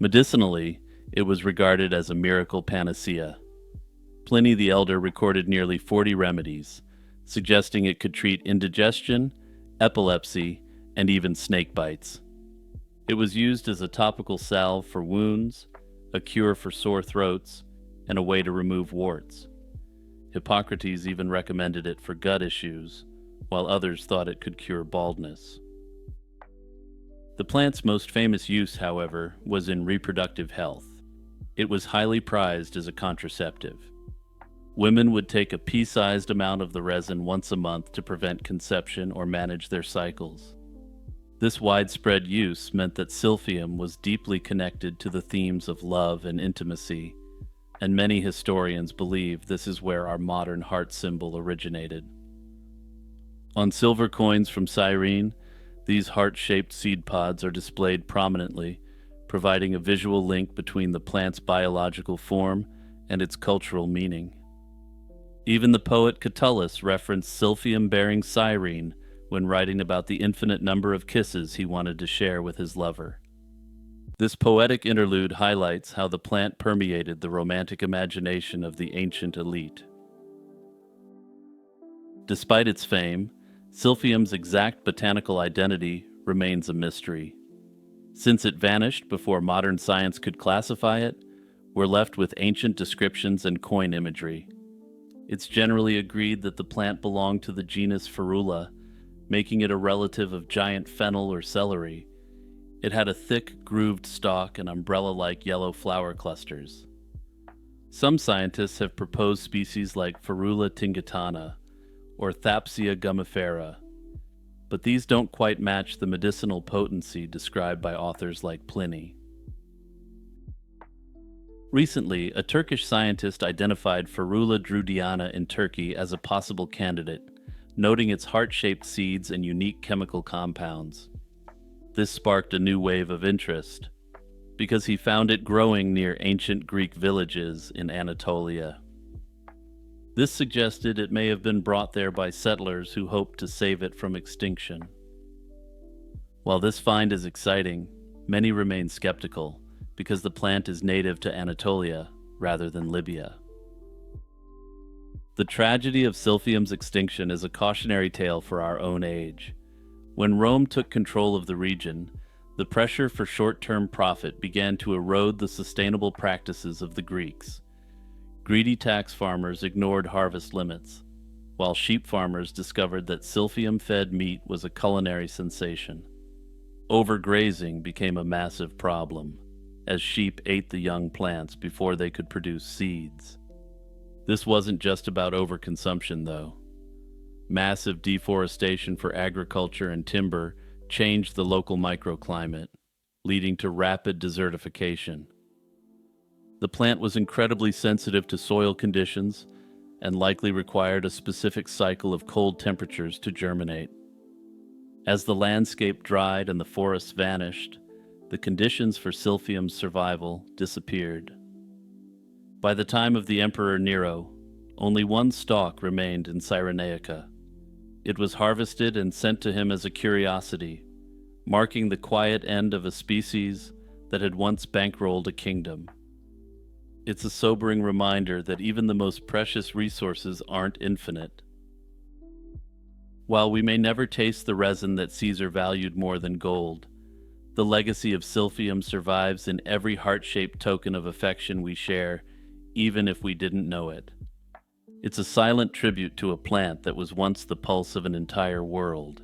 Medicinally, it was regarded as a miracle panacea. Pliny the Elder recorded nearly 40 remedies, suggesting it could treat indigestion, epilepsy, and even snake bites. It was used as a topical salve for wounds, a cure for sore throats, and a way to remove warts. Hippocrates even recommended it for gut issues, while others thought it could cure baldness. The plant's most famous use, however, was in reproductive health. It was highly prized as a contraceptive. Women would take a pea-sized amount of the resin once a month to prevent conception or manage their cycles. This widespread use meant that silphium was deeply connected to the themes of love and intimacy, and many historians believe this is where our modern heart symbol originated. On silver coins from Cyrene, these heart-shaped seed pods are displayed prominently, providing a visual link between the plant's biological form and its cultural meaning. Even the poet Catullus referenced silphium-bearing Cyrene when writing about the infinite number of kisses he wanted to share with his lover. This poetic interlude highlights how the plant permeated the romantic imagination of the ancient elite. Despite its fame, silphium's exact botanical identity remains a mystery. Since it vanished before modern science could classify it, we're left with ancient descriptions and coin imagery. It's generally agreed that the plant belonged to the genus Ferula, making it a relative of giant fennel or celery. It had a thick, grooved stalk and umbrella-like yellow flower clusters. Some scientists have proposed species like Ferula tingitana or Thapsia gumifera, but these don't quite match the medicinal potency described by authors like Pliny. Recently, a Turkish scientist identified Ferula drudiana in Turkey as a possible candidate, noting its heart-shaped seeds and unique chemical compounds. This sparked a new wave of interest, because he found it growing near ancient Greek villages in Anatolia. This suggested it may have been brought there by settlers who hoped to save it from extinction. While this find is exciting, many remain skeptical, because the plant is native to Anatolia rather than Libya. The tragedy of silphium's extinction is a cautionary tale for our own age. When Rome took control of the region, the pressure for short-term profit began to erode the sustainable practices of the Greeks. Greedy tax farmers ignored harvest limits, while sheep farmers discovered that silphium-fed meat was a culinary sensation. Overgrazing became a massive problem, as sheep ate the young plants before they could produce seeds. This wasn't just about overconsumption, though. Massive deforestation for agriculture and timber changed the local microclimate, leading to rapid desertification. The plant was incredibly sensitive to soil conditions and likely required a specific cycle of cold temperatures to germinate. As the landscape dried and the forests vanished, the conditions for silphium's survival disappeared. By the time of the Emperor Nero, only one stalk remained in Cyrenaica. It was harvested and sent to him as a curiosity, marking the quiet end of a species that had once bankrolled a kingdom. It's a sobering reminder that even the most precious resources aren't infinite. While we may never taste the resin that Caesar valued more than gold, the legacy of silphium survives in every heart-shaped token of affection we share, even if we didn't know it. It's a silent tribute to a plant that was once the pulse of an entire world.